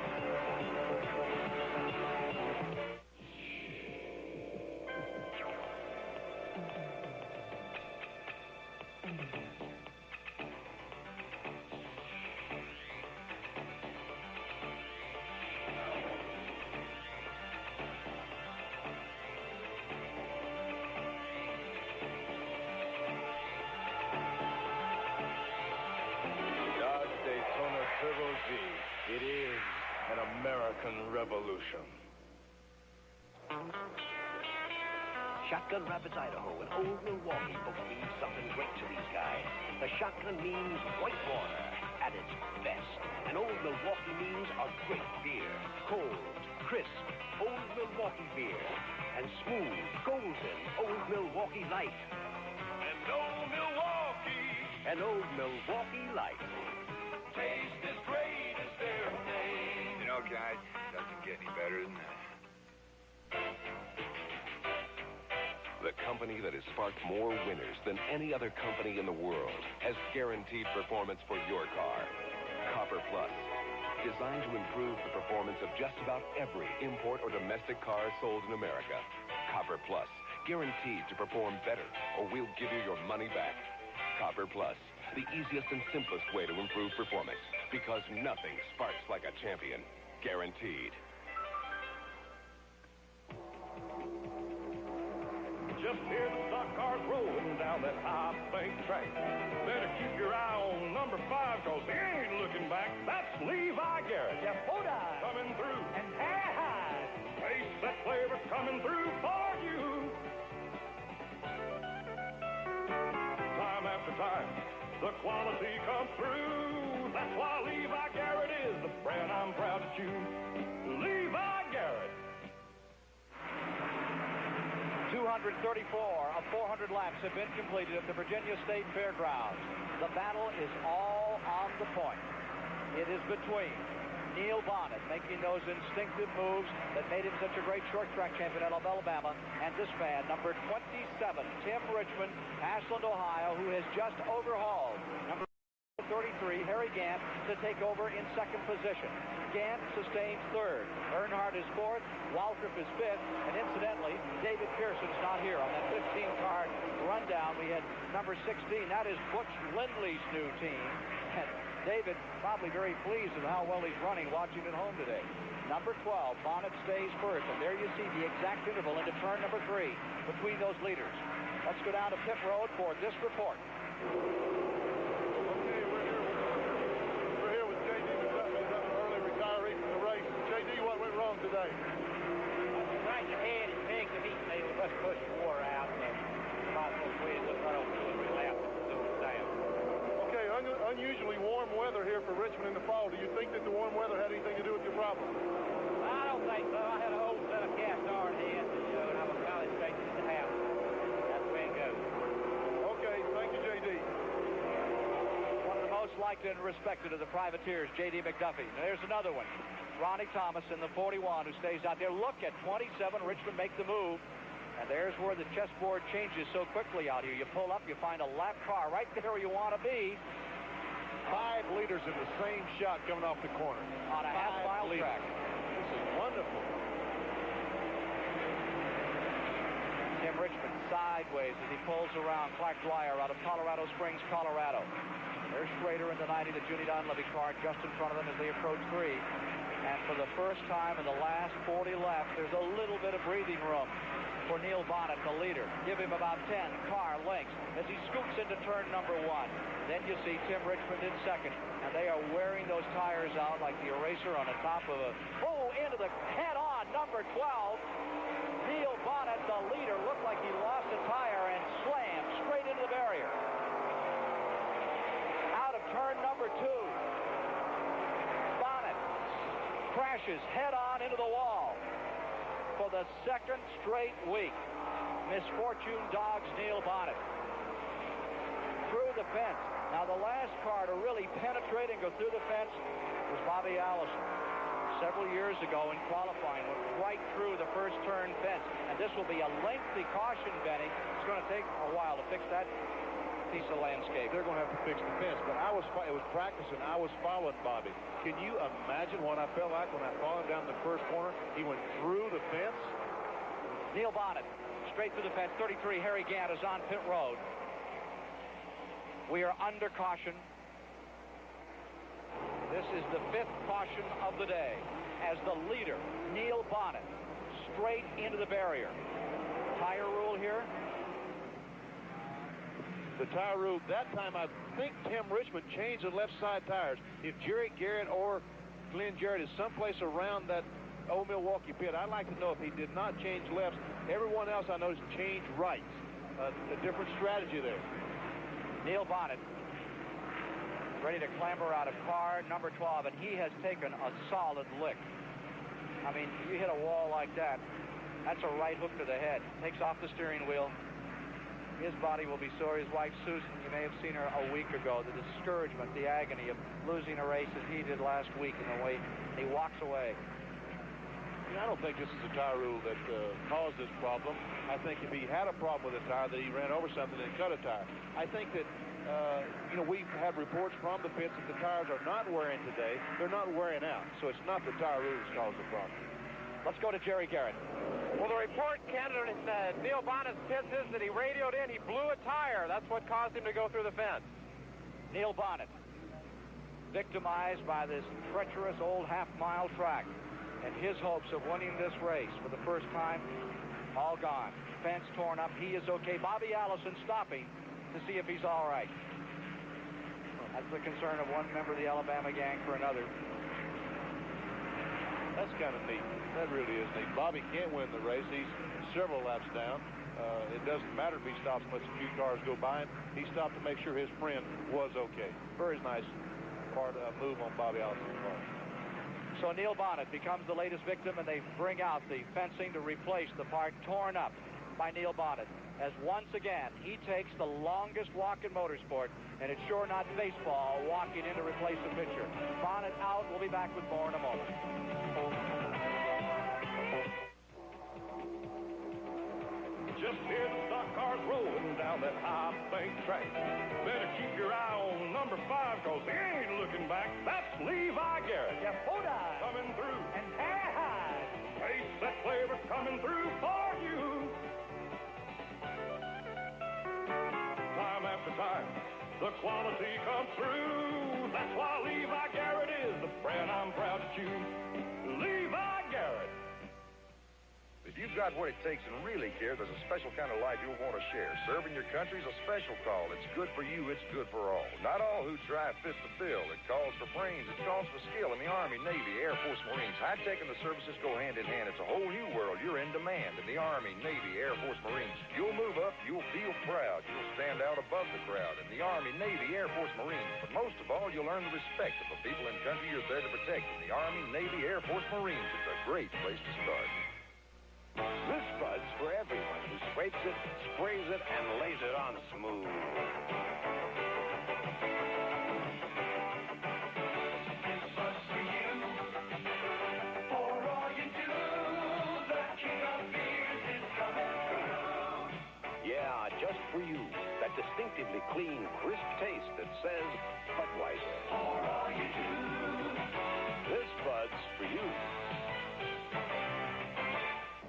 revolution. Shotgun Rapids, Idaho, and Old Milwaukee both mean something great to these guys. The shotgun means white water at its best. And Old Milwaukee means a great beer. Cold, crisp, Old Milwaukee beer. And smooth, golden Old Milwaukee Light. And Old Milwaukee. And Old Milwaukee Light. Taste is great as their name. You know, guys, it doesn't get any better than that. The company that has sparked more winners than any other company in the world has guaranteed performance for your car. Copper Plus, designed to improve the performance of just about every import or domestic car sold in America. Copper Plus, guaranteed to perform better, or we'll give you your money back. Copper Plus, the easiest and simplest way to improve performance, because nothing sparks like a champion. Guaranteed. Just hear the stock cars rolling down that high bank track. Better keep your eye on number 5, cause he ain't looking back. That's Levi Garrett. Yehuda. Coming through. And Harry Hyde. Taste that flavor coming through for you. Time after time, the quality comes through. That's why Levi Garrett is the brand I'm proud to choose. Levi Garrett. 234 of 400 laps have been completed at the Virginia State Fairgrounds. The battle is all on the point. It is between Neil Bonnet, making those instinctive moves that made him such a great short track champion out of Alabama, and this man, number 27, Tim Richmond, Ashland, Ohio, who has just overhauled number 33, Harry Gant, to take over in second position. Gant sustains third. Earnhardt is fourth. Waltrip is fifth. And incidentally, David Pearson's not here. On that 15-card rundown, we had number 16. That is Butch Lindley's new team. And David probably very pleased with how well he's running watching at home today. Number 12, Bonnet stays first. And there you see the exact interval into turn number 3 between those leaders. Let's go down to pit road for this report. Today. Right ahead and picked the heat needle, let's push the water out and possible wind will run over the lap and do it down. Okay, unusually warm weather here for Richmond in the fall. Do you think that the warm weather had anything to do with your problem? I don't think so. I had a whole set of cast iron heads and I was college station at the house. That's the way it goes. Okay, thank you, J.D. One of the most liked and respected of the privateers, J.D. McDuffie. Now, there's another one. Ronnie Thomas in the 41 who stays out there. Look at 27. Richmond make the move. And there's where the chessboard changes so quickly out here. You pull up, you find a lap car right there where you want to be. 5 leaders in the same shot coming off the corner. On a half-mile track. This is wonderful. Tim Richmond sideways as he pulls around Clark Dwyer out of Colorado Springs, Colorado. There's Schrader in the 90, the Junie Dunleavy car just in front of them as they approach 3. And for the first time in the last 40 laps, there's a little bit of breathing room for Neil Bonnet, the leader. Give him about 10 car lengths as he scoots into turn number 1. Then you see Tim Richmond in second, and they are wearing those tires out like the eraser on the top of a... Oh, into the head-on, number 12. Neil Bonnet, the leader, looked like he lost a tire and slammed straight into the barrier. Out of turn number 2. Crashes head-on into the wall for the second straight week. Misfortune dogs Neil Bonnet through the fence. Now, the last car to really penetrate and go through the fence was Bobby Allison. Several years ago in qualifying, went right through the first turn fence. And this will be a lengthy caution, Benny. It's going to take a while to fix that piece of landscape. They're going to have to fix the fence, but it was practice, and I was following Bobby. Can you imagine what I felt like when I followed him down the first corner? He went through the fence. Neil Bonnet, straight through the fence. 33, Harry Gant is on pit road. We are under caution. This is the 5th caution of the day as the leader, Neil Bonnet, straight into the barrier. Tire rule here. The tire rule, that time I think Tim Richmond changed the left side tires. If Jerry Garrett or Glenn Jarrett is someplace around that Old Milwaukee pit, I'd like to know if he did not change lefts. Everyone else I noticed changed rights. A different strategy there. Neil Bonnet ready to clamber out of car number 12, and he has taken a solid lick. I mean, you hit a wall like that, that's a right hook to the head. Takes off the steering wheel. His body will be sore. His wife, Susan, you may have seen her a week ago. The discouragement, the agony of losing a race as he did last week in the weight. He walks away. I don't think this is a tire rule that caused this problem. I think if he had a problem with a tire, that he ran over something and cut a tire. I think that, we've had reports from the pits that the tires are not wearing today. They're not wearing out. So it's not the tire rule that's caused the problem. Let's go to Jerry Garrett. Well, the report, Ken, in Neil Bonnet's pits is that he radioed in. He blew a tire. That's what caused him to go through the fence. Neil Bonnet, victimized by this treacherous old half-mile track. And his hopes of winning this race for the first time, all gone. Fence torn up. He is okay. Bobby Allison stopping to see if he's all right. That's the concern of one member of the Alabama gang for another. That's kind of neat. That really is neat. Bobby can't win the race. He's several laps down. It doesn't matter if he stops unless a few cars go by him. He stopped to make sure his friend was okay. Very nice move on Bobby Allison's part. So Neil Bonnet becomes the latest victim, and they bring out the fencing to replace the part torn up by Neil Bonnet. As once again, he takes the longest walk in motorsport, and it's sure not baseball walking in to replace a pitcher. Bonnet out. We'll be back with more in a moment. Just hear the stock cars rolling down that high bank track. Better keep your eye on number 5, cause he ain't looking back. That's Levi Garrett. Yapoda. Coming through. And Harry High. Taste that flavor coming through for you. Time after time, the quality comes through. That's why Levi Garrett is the brand I'm proud to choose. Levi Garrett. If you've got what it takes and really care, there's a special kind of life you'll want to share. Serving your country's a special call. It's good for you. It's good for all. Not all who try fit the bill. It calls for brains. It calls for skill in the Army, Navy, Air Force, Marines. High-tech and the services go hand in hand. It's a whole new world. You're in demand in the Army, Navy, Air Force, Marines. You'll move up. You'll feel proud. You'll stand out above the crowd in the Army, Navy, Air Force, Marines. But most of all, you'll earn the respect of the people and country you're there to protect. In the Army, Navy, Air Force, Marines. It's a great place to start. This Bud's for everyone who scrapes it, sprays it, and lays it on smooth. Yeah, just for you. That distinctively clean, crisp taste that says Budweiser. For all you do. This Bud's for you.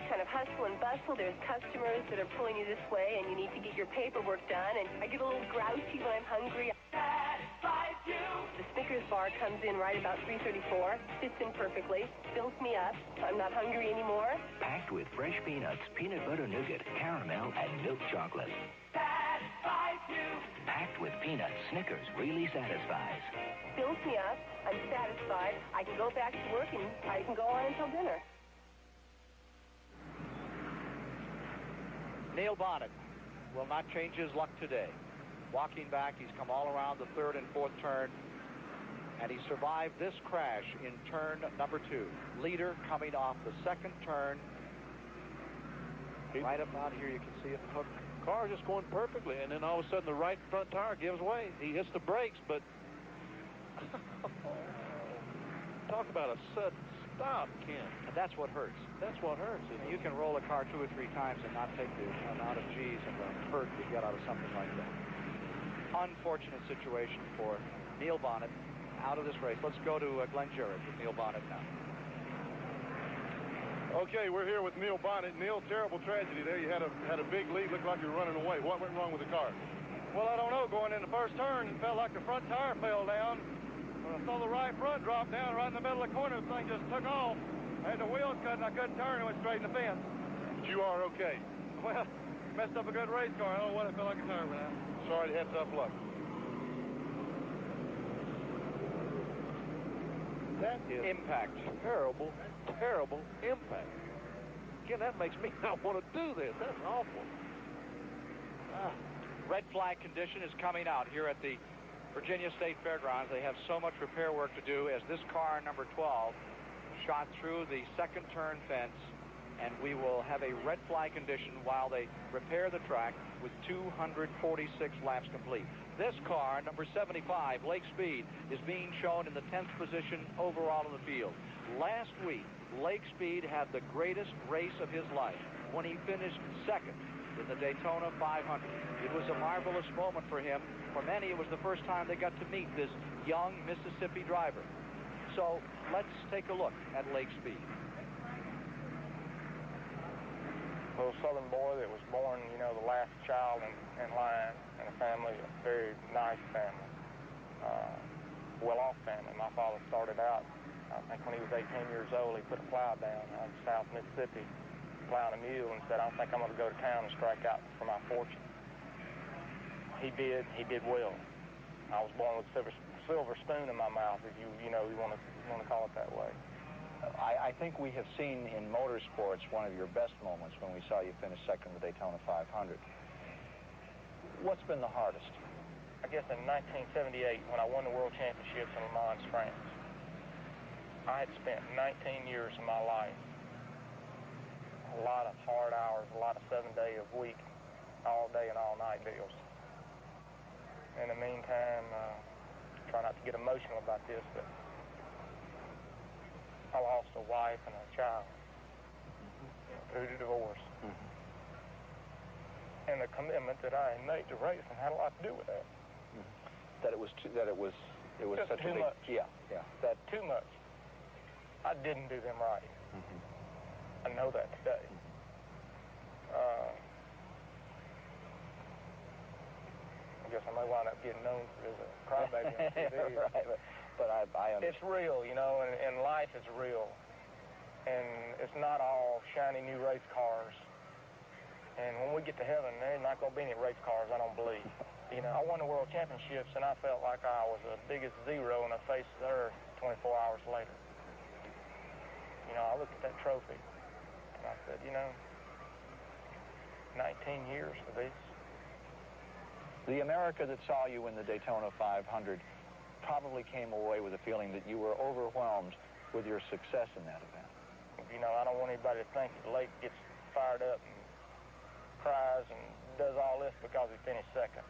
Kind of hustle and bustle. There's customers that are pulling you this way, and you need to get your paperwork done, and I get a little grouchy when I'm hungry. Satisfies you. The Snickers bar comes in right about 3:34, fits in perfectly, fills me up. I'm not hungry anymore. Packed with fresh peanuts, peanut butter nougat, caramel, and milk chocolate. Satisfies you. Packed with peanuts, Snickers really satisfies. Fills me up. I'm satisfied. I can go back to work, and I can go on until dinner. Neil Bonnet will not change his luck today. Walking back, he's come all around the third and fourth turn, and he survived this crash in turn number 2. Leader coming off the second turn. Right about here, you can see it. Hook. Car just going perfectly, and then all of a sudden the right front tire gives way. He hits the brakes, but talk about a sudden stop, Ken. And that's what hurts. That's what hurts. You can roll a car 2 or 3 times and not take the amount of G's and the hurt you get out of something like that. Unfortunate situation for Neil Bonnet out of this race. Let's go to Glenn Jarrett with Neil Bonnet now. Okay, we're here with Neil Bonnet. Neil, terrible tragedy there. You had a big lead, looked like you were running away. What went wrong with the car? Well, I don't know. Going in the first turn, it felt like the front tire fell down. When I saw the right front drop down right in the middle of the corner, the thing just took off. I had the wheels cut and I couldn't turn and went straight in the fence. But you are okay? Well, messed up a good race car. I don't know what it felt like a tire went out. Sorry to have tough luck. That is impact. Terrible. terrible impact. Again, that makes me not want to do this. That's awful. Red flag condition is coming out here at the Virginia State Fairgrounds. They have so much repair work to do as this car, number 12, shot through the second turn fence, and we will have a red flag condition while they repair the track with 246 laps complete. This car, number 75, Lake Speed, is being shown in the 10th position overall in the field. Last week, Lake Speed had the greatest race of his life when he finished second in the Daytona 500. It was a marvelous moment for him. For many, it was the first time they got to meet this young Mississippi driver. So let's take a look at Lake Speed. Little southern boy that was born, you know, the last child in line in a family, a very nice family, well-off family. My father started out, I think when he was 18 years old, he put a plow down out of South Mississippi, plowing a mule, and said, I don't think I'm going to go to town and strike out for my fortune. He did well. I was born with a silver spoon in my mouth, if you want to call it that way. I think we have seen in motorsports one of your best moments when we saw you finish second in the Daytona 500. What's been the hardest? I guess in 1978, when I won the World Championships in Le Mans, France, I had spent 19 years of my life, a lot of hard hours, a lot of 7-day-a-week, all day and all night deals. In the meantime, try not to get emotional about this, but I lost a wife and a child through the divorce. And the commitment that I had made to racing had a lot to do with that. That it was just such too a big, much. Yeah. That too much. I didn't do them right. I know that today. I guess I may wind up getting known as a crybaby on TV. Right, but I understand. It's real, you know, and life is real. And it's not all shiny new race cars. And when we get to heaven, there's not going to be any race cars, I don't believe. You know, I won the World Championships, and I felt like I was the biggest zero in the face of the earth 24 hours later. You know, I looked at that trophy, and I said, you know, 19 years for this. The America that saw you in the Daytona 500 probably came away with a feeling that you were overwhelmed with your success in that event. You know, I don't want anybody to think that Lake gets fired up and cries and does all this because he finished second.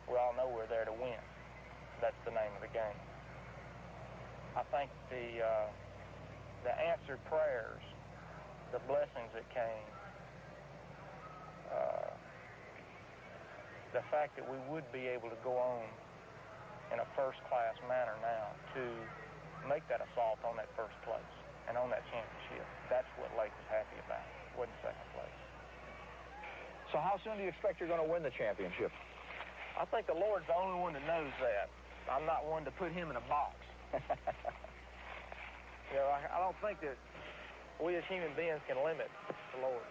We all know we're there to win. That's the name of the game. I think the answered prayers, the blessings that came, the fact that we would be able to go on in a first-class manner now to make that assault on that first place and on that championship. That's what Lake was happy about, wasn't second place. So how soon do you expect you're going to win the championship? I think the Lord's the only one that knows that. I'm not one to put him in a box. You know, I don't think that we as human beings can limit the Lord.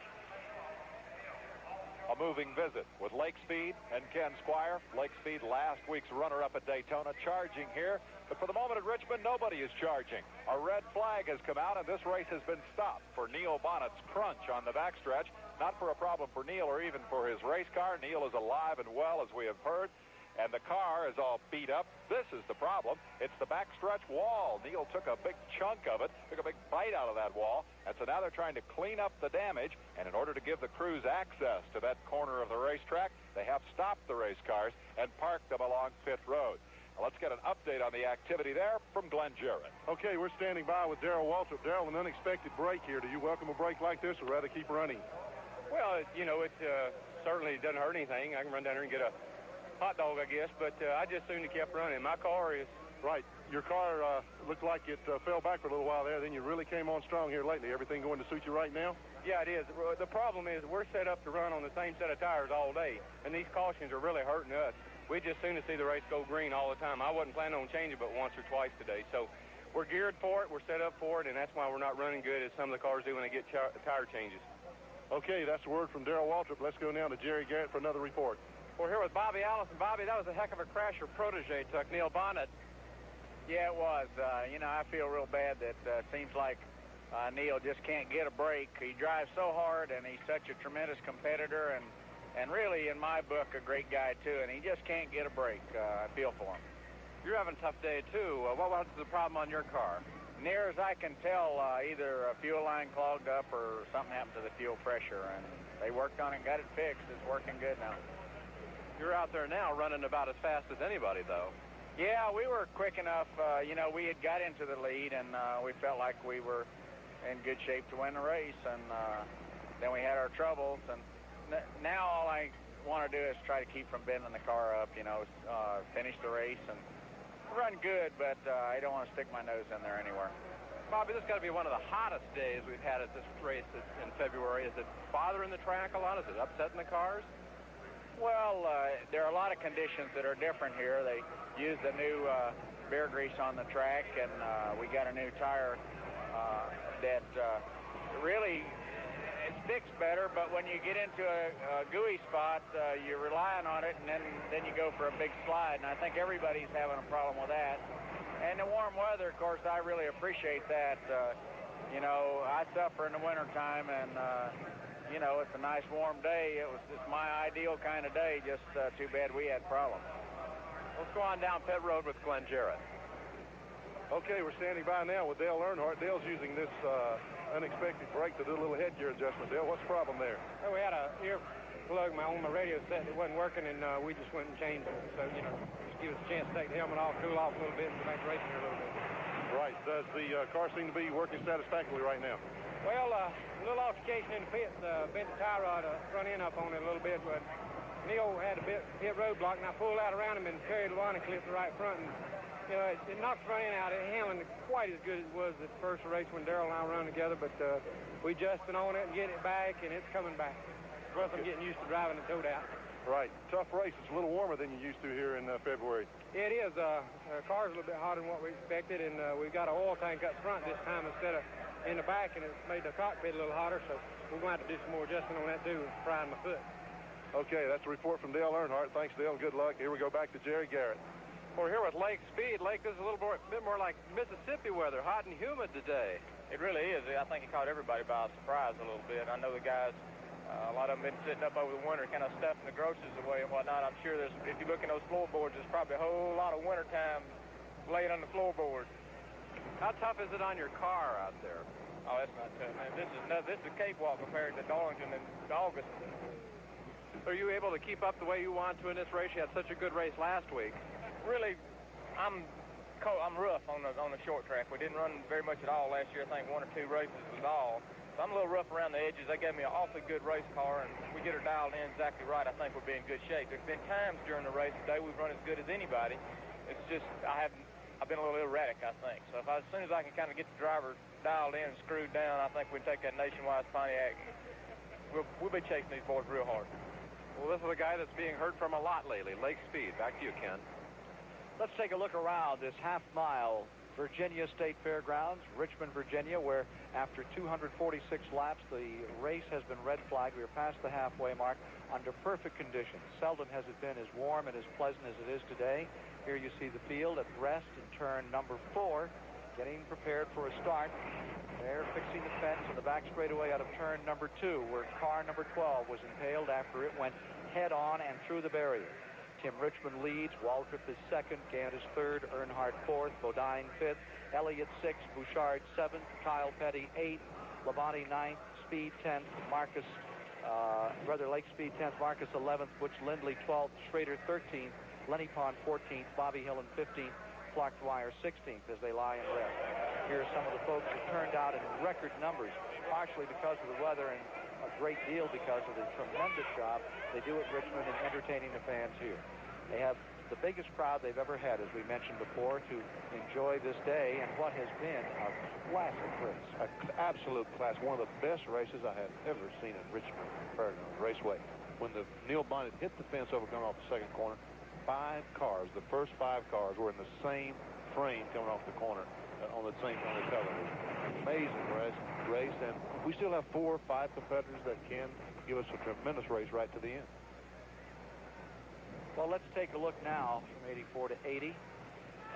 A moving visit with Lake Speed and Ken Squire. Lake Speed, last week's runner-up at Daytona, charging here. But for the moment at Richmond, nobody is charging. A red flag has come out, and this race has been stopped for Neil Bonnet's crunch on the backstretch. Not for a problem for Neil or even for his race car. Neil is alive and well, as we have heard. And the car is all beat up. This is the problem. It's the backstretch wall. Neil took a big chunk of it, took a big bite out of that wall, and so now they're trying to clean up the damage, and in order to give the crews access to that corner of the racetrack, they have stopped the race cars and parked them along pit road. Now, let's get an update on the activity there from Glenn Jarrett. Okay, we're standing by with Darrell Waltrip. Darrell, an unexpected break here. Do you welcome a break like this or rather keep running? Well, you know, it certainly doesn't hurt anything. I can run down here and get a hot dog, I guess, but I just soon kept running. My car is... Right. Your car looked like it fell back for a little while there. Then you really came on strong here lately. Everything going to suit you right now? Yeah, it is. The problem is we're set up to run on the same set of tires all day, and these cautions are really hurting us. We just soon to see the race go green all the time. I wasn't planning on changing but once or twice today, so we're geared for it, we're set up for it, and that's why we're not running good as some of the cars do when they get tire changes. Okay, that's a word from Darrell Waltrip. Let's go now to Jerry Garrett for another report. We're here with Bobby Allison. Bobby, that was a heck of a crash your protege took, Neil Bonnet. Yeah, it was. You know, I feel real bad that seems like Neil just can't get a break. He drives so hard, and he's such a tremendous competitor, and really, in my book, a great guy, too, and he just can't get a break. I feel for him. You're having a tough day, too. What was the problem on your car? Near as I can tell, either a fuel line clogged up or something happened to the fuel pressure, and they worked on it and got it fixed. It's working good now. You're out there now running about as fast as anybody, though. Yeah, we were quick enough. We had got into the lead, and we felt like we were in good shape to win the race, and then we had our troubles, and now all I want to do is try to keep from bending the car up, finish the race and run good, but I don't want to stick my nose in there anywhere. Bobby, this has got to be one of the hottest days we've had at this race in February. Is it bothering the track a lot? Is it upsetting the cars? Well, there are a lot of conditions that are different here. They use the new beer grease on the track, and we got a new tire that really it sticks better, but when you get into a gooey spot, you're relying on it, and then you go for a big slide, and I think everybody's having a problem with that. And the warm weather, of course, I really appreciate that. I suffer in the wintertime, and, it's a nice warm day. It's my ideal kind of day, just too bad we had problems. Let's go on down pit road with Glenn Jarrett. Okay, we're standing by now with Dale Earnhardt. Dale's using this unexpected brake to do a little headgear adjustment. Dale, what's the problem there? Well, we had a ear plug on my radio set that wasn't working, and we just went and changed it. So, just give us a chance to take the helmet off, cool off a little bit, and go back to racing here a little bit. Right. Does the car seem to be working satisfactorily right now? Well, a little altercation in the pit. Bent the tie rod front end up on it a little bit, but Neil had a pit roadblock, and I pulled out around him and carried the line and clipped the right front. And, it knocked the front end out. It handling quite as good as it was at the first race when Darrell and I run together, but we just been on it and getting it back, and it's coming back. Plus, I'm getting used to driving it towed out. Right. Tough race. It's a little warmer than you used to here in February. Yeah, it is. The car's a little bit hotter than what we expected, and we've got an oil tank up front this time instead of in the back, and it's made the cockpit a little hotter, so we're going to have to do some more adjustment on that, too, frying my foot. Okay, that's a report from Dale Earnhardt. Thanks, Dale, and good luck. Here we go back to Jerry Garrett. We're here with Lake Speed. Lake, this is a bit more like Mississippi weather, hot and humid today. It really is. I think it caught everybody by surprise a little bit. I know the guys, a lot of them been sitting up over the winter, kind of stuffing the groceries away and whatnot. I'm sure if you look in those floorboards, there's probably a whole lot of wintertime laying on the floorboards. How tough is it on your car out there? Oh, that's not tough, man. This is a cakewalk compared to Darlington in August. Are you able to keep up the way you want to in this race? You had such a good race last week. Really, I'm rough on the short track. We didn't run very much at all last year. I think 1 or 2 races was all. So I'm a little rough around the edges. They gave me an awfully good race car, and if we get her dialed in exactly right, I think we'll be in good shape. There's been times during the race today we've run as good as anybody. It's just I've been a little erratic, I think. So as soon as I can kind of get the driver dialed in and screwed down, I think we can take that Nationwide Pontiac. We'll be chasing these boys real hard. Well, this is a guy that's being heard from a lot lately. Lake Speed. Back to you, Ken. Let's take a look around this half-mile Virginia State Fairgrounds, Richmond, Virginia, where after 246 laps, the race has been red flagged. We're past the halfway mark under perfect conditions. Seldom has it been as warm and as pleasant as it is today. Here you see the field at rest in turn number 4, getting prepared for a start. They're fixing the fence in the back straightaway out of turn number 2, where car number 12 was impaled after it went head-on and through the barrier. Tim Richmond leads, Waltrip is second, Gant is third, Earnhardt fourth, Bodine fifth, Elliott sixth, Bouchard seventh, Kyle Petty eighth, Labonte ninth, Speed 10th, Lake Speed 10th, Marcus 11th, Butch Lindley 12th, Schrader 13th, Lenny Pond 14th, Bobby Hillin 15th, Clark Dwyer 16th as they lie in rest. Here are some of the folks who turned out in record numbers, partially because of the weather and a great deal because of the tremendous job they do at Richmond in entertaining the fans here. They have the biggest crowd they've ever had, as we mentioned before, to enjoy this day and what has been a classic race. An absolute class. One of the best races I have ever seen in Richmond Fairgrounds Raceway. When the Neil Bonnet hit the fence over coming off the second corner, 5 cars, the first 5 cars were in the same frame coming off the corner on the television. Amazing race, and we still have 4 or 5 competitors that can give us a tremendous race right to the end. Well, let's take a look now from 84 to 80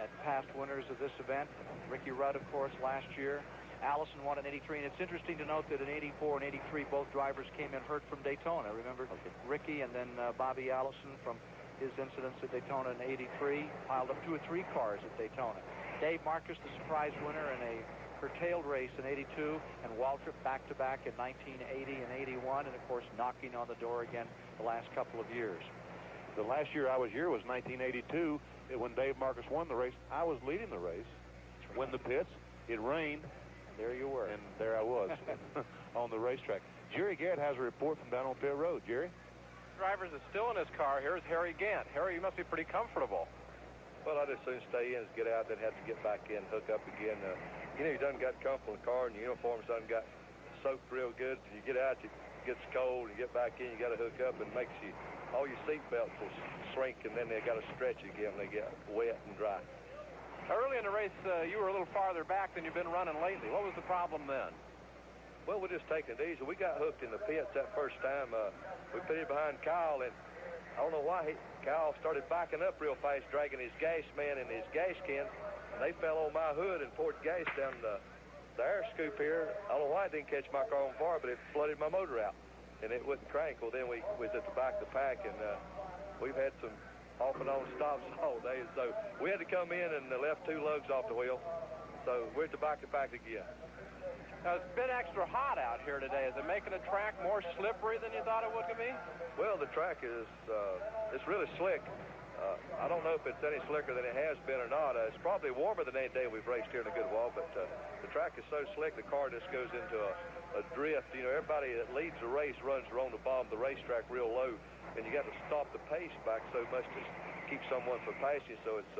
at past winners of this event. Ricky Rudd, of course, last year. Allison won in 83, and it's interesting to note that in 84 and 83, both drivers came in hurt from Daytona. Remember, Ricky and then Bobby Allison from his incidents at Daytona in 83 piled up 2 or 3 cars at Daytona. Dave Marcus, the surprise winner in a curtailed race in 82, and Waltrip back-to-back in 1980 and 81, and of course knocking on the door again the last couple of years. The last year I was here was 1982. When Dave Marcus won the race, I was leading the race. Win the pits. It rained. There you were. And there I was on the racetrack. Jerry Garrett has a report from down on pit road. Jerry? Drivers is still in his car. Here's Harry Gant. Harry, you must be pretty comfortable. Well, I just soon stay in, get out, then have to get back in, hook up again. You done got comfortable in the car, and your uniform's done got soaked real good. You get out, it gets cold, you get back in, you got to hook up, and makes you, all your seat belts will shrink, and then they got to stretch again when they get wet and dry. Early in the race, you were a little farther back than you've been running lately. What was the problem then? Well, we're just taking it easy. We got hooked in the pits that first time. We pitted behind Kyle, and I don't know why Kyle started backing up real fast, dragging his gas man and his gas can, and they fell on my hood and poured gas down the air scoop here. I don't know why it didn't catch my car on fire, but it flooded my motor out, and it wouldn't crank. Well, then we was at the back of the pack, and we've had some off and on stops all day, so we had to come in and left 2 lugs off the wheel. So we're at the back of the pack again. Now, it's been extra hot out here today. Is it making the track more slippery than you thought it would be? Well, the track is it's really slick. I don't know if it's any slicker than it has been or not. It's probably warmer than any day we've raced here in a good while, but the track is so slick, the car just goes into a drift. Everybody that leads the race runs around the bottom of the racetrack real low, and you got to stop the pace back so much to keep someone from passing. So it's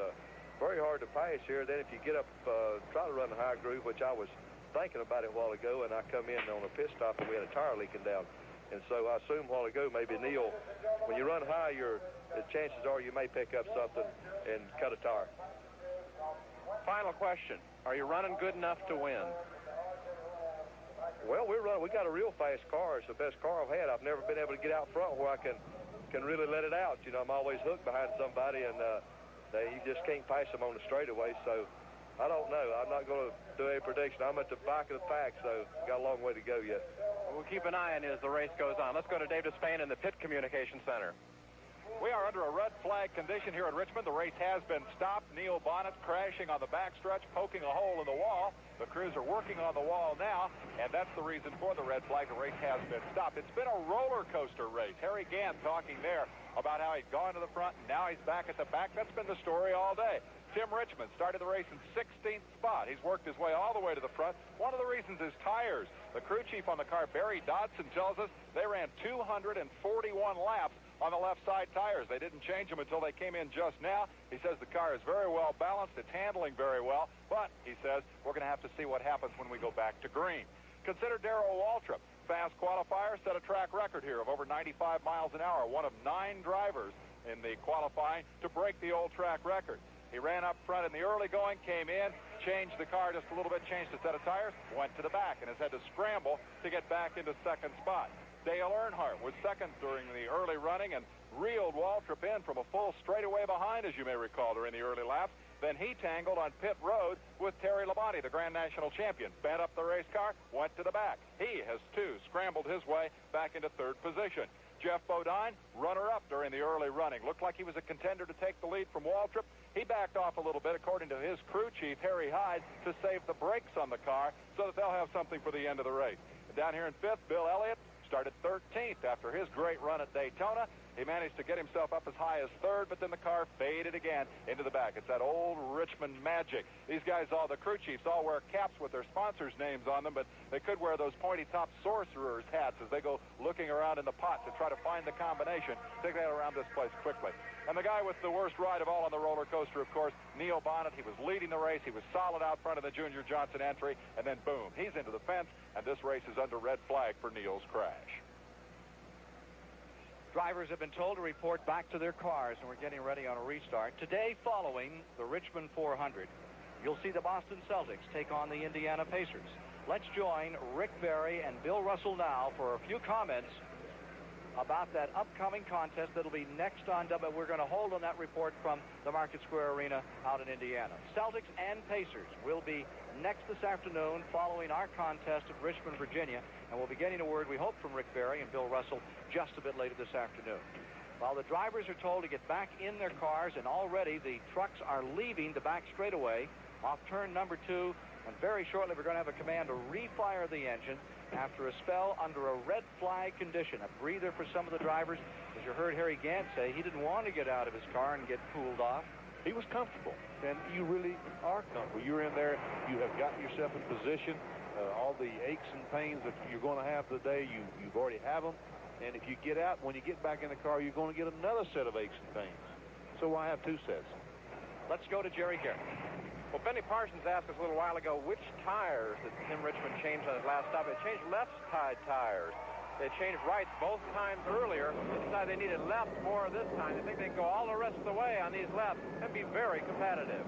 very hard to pass here. Then if you get up, try to run the high groove, which I was thinking about it a while ago, and I come in on a pit stop and we had a tire leaking down. And so I assumed a while ago maybe Neil, when you run high, the chances are you may pick up something and cut a tire. Final question. Are you running good enough to win? Well, we got a real fast car. It's the best car I've had. I've never been able to get out front where I can really let it out. I'm always hooked behind somebody, and you just can't pass them on the straightaway. So I don't know. I'm not going to do any prediction. I'm at the back of the pack, so got a long way to go yet. We'll keep an eye on it as the race goes on. Let's go to Dave Despain in the Pit Communication Center. We are under a red flag condition here at Richmond. The race has been stopped. Neil Bonnet crashing on the backstretch, poking a hole in the wall. The crews are working on the wall now, and that's the reason for the red flag. The race has been stopped. It's been a roller coaster race. Harry Gant talking there about how he'd gone to the front, and now he's back at the back. That's been the story all day. Tim Richmond started the race in 16th spot. He's worked his way all the way to the front. One of the reasons is tires. The crew chief on the car, Barry Dodson, tells us they ran 241 laps on the left side tires. They didn't change them until they came in just now. He says the car is very well balanced. It's handling very well. But, he says, we're going to have to see what happens when we go back to green. Consider Darrell Waltrip. Fast qualifier, set a track record here of over 95 miles an hour. One of 9 drivers in the qualifying to break the old track record. He ran up front in the early going, came in, changed the car just a little bit, changed a set of tires, went to the back, and has had to scramble to get back into second spot. Dale Earnhardt was second during the early running and reeled Waltrip in from a full straightaway behind, as you may recall, during the early laps. Then he tangled on pit road with Terry Labonte, the Grand National champion. Bent up the race car, went to the back. He has, too, scrambled his way back into third position. Jeff Bodine, runner-up during the early running. Looked like he was a contender to take the lead from Waltrip. He backed off a little bit, according to his crew chief, Harry Hyde, to save the brakes on the car so that they'll have something for the end of the race. And down here in 5th, Bill Elliott started 13th after his great run at Daytona. He managed to get himself up as high as 3rd, but then the car faded again into the back. It's that old Richmond magic. These guys, all the crew chiefs, all wear caps with their sponsors' names on them, but they could wear those pointy-top sorcerer's hats as they go looking around in the pot to try to find the combination. Take that around this place quickly. And the guy with the worst ride of all on the roller coaster, of course, Neil Bonnet. He was leading the race. He was solid out front of the Junior Johnson entry, and then boom, he's into the fence, and this race is under red flag for Neil's crash. Drivers have been told to report back to their cars, and we're getting ready on a restart. Today, following the Richmond 400, you'll see the Boston Celtics take on the Indiana Pacers. Let's join Rick Barry and Bill Russell now for a few comments about that upcoming contest that'll be next on W. We're going to hold on that report from the Market Square Arena out in Indiana. Celtics and Pacers will be next this afternoon following our contest at Richmond, Virginia, and we'll be getting a word, we hope, from Rick Barry and Bill Russell just a bit later this afternoon. While the drivers are told to get back in their cars, and already the trucks are leaving the back straightaway off turn number 2, and very shortly we're going to have a command to refire the engine after a spell under a red flag condition, a breather for some of the drivers. As you heard Harry Gant say, he didn't want to get out of his car and get cooled off. He was comfortable, and you really are comfortable. You're in there, you have gotten yourself in position. All the aches and pains that you're going to have today, you've already have them. And if you get out, when you get back in the car, you're going to get another set of aches and pains. So why have 2 sets? Let's go to Jerry Garrett. Well, Benny Parsons asked us a little while ago which tires did Tim Richmond change on his last stop. It changed left-side tires. They changed rights both times earlier. They decided they needed left more this time. They think they can go all the rest of the way on these lefts and be very competitive.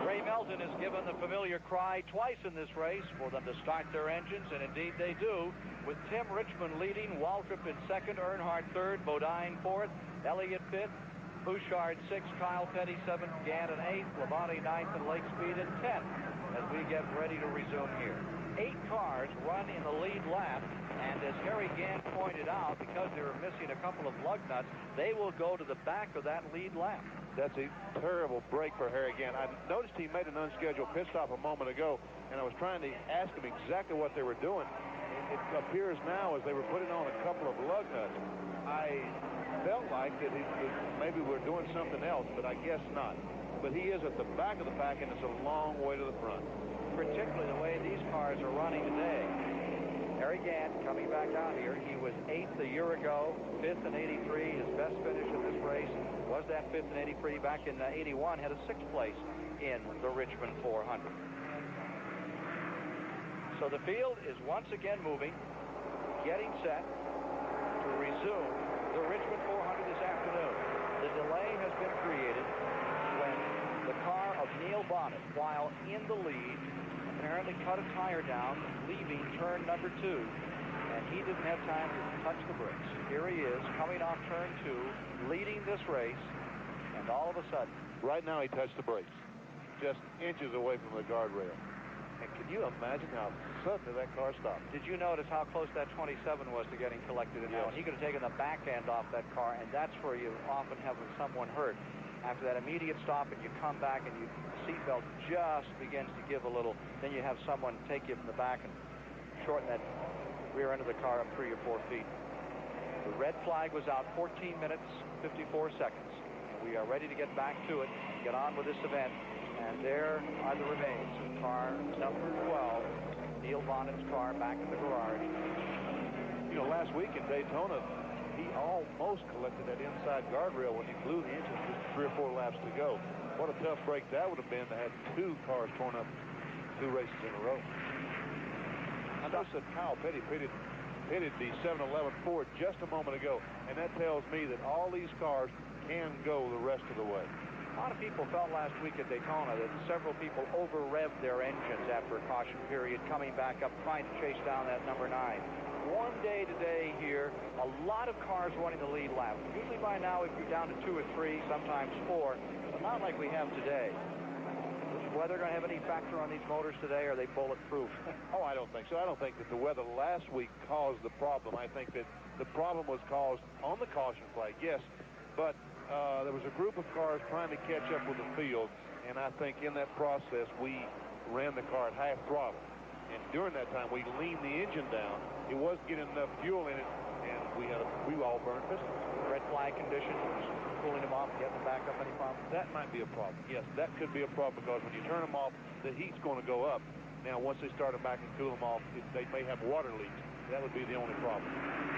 Ray Melton has given the familiar cry twice in this race for them to start their engines, and indeed they do, with Tim Richmond leading, Waltrip in second, Earnhardt third, Bodine fourth, Elliott fifth, Bouchard 6th, Kyle Petty 7th, Gannon 8th, Labonte 9th, and Lake Speed in 10th as we get ready to resume here. 8 cars run in the lead lap, and as Harry Gant pointed out, because they were missing a couple of lug nuts, they will go to the back of that lead lap. That's a terrible break for Harry Gant. I noticed he made an unscheduled pit stop a moment ago, and I was trying to ask him exactly what they were doing. It appears now as they were putting on a couple of lug nuts. I felt like that maybe we're doing something else, but I guess not. But he is at the back of the pack, and it's a long way to the front. Particularly the way these cars are running today. Harry Gant coming back out here. He was 8th a year ago, 5th in 83. His best finish in this race was that 5th in 83. Back in 81, had a 6th place in the Richmond 400. So the field is once again moving, getting set to resume the Richmond 400 this afternoon. The delay has been created when the car of Neil Bonnet, while in the lead, apparently cut a tire down, leaving turn number 2, and he didn't have time to touch the brakes. Here he is, coming off turn 2, leading this race, and all of a sudden... Right now he touched the brakes, just inches away from the guardrail. And can you imagine how suddenly that car stopped? Did you notice how close that 27 was to getting collected in now? And he could have taken the back end off that car, and that's where you often have someone hurt. After that immediate stop, and you come back and your seatbelt just begins to give a little, then you have someone take you from the back and shorten that rear end of the car up 3 or 4 feet. The red flag was out 14 minutes, 54 seconds. And we are ready to get back to it, get on with this event. And there are the remains of car number 12, Neil Bonnet's car back in the garage. You know, last week in Daytona, he almost collected that inside guardrail when he blew the engine just 3 or 4 laps to go. What a tough break that would have been to have 2 cars torn up 2 races in a row. I noticed that Kyle Petty pitted the 711 Ford just a moment ago, and that tells me that all these cars can go the rest of the way. A lot of people felt last week at Daytona that several people over-revved their engines after a caution period, coming back up, trying to chase down that number 9. Warm day today here, a lot of cars running the lead lap. Usually by now if you're down to 2 or 3, sometimes 4, but not like we have today. Is weather going to have any factor on these motors today, or are they bulletproof? Oh, I don't think so. I don't think that the weather last week caused the problem. I think that the problem was caused on the caution flag, yes, but there was a group of cars trying to catch up with the field, and I think in that process we ran the car at half throttle. And during that time, we leaned the engine down. It wasn't getting enough fuel in it, and we all burned pistons. Red flag conditions, cooling them off, getting them back up, any problem? That might be a problem. Yes, that could be a problem, because when you turn them off, the heat's going to go up. Now, once they start them back and cool them off, they may have water leaks. That would be the only problem.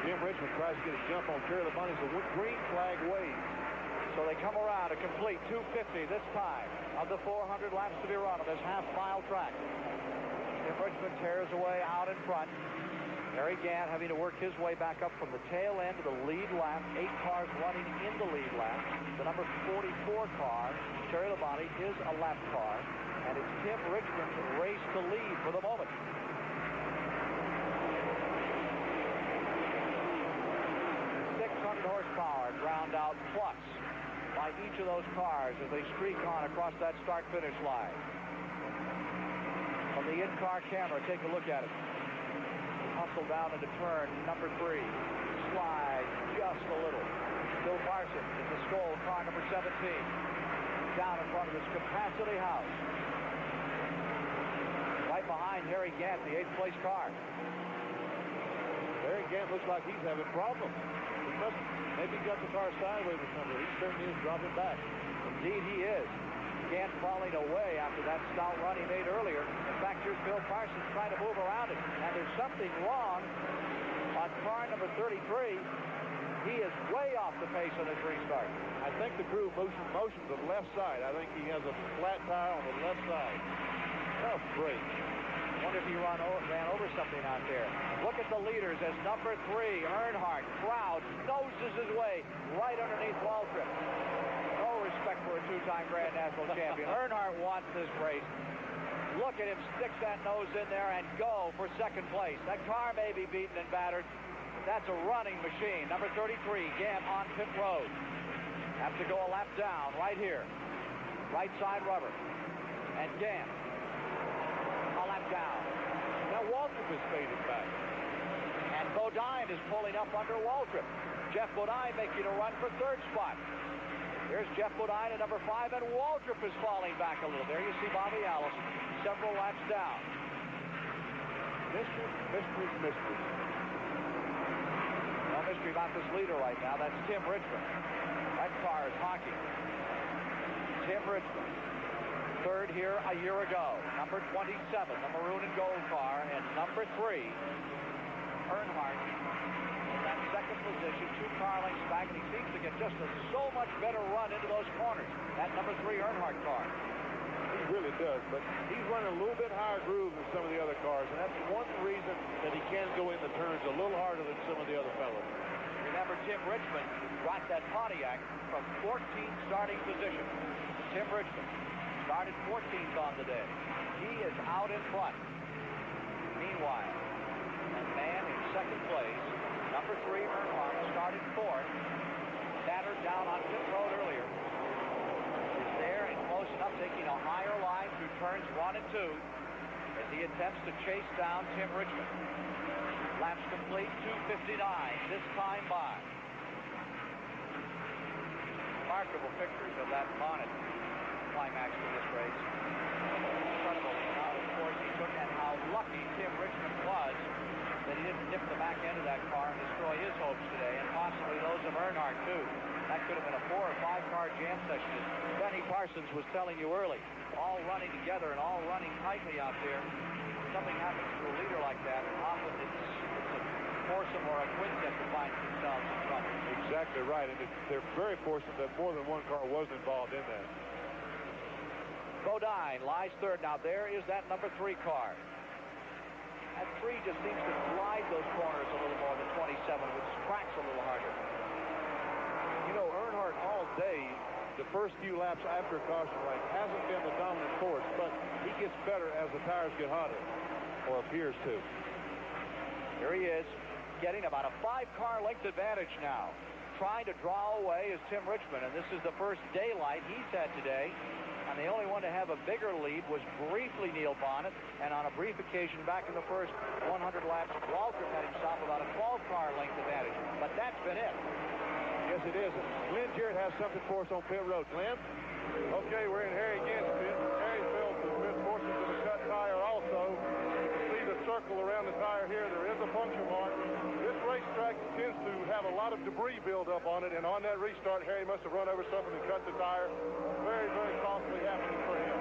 Tim Richmond tries to get a jump on Terry Labonte. The green flag waves. So they come around a complete 250 this time of the 400 laps to be run on this half-mile track. Tim Richmond tears away out in front. Harry Gant having to work his way back up from the tail end of the lead lap. 8 cars running in the lead lap. The number 44 car, Terry Labonte, is a lap car. And it's Tim Richmond's race to lead for the moment. car ground out plus by each of those cars as they streak on across that start-finish line. From the in-car camera, take a look at it. Hustle down into turn number 3. Slide just a little. Bill Parsons in the Skoal car number 17. Down in front of his capacity house. Right behind Harry Gant, the 8th place car. Harry Gant looks like he's having problems. He must maybe got the car sideways or something. He certainly is dropping back. Indeed he is. Gant falling away after that stout run he made earlier. In fact, here's Bill Parsons trying to move around it. And there's something wrong on car number 33. He is way off the pace on his restart. I think the crew motions to the left side. I think he has a flat tire on the left side. Tough break. Wonder if he ran over something out there. Look at the leaders as number 3, Earnhardt, proud, noses his way right underneath Waltrip. No respect for a 2-time Grand National champion. Earnhardt wants this race. Look at him stick that nose in there and go for second place. That car may be beaten and battered. That's a running machine. Number 33, Gant on pit road. Have to go a lap down right here. Right side rubber. And Gant. A lap down. Now Waltrip is faded back. And Bodine is pulling up under Waltrip. Jeff Bodine making a run for 3rd spot. Here's Jeff Bodine at number 5, and Waltrip is falling back a little. There you see Bobby Allison several laps down. Mystery. No mystery about this leader right now. That's Tim Richmond. That car is hockey. Tim Richmond. 3rd here a year ago. Number 27, the maroon and gold car. And number 3, Earnhardt. In that second position, 2 car lengths back, and he seems to get just so much better run into those corners. That number 3 Earnhardt car. He really does, but he's running a little bit higher groove than some of the other cars, and that's one reason that he can go in the turns a little harder than some of the other fellows. Remember, Tim Richmond got that Pontiac from 14th starting position. Tim Richmond started 14th on the day. He is out in front. Meanwhile, a man in second place, number 3 Earnhardt, started 4th, battered down on pit road earlier. Is there and close enough, taking a higher line through turns 1 and 2 as he attempts to chase down Tim Richmond. Laps complete, 2:59 this time by. Remarkable pictures of that bonnet climax to this race. Incredible how, of course, he took and how lucky Tim Richmond was that he didn't nip the back end of that car and destroy his hopes today, and possibly those of Earnhardt, too. That could have been a 4 or 5 car jam session, as Benny Parsons was telling you early. All running together and all running tightly out there. If something happens to a leader like that, often it's a foursome or a quintet that finds themselves in trouble. Exactly right, and they're very fortunate that more than one car was involved in that. Bodine lies 3rd. Now there is that number 3 car. That 3 just seems to glide those corners a little more than 27, which cracks a little harder. You know, Earnhardt all day, the first few laps after a caution lap, hasn't been the dominant force, but he gets better as the tires get hotter, or appears to. Here he is, getting about a 5-car length advantage now. Trying to draw away is Tim Richmond, and this is the first daylight he's had today. And the only one to have a bigger lead was briefly Neil Bonnet, and on a brief occasion back in the first 100 laps, Waltrip had himself about a 12-car length advantage. But that's been it. Yes, it is. Glenn Jarrett has something for us on pit road. Glenn? Okay, we're in Harry Gant's pit. Harry Phelps has been fortunate to the cut tire also. You can see the circle around the tire here. There is a puncture mark. This racetrack tends to have a lot of debris build up on it, and on that restart, Harry must have run over something and cut the tire. Very, very costly happening for him.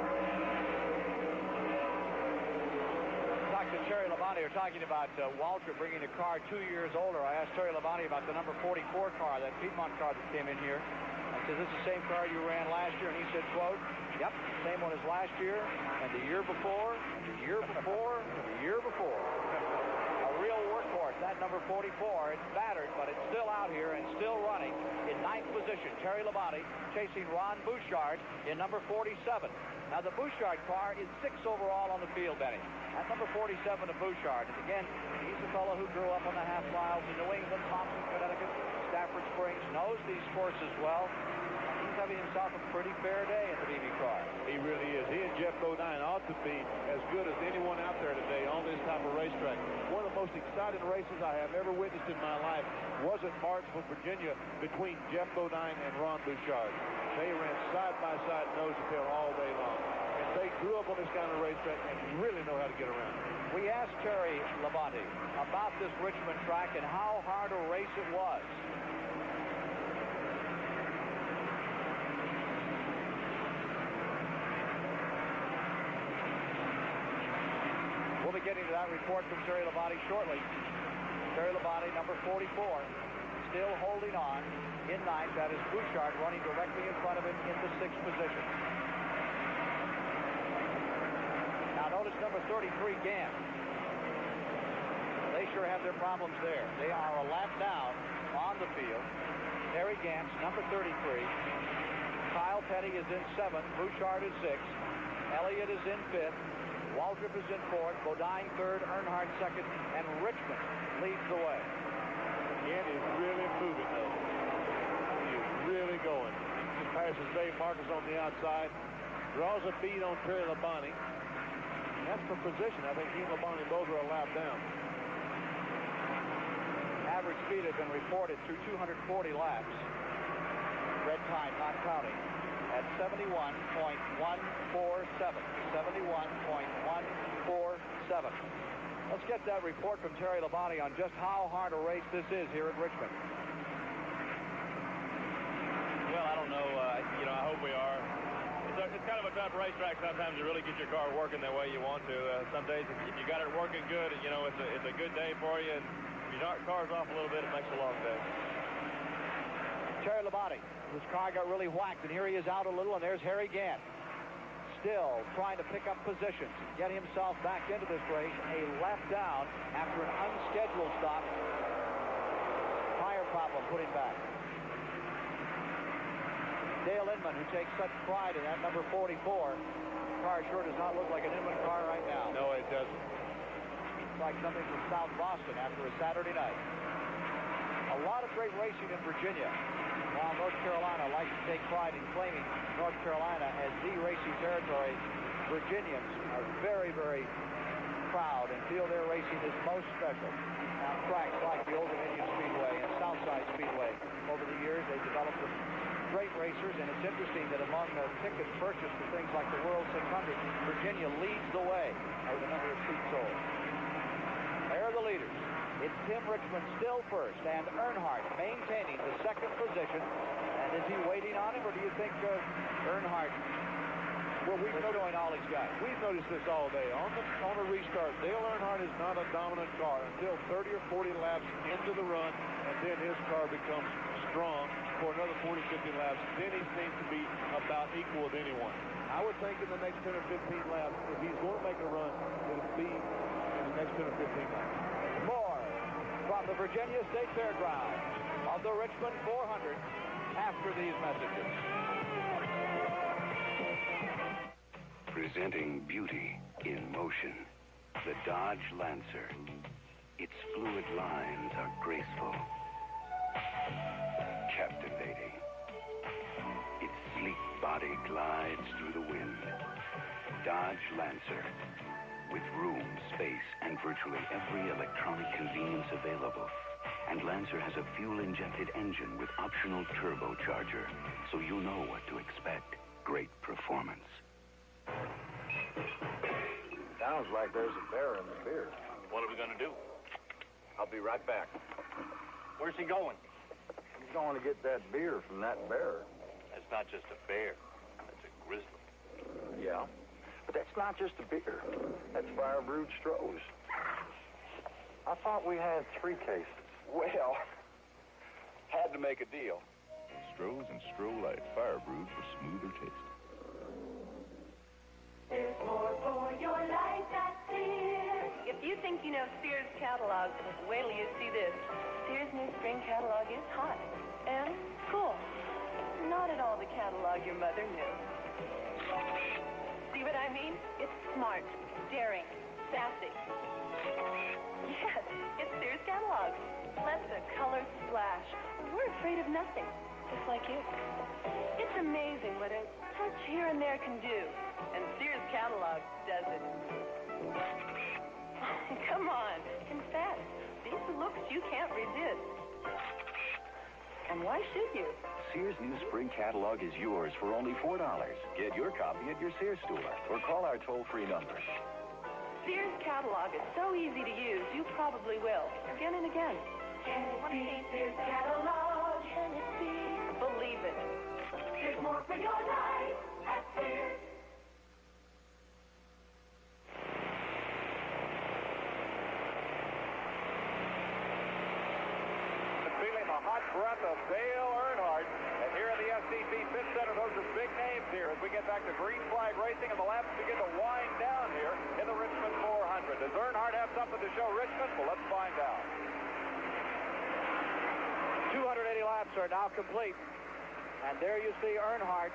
Dr. Terry Labonte are talking about Waltrip bringing a car 2 years older. I asked Terry Labonte about the number 44 car, that Piedmont car that came in here. I said, this is the same car you ran last year? And he said, quote, yep, same one as last year, and the year before, and the year before, and the year before. A real workhorse, that number 44. It's battered, but it's still out here and still running in 9th position. Terry Labonte chasing Ron Bouchard in number 47. Now, the Bouchard car is 6th overall on the field, Benny. At number 47 of Bouchard. And again, he's the fellow who grew up on the half miles in New England, Thompson, Connecticut. Stafford Springs, knows these courses well. He's having himself a pretty fair day in the BB car. He really is. He and Jeff Bodine ought to be as good as anyone out there today on this type of racetrack. One of the most exciting races I have ever witnessed in my life was at Martinsville, Virginia, between Jeff Bodine and Ron Bouchard. They ran side by side, nose to tail all day long. And they grew up on this kind of racetrack and really know how to get around. We asked Terry Labonte about this Richmond track and how hard a race it was. We'll be getting to that report from Terry Labonte shortly. Terry Labonte, number 44, still holding on in ninth. That is Bouchard running directly in front of him in the 6th position. Now notice number 33, Gant. They sure have their problems there. They are a lap down on the field. Harry Gant's number 33. Kyle Petty is in 7th. Bouchard is 6th. Elliott is in 5th. Waltrip is in 4th. Bodine 3rd. Earnhardt 2nd. And Richmond leads the way. Gant is really moving, though. He is really going. He passes Dave Marcus on the outside. Draws a bead on Terry Labonte. That's for position. I think he and Labonte both are a lap down. Average speed has been reported through 240 laps. Red time not counting at 71.147. 71.147. Let's get that report from Terry Labonte on just how hard a race this is here at Richmond. Well, I don't know. I hope we are. It's kind of a tough racetrack sometimes to really get your car working the way you want to. Some days, if you got it working good, it's a good day for you. And if your car's off a little bit, it makes a long day. Terry Labonte, his car got really whacked, and here he is out a little, and there's Harry Gant. Still trying to pick up positions, get himself back into this race, a lap down after an unscheduled stop. Tire problem put him back. Dale Inman, who takes such pride in that number 44. Car sure does not look like an Inman car right now. No, it doesn't. It's like something from South Boston after a Saturday night. A lot of great racing in Virginia, while North Carolina likes to take pride in claiming North Carolina as the racing territory. Virginians are very, very proud and feel their racing is most special on tracks like the Old Dominion Speedway and Southside Speedway. Over the years, they've developed some great racers, and it's interesting that among the tickets purchased for things like the World 600, Virginia leads the way over the number of seats sold. There are the leaders. It's Tim Richmond still first, and Earnhardt maintaining the 2nd position. And is he waiting on him, or do you think Earnhardt? Well, we've noticed all these guys. We've noticed this all day. On the restart, Dale Earnhardt is not a dominant car until 30 or 40 laps into the run, and then his car becomes strong for another 40, 50 laps. Then he seems to be about equal with anyone. I would think in the next 10 or 15 laps, if he's going to make a run, it'll be in the next 10 or 15 laps. More from the Virginia State Fairgrounds of the Richmond 400 after these messages. Presenting beauty in motion, the Dodge Lancer. Its fluid lines are graceful, captivating. Its sleek body glides through the wind. Dodge Lancer. With room, space, and virtually every electronic convenience available. And Lancer has a fuel-injected engine with optional turbocharger, so you know what to expect. Great performance. Sounds like there's a bear in the beer. What are we going to do? I'll be right back. Where's he going? He's going to get that beer from that bear. That's not just a bear. That's a grizzly. Yeah. But that's not just a beer. That's fire-brewed Stroh's. I thought we had 3 cases. Well, had to make a deal. Stroh's and Stroh Light, fire-brewed for smoother taste. There's more for your life at Sears. If you think you know Sears catalog, wait till you see this. Sears' new spring catalog is hot and cool. Not at all the catalog your mother knew. See what I mean? It's smart, daring, sassy. Yes, it's Sears Catalog. Let the colors splash. We're afraid of nothing, just like you. It's amazing what a touch here and there can do, and Sears Catalog does it. Come on, confess. These are looks you can't resist. And why should you? Sears' new spring catalog is yours for only $4. Get your copy at your Sears store or call our toll-free number. Sears Catalog is so easy to use, you probably will, again and again. Can it be Sears Catalog? Can it be? Believe it. There's more for your life at Sears. Feeling the hot breath of Dale Earnhardt. And here in the SCC Pit Center, those are big names here as we get back to green flag racing and the laps begin to wind down here in the Richmond 400. Does Earnhardt have something to show Richmond? Well, let's find out. 280 laps are now complete. And there you see Earnhardt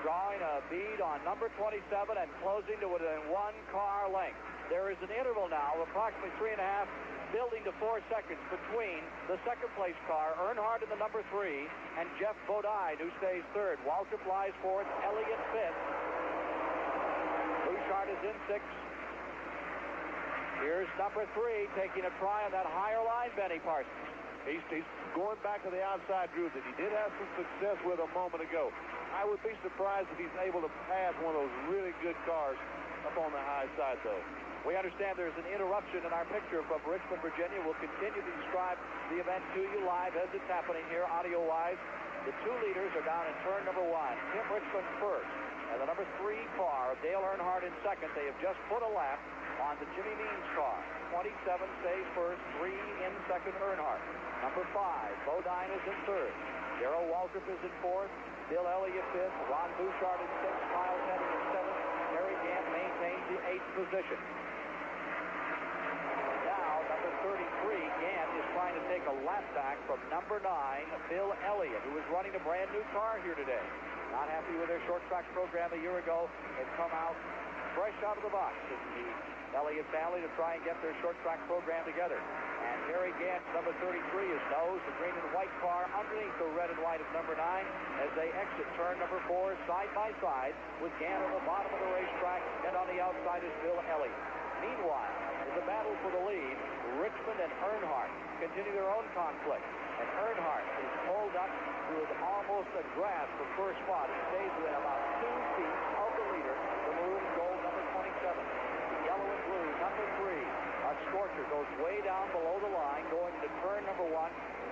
drawing a bead on number 27 and closing to within 1 car length. There is an interval now of approximately 3.5, building to 4 seconds between the second-place car, Earnhardt in the number 3, and Jeff Bodine, who stays third. Waltrip lies fourth, Elliott fifth. Bouchard is in sixth. Here's number 3 taking a try on that higher line, Benny Parsons. He's going back to the outside groove that he did have some success with a moment ago. I would be surprised if he's able to pass one of those really good cars up on the high side, though. We understand there's an interruption in our picture from Richmond, Virginia. We'll continue to describe the event to you live as it's happening here, audio-wise. The 2 leaders are down in turn number 1. Tim Richmond first, and the number 3 car of Dale Earnhardt in second. They have just put a lap on the Jimmy Means car. 27 stays first, 3 in second, Earnhardt. Number 5, Bodine is in third. Darrell Waltrip is in fourth. Bill Elliott fifth. Ron Bouchard in sixth. Miles Henry in seventh. Harry Gant maintains the 8th position. Now, number 33, Gant, is trying to take a lap back from number 9, Bill Elliott, who is running a brand new car here today. Not happy with their short track program a year ago. They've come out fresh out of the box in the Elliott family to try and get their short track program together. And Harry Gant, number 33, is nose, the green and white car underneath the red and white of number 9 as they exit turn number 4 side by side with Gant on the bottom of the racetrack, and on the outside is Bill Elliott. Meanwhile, in the battle for the lead, Richmond and Earnhardt continue their own conflict. And Earnhardt is pulled up with almost a grasp for first spot. He stays within about 2 feet of the leader, the maroon and gold number 27. The yellow and blue number 3. Scorcher goes way down below the line, going into turn number 1.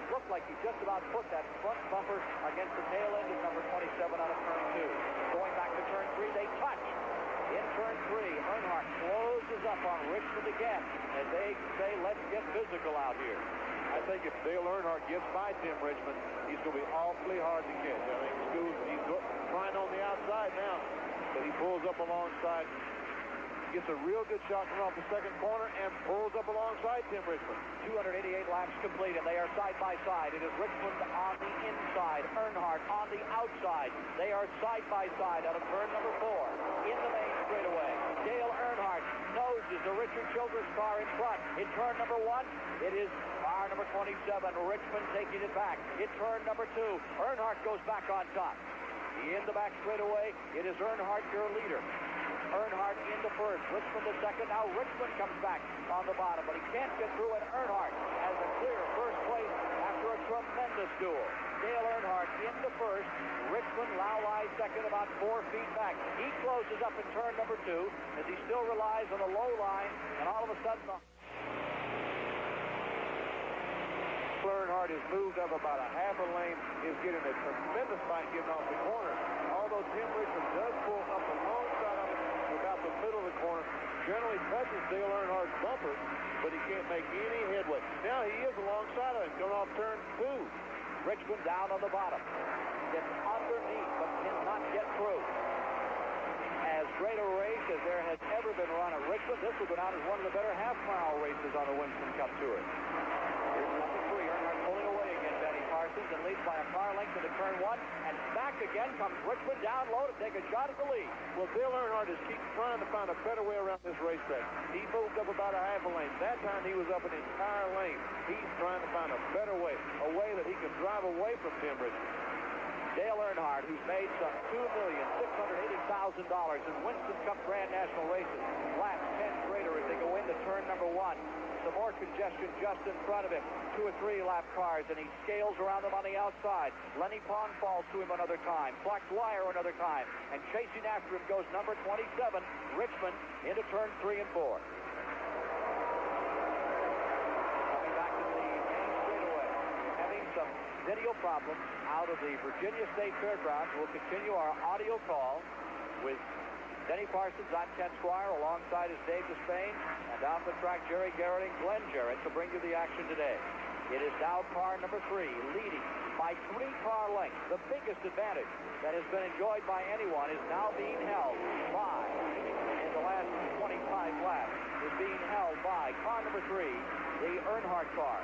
Looked like he just about put that front bumper against the tail end of number 27 out of turn 2. Going back to turn 3, they touch. In turn 3, Earnhardt closes up on Richmond again as they say, let's get physical out here. I think if Dale Earnhardt gets by Tim Richmond, he's going to be awfully hard to catch. I think he's trying on the outside now, but he pulls up alongside, gets a real good shot coming off the second corner, and pulls up alongside Tim Richmond. 288 laps complete, and they are side by side. It is Richmond on the inside, Earnhardt on the outside. They are side by side out of turn number 4 in the main straightaway. Dale Earnhardt noses the Richard Childress car in front. In turn number 1, it is car number 27, Richmond taking it back. In turn number 2, Earnhardt goes back on top. In the back straightaway, it is Earnhardt, your leader. Earnhardt into first, Richmond the second. Now Richmond comes back on the bottom, but he can't get through, and Earnhardt has a clear first place after a tremendous duel. Dale Earnhardt into first. Richmond now lies second, about 4 feet back. He closes up in turn number 2 as he still relies on the low line, and all of a sudden Earnhardt has moved up about a half a lane, is getting a tremendous fight getting off the corner. Although Tim Richmond does pull up alongside of it about the middle of the corner, generally touches Dale Earnhardt's bumper, but he can't make any headway. Now he is alongside of it, going off turn 2. Richmond down on the bottom. Gets underneath, but cannot get through. As great a race as there has ever been run at Richmond, this will go down as one of the better half-mile races on the Winston Cup Tour. Here's number 3, Earnhardt pulling away again, Benny Parsons. moves and leads by a car length into turn one. And back again comes Richmond down low to take a shot at the lead. Well, Dale Earnhardt is keep trying to find a better way around this racetrack. He moved up about a half a lane. That time he was up an entire lane. He's trying to find a better way, a way that he can drive away from Tim Richmond. Dale Earnhardt, who's made some $2,680,000 in Winston Cup Grand National races, laps 10 greater as they go into turn number one. Some more congestion just in front of him. 2 or 3 lap cars, and he scales around them on the outside. Lenny Pong falls to him another time. Flex Wire another time. And chasing after him goes number 27, Richmond, into turn 3 and 4. Coming back to the main straightaway. Having some video problems out of the Virginia State Fairgrounds. We'll continue our audio call with Denny Parsons. I'm Ken Squire. Alongside is Dave Despain. And off the track, Jerry Garrett and Glenn Jarrett to bring you the action today. It is now car number 3, leading by 3-car lengths. The biggest advantage that has been enjoyed by anyone is now being held by, in the last 25 laps, is being held by car number 3, the Earnhardt car.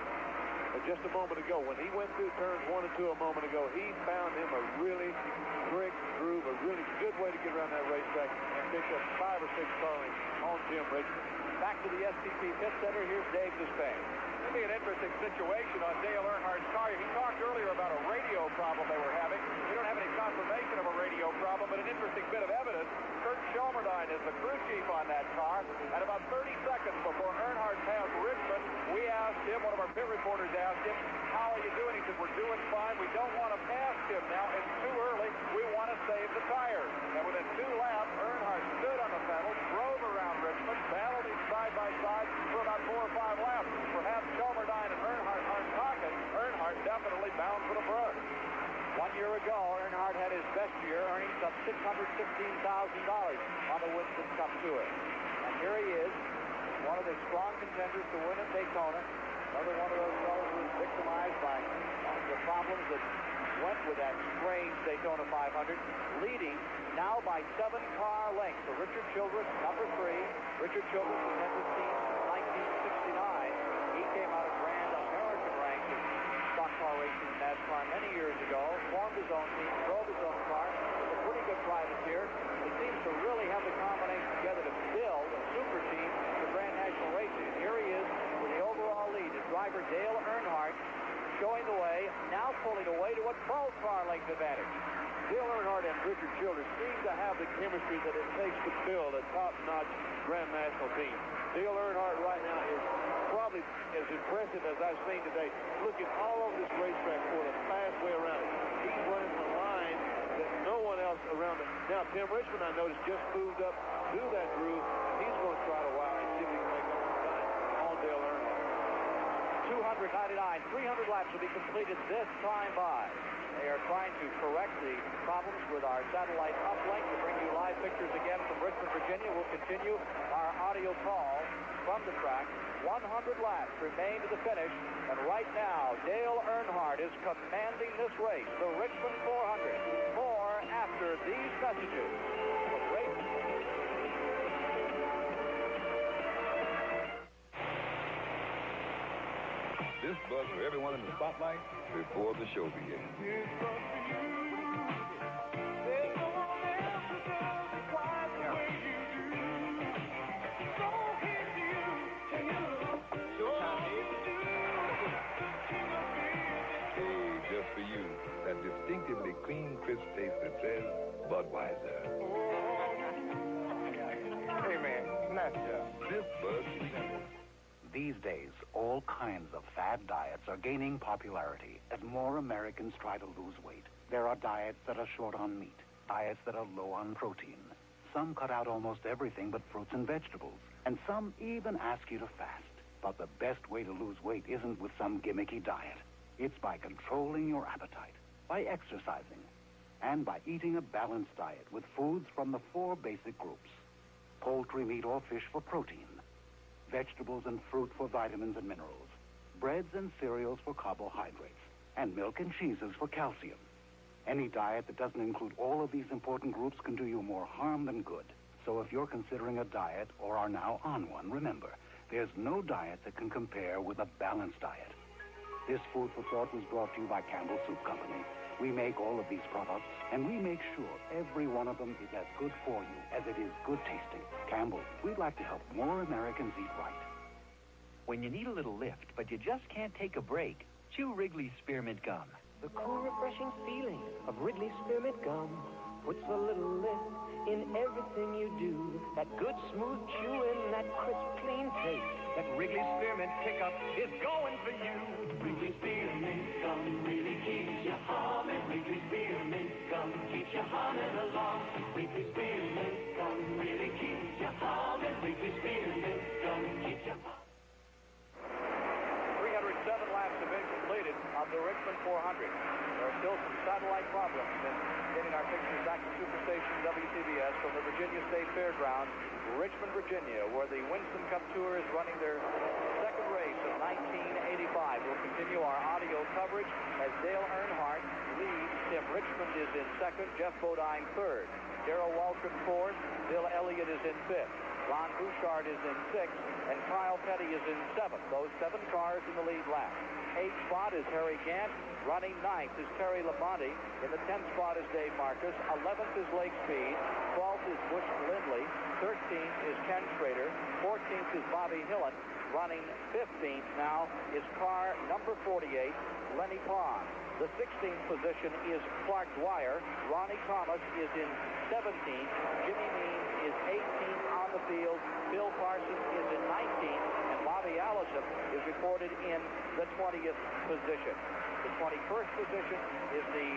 But just a moment ago, when he went through turns 1 and 2 a moment ago, he found him a really quick groove, a really good way to get around that racetrack and pick up 5 or 6 car lengths on Tim Richmond. Back to the STP pit center. Here's Dave Despain. It'll be an interesting situation on Dale Earnhardt's car. He talked earlier about a radio problem they were having. We don't have any confirmation of a radio problem, but an interesting bit of evidence. Kurt Shelmerdine is the crew chief on that car. At about 30 seconds before Earnhardt passed Richmond, we asked him, one of our pit reporters asked him, how are you doing? He said, we're doing fine. We don't want to pass him now. It's too early. We want to save the tires. And within 2 laps, Earnhardt stood on the pedals, drove around Richmond, battled him side by side for about 4 or 5 laps. Perhaps Shelmerdine and Earnhardt aren't talking. Earnhardt definitely bound for the front. 1 year ago, Earnhardt had his best year, earning some $616,000 on the Winston Cup Tour. And here he is, one of the strong contenders to win at Daytona. Another one of those fellows who was victimized by the problems that went with that strange Daytona 500, leading now by 7-car lengths. So Richard Childress, number 3. Richard Childress has had this team since 1969. He came out of Grand American ranks in stock car racing in NASCAR many years ago, formed his own team, drove his own car, was a pretty good privateer. He seems to really have the combination together to build a super team for Grand National Racing. And here he is with the overall lead. His driver, Dale Earnhardt, showing the way, now pulling away to a 12-car length advantage. Dale Earnhardt and Richard Childress seem to have the chemistry that it takes to build a top-notch Grand National team. Dale Earnhardt right now is probably as impressive as I've seen today. Looking all over this racetrack for the fast way around it. He's running the line that no one else around it. Now, Tim Richmond, I noticed, just moved up to that groove. He's going to try to wow and see if he can make one time on Dale Earnhardt. 299, 300 laps will be completed this time by. They are trying to correct the problems with our satellite uplink to bring you live pictures again from Richmond, Virginia. We'll continue our audio call from the track. 100 laps remain to the finish, and right now, Dale Earnhardt is commanding this race, the Richmond 400. More after these messages. From race. This buzz for everyone in the spotlight before the show begins. Just for you, that distinctively clean, crisp taste that says Budweiser. Hey, man, nice job. This buzz is simple. These days, all kinds of fad diets are gaining popularity as more Americans try to lose weight. There are diets that are short on meat, diets that are low on protein. Some cut out almost everything but fruits and vegetables, and some even ask you to fast. But the best way to lose weight isn't with some gimmicky diet. It's by controlling your appetite, by exercising, and by eating a balanced diet with foods from the 4 basic groups: poultry, meat, or fish for protein, vegetables and fruit for vitamins and minerals, breads and cereals for carbohydrates, and milk and cheeses for calcium. Any diet that doesn't include all of these important groups can do you more harm than good. So if you're considering a diet or are now on one, remember, there's no diet that can compare with a balanced diet. This Food for Thought was brought to you by Campbell Soup Company. We make all of these products, and we make sure every one of them is as good for you as it is good tasting. Campbell, we'd like to help more Americans eat right. When you need a little lift, but you just can't take a break, chew Wrigley's Spearmint Gum. The cool, refreshing feeling of Wrigley's Spearmint Gum puts a little lift in everything you do. That good, smooth chewing, that crisp, clean taste. That Wrigley's Spearmint pickup is going for you. Wrigley's Spearmint Gum really keeps you humming. Wrigley's Spearmint Gum keeps you humming along. Wrigley's Spearmint Gum really keeps you humming. Wrigley's Spearmint Gum keeps you humming. 307 laps have been completed on the Richmond 400. There are still some satellite problems in getting our pictures back to Superstation WCBS from the Virginia State Fairgrounds, Richmond, Virginia, where the Winston Cup Tour is running their second race of 1985. We'll continue our audio coverage as Dale Earnhardt leads. Tim Richmond is in second, Jeff Bodine third, Darrell Waltrip fourth, Bill Elliott is in fifth, Lon Bouchard is in sixth, and Kyle Petty is in seventh. Those 7 cars in the lead lap. 8th spot is Harry Gant. Running 9th is Terry Labonte. In the 10th spot is Dave Marcus. 11th is Lake Speed. 12th is Butch Lindley. 13th is Ken Schrader. 14th is Bobby Hillen. Running 15th now is car number 48, Lenny Pond. The 16th position is Clark Dwyer. Ronnie Thomas is in 17th. Jimmy Means is 18th on the field. Bill Parsons is in 19th. And Bobby Allison is reported in the 20th position. The 21st position is the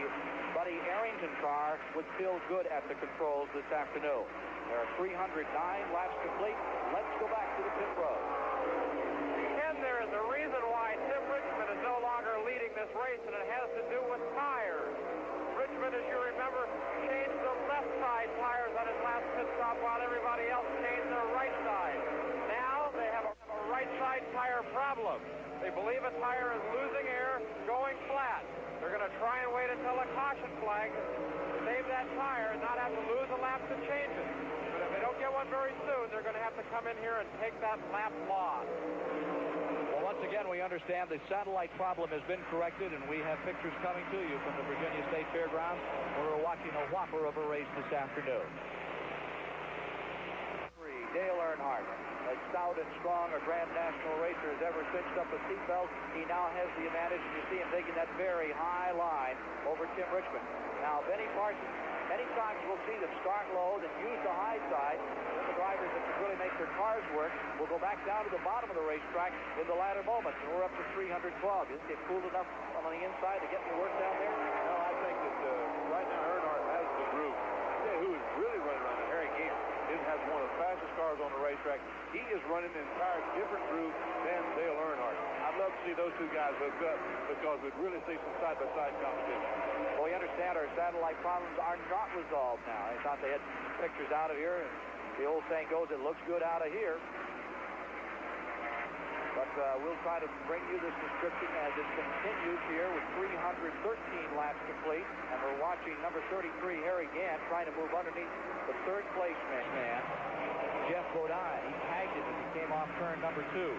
Buddy Arrington car with Phil Good at the controls this afternoon. There are 309 laps complete. Let's go back to the pit road. And there is a reason why Tim Richmond is no longer leading this race, and it has to do with tires. Richmond, as you remember, changed the left side tires on his last pit stop while everybody else changed their right side. Now they have a right side tire problem. They believe a tire is losing air, going flat. They're going to try and wait until a caution flag to save that tire and not have to lose a lap to change it. But if they don't get one very soon, they're going to have to come in here and take that lap loss. Well, once again, we understand the satellite problem has been corrected, and we have pictures coming to you from the Virginia State Fairgrounds, where we're watching a whopper of a race this afternoon. Dale Earnhardt, as stout and strong a Grand National racer as ever cinched up a seatbelt. He now has the advantage, and you see him taking that very high line over Tim Richmond. Now, Benny Parsons, many times we'll see them start low and use the high side. Then the drivers that can really make their cars work will go back down to the bottom of the racetrack in the latter moments. And we're up to 312. Isn't it cool enough on the inside to get me work down there? No, I think that right now Earnhardt has the groove. I tell you who is really running around there, Harry Gant. He has one of the fastest cars on the racetrack. He is running an entire different groove than Dale Earnhardt. I'd love to see those two guys hook up because we'd really see some side-by-side competition. Well, we understand our satellite problems are not resolved now. I thought they had pictures out of here, and the old saying goes, it looks good out of here. But we'll try to bring you this description as it continues here with 313 laps complete. And we're watching number 33, Harry Gant, trying to move underneath the third place man. Jeff Bodine, he tagged it as he came off turn number 2.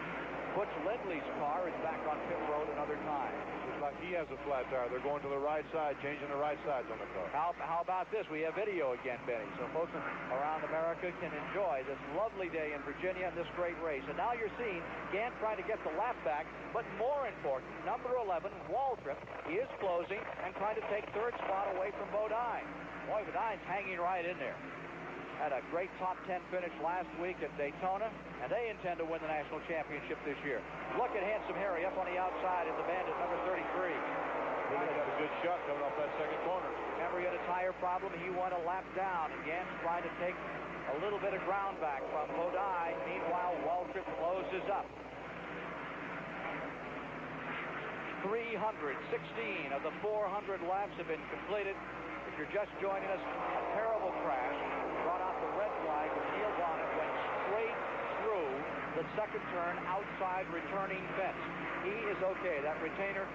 Butch Lindley's car is back on pit road another time. Looks like he has a flat tire. They're going to the right side, changing the right sides on the car. How about this? We have video again, Benny. So folks around America can enjoy this lovely day in Virginia and this great race. And now you're seeing Gant trying to get the lap back, but more important, number 11, Waltrip, is closing and trying to take third spot away from Bodine. Boy, Bodine's hanging right in there. Had a great top 10 finish last week at Daytona, and they intend to win the national championship this year. Look at Handsome Harry up on the outside in the Bandit number 33. He got a good shot coming off that second corner. Remember, he had a tire problem. He went a lap down, and Gant's trying to take a little bit of ground back from Bodine. Meanwhile, Waltrip closes up. 316 of the 400 laps have been completed. If you're just joining us, a terrible crash brought out the red flag where Neil Bonnet went straight through the second turn outside returning fence. He is okay. That retainer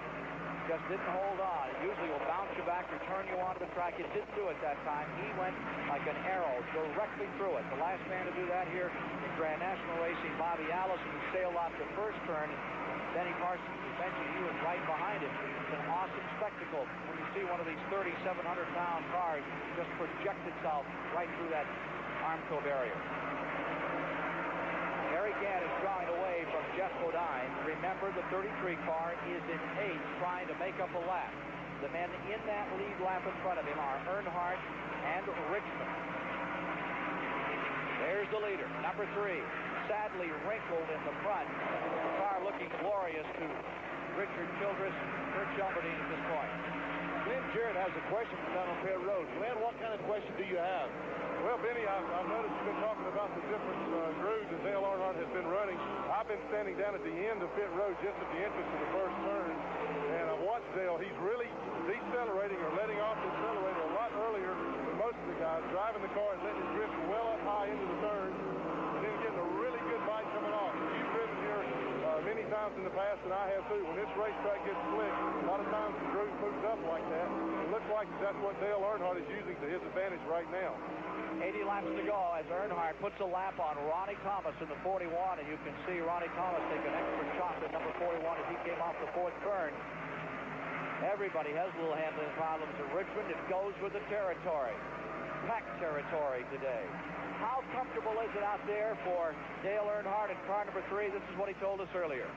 just didn't hold on. It usually will bounce you back, return you onto the track. It didn't do it that time. He went like an arrow directly through it. The last man to do that here in Grand National Racing, Bobby Allison, who sailed off the first turn Benny Parsons, as mentioned, he was right behind him. It's an awesome spectacle when you see one of these 3,700-pound cars just project itself right through that Armco barrier. Harry Gant is drawing away from Geoff Bodine. Remember, the 33 car is in 8th, trying to make up a lap. The men in that lead lap in front of him are Earnhardt and Richmond. There's the leader, number 3, sadly wrinkled in the front. The car looking glorious to Richard Childress, Kurt Shelmerdine at this point. Glenn Jarrett has a question from down on pit road. Glenn, what kind of question do you have? Well, Benny, I've noticed you've been talking about the different grooves that Dale Earnhardt has been running. I've been standing down at the end of pit road just at the entrance to the first turn, and I've watched Dale. He's really decelerating or letting off the accelerator a lot earlier than most of the guys, driving the car and letting it drift well up high into the turn, and then getting a really good bite coming off. You've driven here many times in the past, and I have too. When this racetrack gets slick, a lot of times the groove moves up like that. It looks like that's what Dale Earnhardt is using to his advantage right now. 80 laps to go as Earnhardt puts a lap on Ronnie Thomas in the 41, and you can see Ronnie Thomas take an extra chop at number 41 as he came off the 4th turn. Everybody has little handling problems at Richmond. It goes with the territory. Packed territory today. How comfortable is it out there for Dale Earnhardt in car number 3? This is what he told us earlier.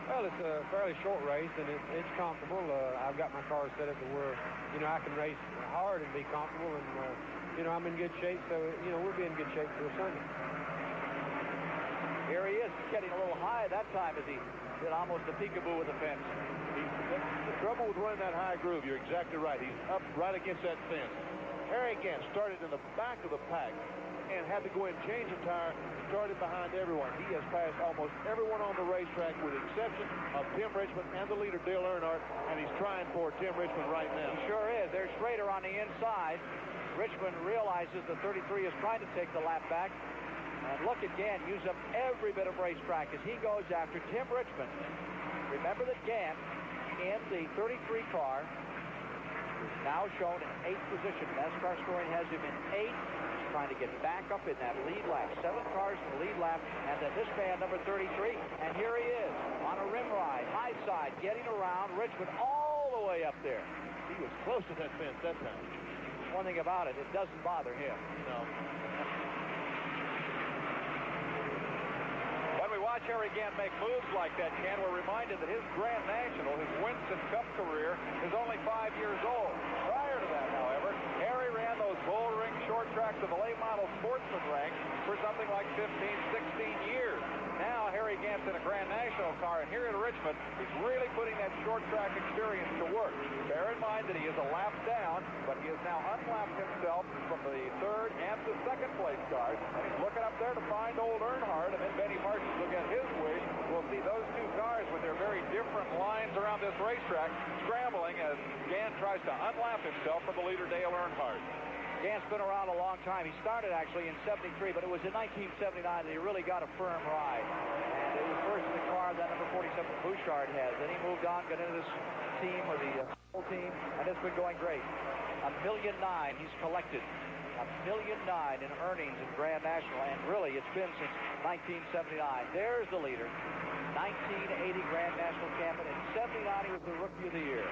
Well, it's a fairly short race, and it's comfortable. I've got my car set up to where, I can race hard and be comfortable, and, I'm in good shape, so, we'll be in good shape for Sunday. Here he is, getting a little high that time as he did almost a peekaboo with the fence. The trouble with running that high groove, you're exactly right. He's up right against that fence. Harry Gant started in the back of the pack and had to go in and change the tire, started behind everyone. He has passed almost everyone on the racetrack with the exception of Tim Richmond and the leader, Dale Earnhardt, and he's trying for Tim Richmond right now. He sure is. There's Schrader on the inside. Richmond realizes the 33 is trying to take the lap back. And look at Gant use up every bit of racetrack as he goes after Tim Richmond. Remember that Gant in the 33 car is now shown in 8th position. NASCAR scoring has him in 8th. He's trying to get back up in that lead lap. 7 cars in the lead lap. And then this man, number 33. And here he is on a rim ride, high side, getting around Richmond all the way up there. He was close to that fence that time. One thing about it, it doesn't bother him. No. When we watch Harry Gant make moves like that, Ken, we're reminded that his Grand National, his Winston Cup career, is only 5 years old. Prior to that, however, Harry ran those bull-ring short tracks of the late model sportsman ranks for something like 15, 16 years. Now Harry Gant's in a Grand National car, and here in Richmond, he's really putting that short track experience to work. Bear in mind that he is a lap down, but he has now unlapped himself from the 3rd and the 2nd place cars, and he's looking up there to find old Earnhardt, and then Benny Parsons will get his wish. We'll see those two cars with their very different lines around this racetrack scrambling as Gant tries to unlap himself from the leader, Dale Earnhardt. Gant's been around a long time. He started actually in 73, but it was in 1979 that he really got a firm ride. And it was first in the car that number 47 Bouchard has. Then he moved on, got into this team or the whole team, and it's been going great. $1.9 million he's collected. $1.9 million in earnings in Grand National, and really it's been since 1979. There's the leader. 1980 Grand National champion. In 79 he was the Rookie of the Year.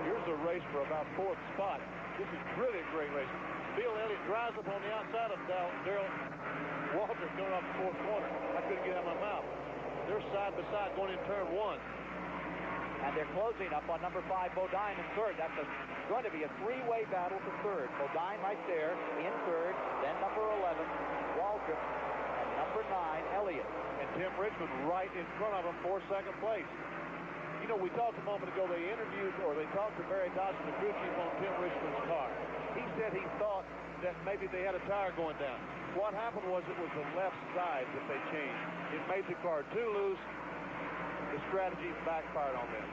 Here's a race for about 4th spot. This is really a great race. Bill Elliott drives up on the outside of Darrell Waltrip going off the 4th corner. I couldn't get out of my mouth. They're side by side going in turn 1. And they're closing up on number 5, Bodine in 3rd. That's going to be a 3-way battle for 3rd. Bodine right there in 3rd, then number 11, Waltrip, and number 9, Elliott. And Tim Richmond right in front of him for 2nd place. You know, we talked a moment ago, they talked to Barry Dodson, the crew chief, on Tim Richmond's car. He said he thought that maybe they had a tire going down. What happened was it was the left side that they changed. It made the car too loose. The strategy backfired on them.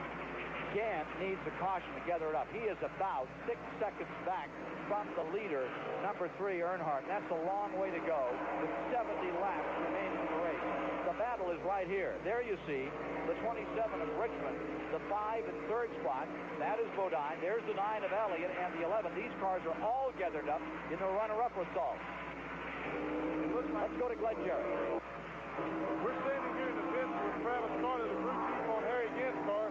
Gant needs a caution to gather it up. He is about 6 seconds back from the leader, number 3, Earnhardt. That's a long way to go with 70 laps remaining in the race. The battle is right here. There you see the 27 of Richmond, the 5 in 3rd spot. That is Bodine. There's the 9 of Elliott and the 11. These cars are all gathered up in the runner-up assault. Let's go to Glenn Jarrett. We're standing here in the pits with Travis Carter, the crew chief on Harry Gant's car.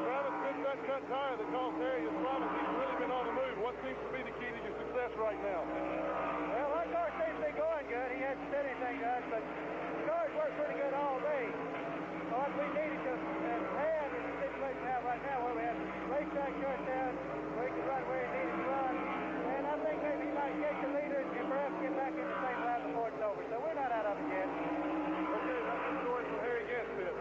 Travis, since that cut tire that caused Harry his problems, he's really been on the move. What seems to be the key to your success right now? Well, our car seems to be going good. He hasn't said anything to us, but the car's worked pretty good all day. What we needed to have is the situation we have right now where we have racetrack short down, where he can run where he needs to run. And I think maybe he might get the leader and perhaps get back in the same lap before it's over. So we're not out of it yet. Okay, that's the story from Harry Gant's pit.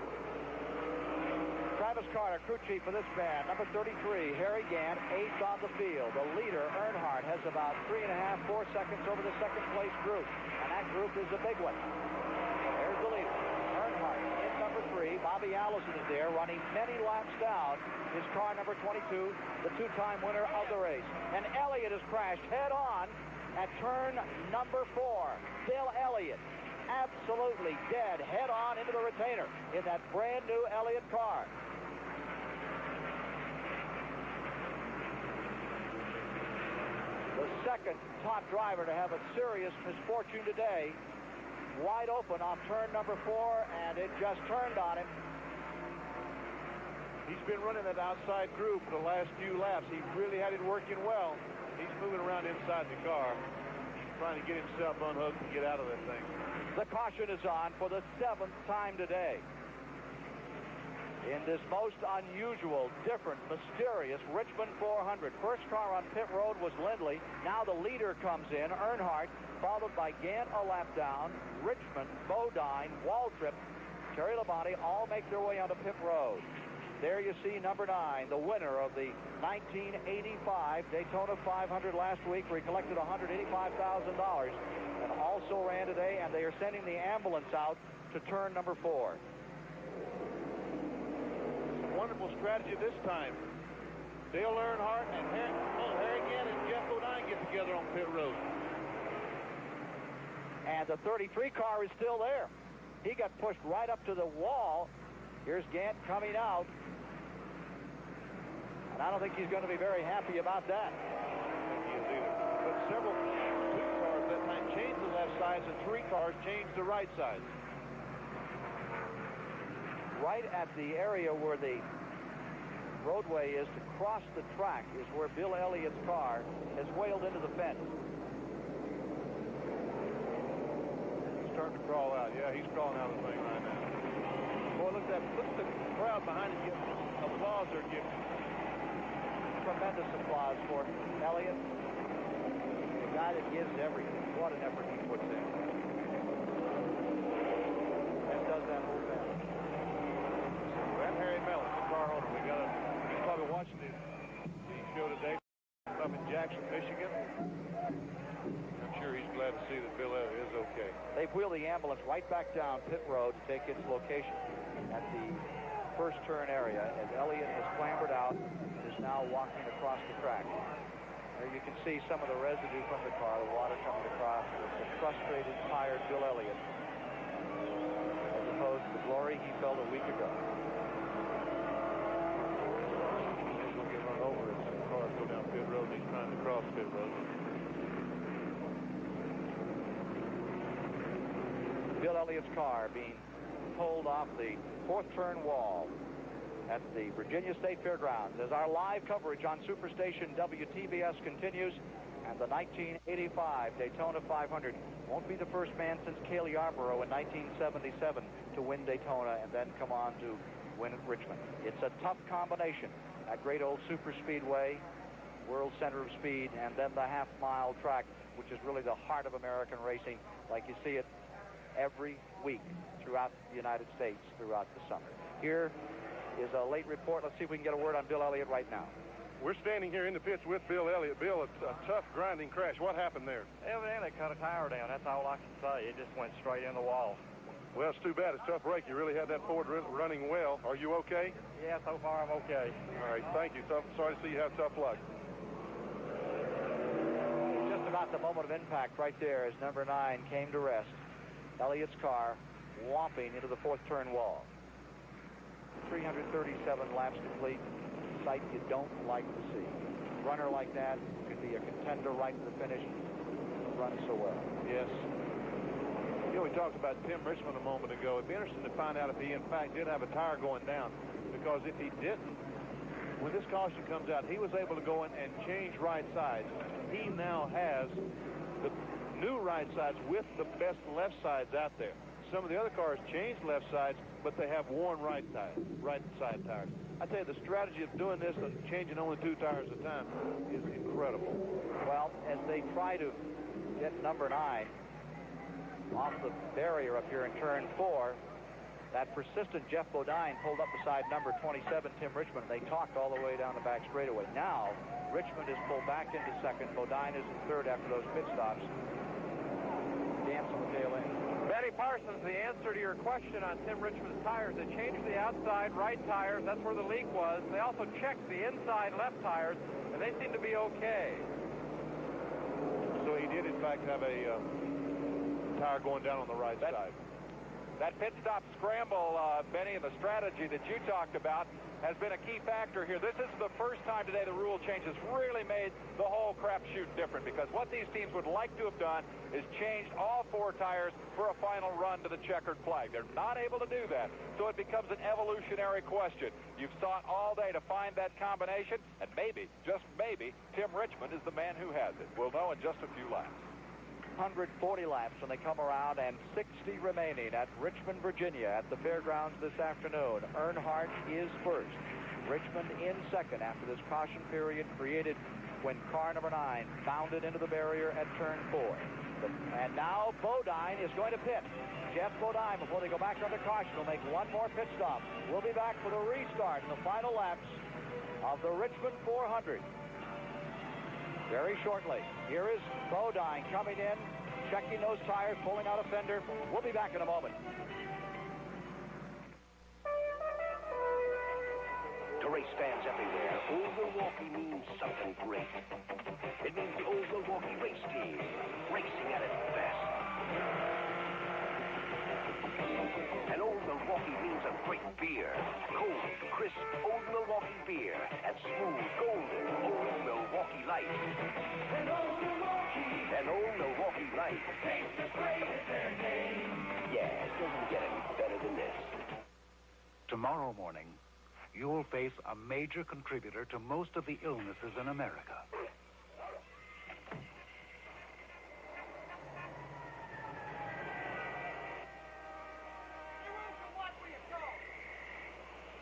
Travis Carter, crew chief for this band. Number 33, Harry Gant, eighth on the field. The leader, Earnhardt, has about 3.5, 4 seconds over the second place group. And that group is a big one. There's the leader, Earnhardt, in number 3. Bobby Allison is there, running many laps down. His car, number 22, the two-time winner of the race. And Elliott has crashed head-on at turn number 4. Bill Elliott, absolutely dead, head-on into the retainer in that brand-new Elliott car. The second top driver to have a serious misfortune today. Wide open on turn number 4, and it just turned on him. He's been running that outside groove for the last few laps. He really had it working well. He's moving around inside the car, trying to get himself unhooked and get out of that thing. The caution is on for the 7th time today. In this most unusual, different, mysterious Richmond 400. First car on pit road was Lindley. Now the leader comes in, Earnhardt, followed by Gant a lap down, Richmond, Bodine, Waltrip, Terry Labonte all make their way onto pit road. There you see number 9, the winner of the 1985 Daytona 500 last week, where he collected $185,000 and also ran today, and they are sending the ambulance out to turn number 4. Wonderful strategy this time. Dale Earnhardt and Harry Gant and Jeff Bodine get together on pit road. And the 33 car is still there. He got pushed right up to the wall. Here's Gant coming out. And I don't think he's going to be very happy about that. He is either. But two cars that time changed the left sides, and 3 cars changed the right sides. Right at the area where the roadway is to cross the track is where Bill Elliott's car has wailed into the fence. He's starting to crawl out. Yeah, he's crawling out of the thing right now. Boy, look at the crowd behind him giving applause they're giving. Tremendous applause for Elliott, the guy that gives everything. What an effort he puts in. As does that whole family. That Harry Mellon, the car owner. He's probably watching the show today up in Jackson, Michigan. I'm sure he's glad to see that Bill Elliott is okay. They've wheeled the ambulance right back down pit road to take its location at the first turn area as Elliott has clambered out and is now walking across the track. There you can see some of the residue from the car, the water coming across. It's a frustrated, tired Bill Elliott as opposed to the glory he felt a week ago. Over as the cars go down pit road, and he's trying to cross pit road. Bill Elliott's car being pulled off the 4th turn wall at the Virginia State Fairgrounds as our live coverage on Superstation WTBS continues, and the 1985 Daytona 500 won't be the first man since Cale Yarborough in 1977 to win Daytona and then come on to win at Richmond. It's a tough combination. That great old super speedway, world center of speed, and then the half-mile track, which is really the heart of American racing, like you see it every week throughout the United States throughout the summer. Here is a late report. Let's see if we can get a word on Bill Elliott right now. We're standing here in the pits with Bill Elliott. Bill, a tough, grinding crash. What happened there? Evidently cut a tire down. That's all I can say. It just went straight in the wall. Well, it's too bad. It's a tough break. You really had that Ford running well. Are you okay? Yeah, so far I'm okay. All right, thank you. Sorry to see you have tough luck. Just about the moment of impact right there as number 9 came to rest. Elliott's car whomping into the 4th turn wall. 337 laps complete. Sight you don't like to see. A runner like that could be a contender right to the finish. Run so well. Yes. You know, we talked about Tim Richmond a moment ago. It'd be interesting to find out if he, in fact, did have a tire going down. Because if he didn't, when this caution comes out, he was able to go in and change right sides. He now has the new right sides with the best left sides out there. Some of the other cars changed left sides, but they have worn right side tires. I tell you, the strategy of doing this and changing only 2 tires at a time is incredible. Well, as they try to get number 9 off the barrier up here in turn 4, that persistent Jeff Bodine pulled up beside number 27, Tim Richmond. They talked all the way down the back straightaway. Now, Richmond is pulled back into second. Bodine is in third after those pit stops. Dance on the tail end. Benny Parsons, the answer to your question on Tim Richmond's tires, they changed the outside right tires. That's where the leak was. They also checked the inside left tires, and they seem to be okay. So he did, in fact, have a tire going down on the right side. That pit stop scramble, Benny, and the strategy that you talked about has been a key factor here. This is the first time today the rule change has really made the whole crapshoot different, because what these teams would like to have done is changed all 4 tires for a final run to the checkered flag. They're not able to do that, so it becomes an evolutionary question. You've sought all day to find that combination, and maybe, just maybe, Tim Richmond is the man who has it. We'll know in just a few laps. 140 laps when they come around, and 60 remaining at Richmond, Virginia at the fairgrounds this afternoon. Earnhardt is first. Richmond in second after this caution period created when car number 9 bounded into the barrier at turn 4. And now Bodine is going to pit. Jeff Bodine, before they go back under caution, will make one more pit stop. We'll be back for the restart in the final laps of the Richmond 400. Very shortly. Here is Bodine coming in, checking those tires, pulling out a fender. We'll be back in a moment. To race fans everywhere, Old Milwaukee means something great. It means the Old Milwaukee race team, racing at its best. And Old Milwaukee means a great beer. Cold, crisp Old Milwaukee beer and smooth, golden Old Milwaukee Light. And Old Milwaukee Light. Tastes as great as their name. Yeah, it doesn't get any better than this. Tomorrow morning, you'll face a major contributor to most of the illnesses in America.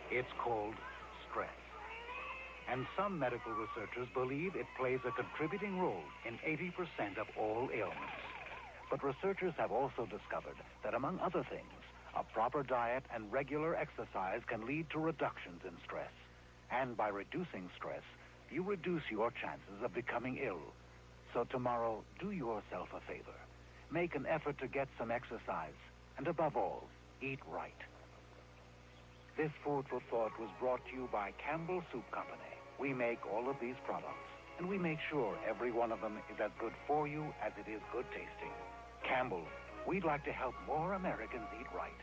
It's called stress. And some medical researchers believe it plays a contributing role in 80% of all ailments. But researchers have also discovered that, among other things, a proper diet and regular exercise can lead to reductions in stress. And by reducing stress, you reduce your chances of becoming ill. So tomorrow, do yourself a favor. Make an effort to get some exercise. And above all, eat right. This Food for Thought was brought to you by Campbell Soup Company. We make all of these products, and we make sure every one of them is as good for you as it is good tasting. Campbell, we'd like to help more Americans eat right.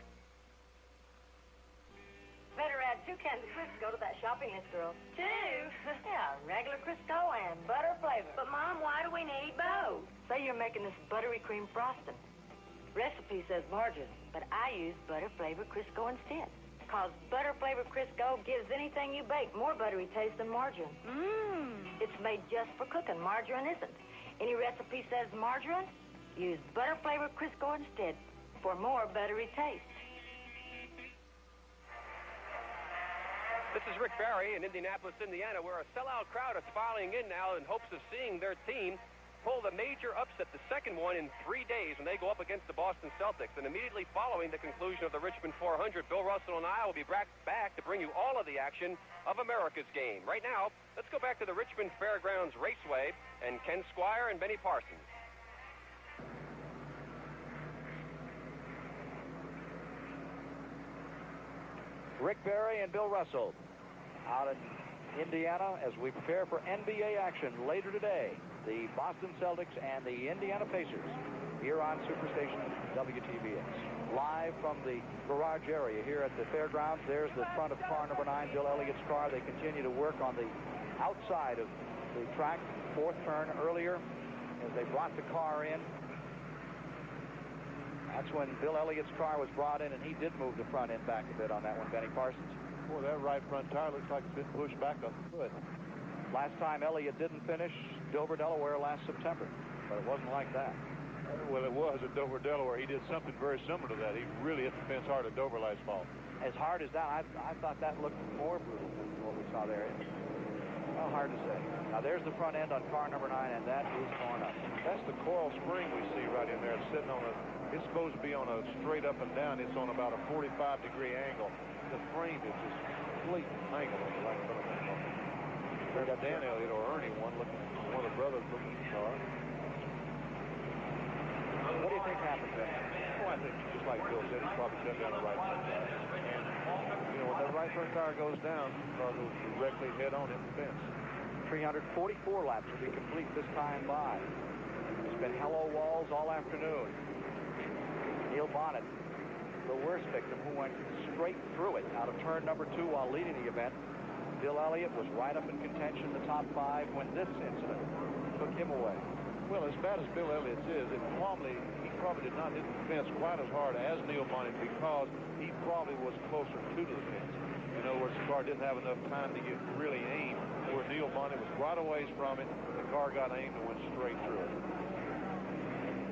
Better add 2 cans of Crisco to that shopping list, girl. 2? Yeah, regular Crisco and butter flavor. But, Mom, why do we need both? Say you're making this buttery cream frosting. Recipe says margarine, but I use butter-flavored Crisco instead. Because butter-flavored Crisco gives anything you bake more buttery taste than margarine. It's made just for cooking. Margarine isn't. Any recipe says margarine, use butter-flavored Crisco instead for more buttery taste. This is Rick Barry in Indianapolis, Indiana, where a sellout crowd is filing in now in hopes of seeing their team pull the major upset, the second one in 3 days, when they go up against the Boston Celtics. And immediately following the conclusion of the Richmond 400, Bill Russell and I will be back to bring you all of the action of America's game. Right now, let's go back to the Richmond Fairgrounds Raceway and Ken Squire and Benny Parsons. Rick Barry and Bill Russell out in Indiana as we prepare for NBA action later today. The Boston Celtics and the Indiana Pacers here on Superstation WTBS. Live from the garage area here at the fairgrounds. There's the front of car number 9, Bill Elliott's car. They continue to work on the outside of the track, 4th turn earlier as they brought the car in. That's when Bill Elliott's car was brought in, and he did move the front end back a bit on that one, Benny Parsons. Boy, that right front tire looks like it's been pushed back a foot. Last time Elliott didn't finish, Dover, Delaware last September, but it wasn't like that. Well, it was at Dover, Delaware. He did something very similar to that. He really hit the fence hard at Dover last fall. As hard as that, I thought that looked more brutal than what we saw there. Well, hard to say. Now, there's the front end on car number 9, and that is torn up. That's the coil spring we see right in there. It's sitting on it's supposed to be on a straight up and down. It's on about a 45-degree angle. The frame is just completely mangled on the right front of that car. There's Dan Elliott or Ernie, one of the brothers looking at the car. What do you think happened there? Well, I think just like Bill said, he probably shut down the right front tire. And, when that right front tire goes down, the car goes directly head on in the fence. 344 laps will be complete this time by. It's been hello walls all afternoon. Neil Bonnet, the worst victim, who went straight through it out of turn number 2 while leading the event. Bill Elliott was right up in contention, the top 5, when this incident took him away. Well, as bad as Bill Elliott's is, he probably did not hit the fence quite as hard as Neil Bonnet because he probably was closer to the fence. In other words, the car didn't have enough time to get really aimed, where Neil Bonnet was right a ways from it. The car got aimed and went straight through it.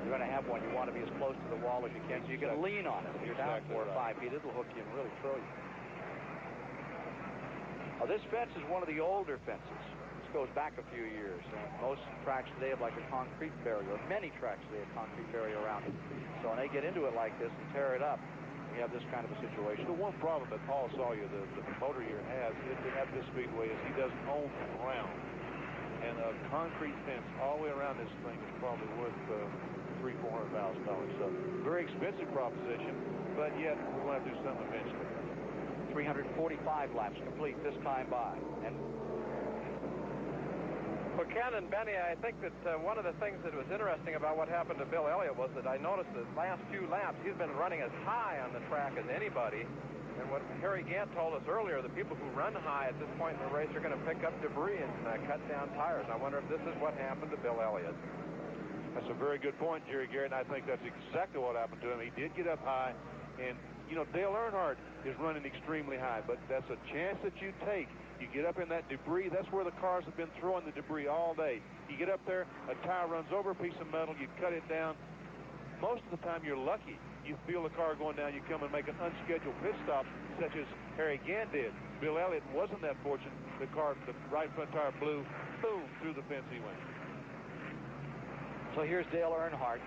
You're going to have one. You want to be as close to the wall as you can, so you can lean on it. If you're down 4 or 5 feet, it'll hook you and really throw you. Now, this fence is one of the older fences. This goes back a few years. Most tracks today have like a concrete barrier. Many tracks today have concrete barrier around it. So when they get into it like this and tear it up, we have this kind of a situation. The one problem that Paul Sawyer, the promoter here, has at this speedway is he doesn't own the ground. And a concrete fence all the way around this thing is probably worth $300,000, $400,000. So very expensive proposition, but yet we're going to have to do something eventually. 345 laps complete this time by. And well, Ken and Benny, I think that one of the things that was interesting about what happened to Bill Elliott was that I noticed the last few laps he's been running as high on the track as anybody. And what Harry Gant told us earlier, the people who run high at this point in the race are going to pick up debris and cut down tires. I wonder if this is what happened to Bill Elliott. That's a very good point, Jerry Garrett, and I think that's exactly what happened to him. He did get up high, and, Dale Earnhardt is running extremely high, but that's a chance that you take. You get up in that debris. That's where the cars have been throwing the debris all day. You get up there, a tire runs over a piece of metal, you cut it down. Most of the time, you're lucky. You feel the car going down, you come and make an unscheduled pit stop, such as Harry Gant did. Bill Elliott wasn't that fortunate. The right front tire blew, boom, through the fence he went. So here's Dale Earnhardt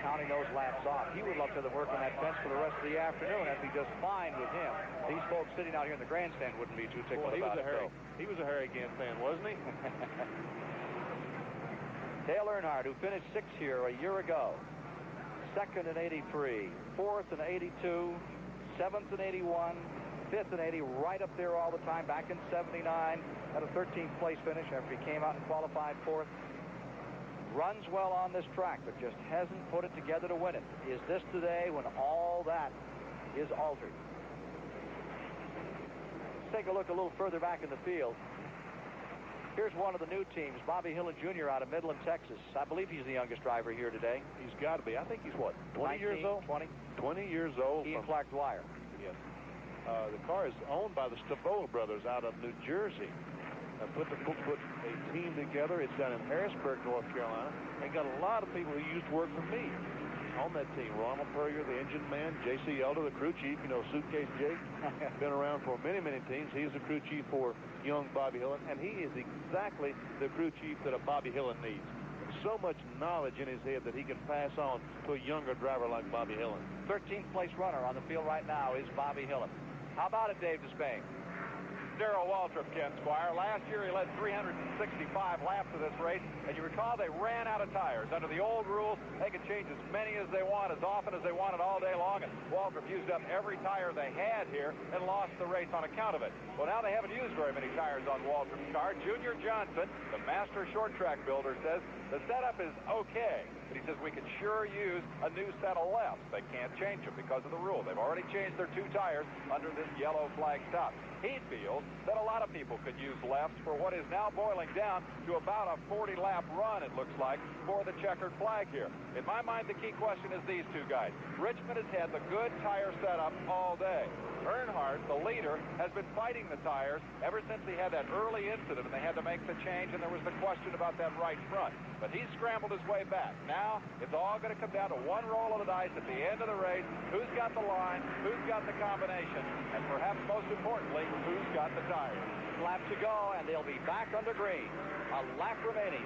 counting those laps off. He would love to work on that fence for the rest of the afternoon. That'd be just fine with him. These folks sitting out here in the grandstand wouldn't be too tickled about it. He was a Harry Gant fan, wasn't he? Dale Earnhardt, who finished 6th here a year ago, 2nd in 83, 4th in 82, 7th in 81, 5th in 80, right up there all the time, back in 79, had a 13th place finish after he came out and qualified 4th. Runs well on this track, but just hasn't put it together to win it. Is this today when all that is altered? Let's take a look a little further back in the field. Here's one of the new teams, Bobby Hillin Jr. out of Midland, Texas. I believe he's the youngest driver here today. He's got to be. I think he's, what, 20 years old? 20 years old. He and Clark Dwyer. Yes. The car is owned by the Stavola brothers out of New Jersey. Put a team together. It's down in Harrisburg, North Carolina. They got a lot of people who used to work for me on that team. Ronald Purrier, the engine man, J.C. Elder, the crew chief, Suitcase Jake. Been around for many, many teams. He's the crew chief for young Bobby Hillin, and he is exactly the crew chief that a Bobby Hillin needs. So much knowledge in his head that he can pass on to a younger driver like Bobby Hillin. 13th place runner on the field right now is Bobby Hillin. How about it, Dave Despain? Darrell Waltrip, Ken Squire. Last year he led 365 laps of this race, and you recall they ran out of tires. Under the old rules, they could change as many as they want, as often as they wanted all day long, and Waltrip used up every tire they had here and lost the race on account of it. Well, now they haven't used very many tires on Waltrip's car. Junior Johnson, the master short track builder, says The setup is okay, but he says we could sure use a new set of lefts. They can't change them because of the rule. They've already changed their 2 tires under this yellow flag stop. He feels that a lot of people could use lefts for what is now boiling down to about a 40-lap run, it looks like, for the checkered flag here. In my mind, the key question is these 2 guys. Richmond has had the good tire setup all day. Earnhardt, the leader, has been fighting the tires ever since he had that early incident and they had to make the change, and there was the question about that right front. But he's scrambled his way back. Now, it's all going to come down to one roll of the dice at the end of the race. Who's got the line? Who's got the combination? And perhaps most importantly, who's got the tires? Lap to go, and they'll be back under green. A lap remaining.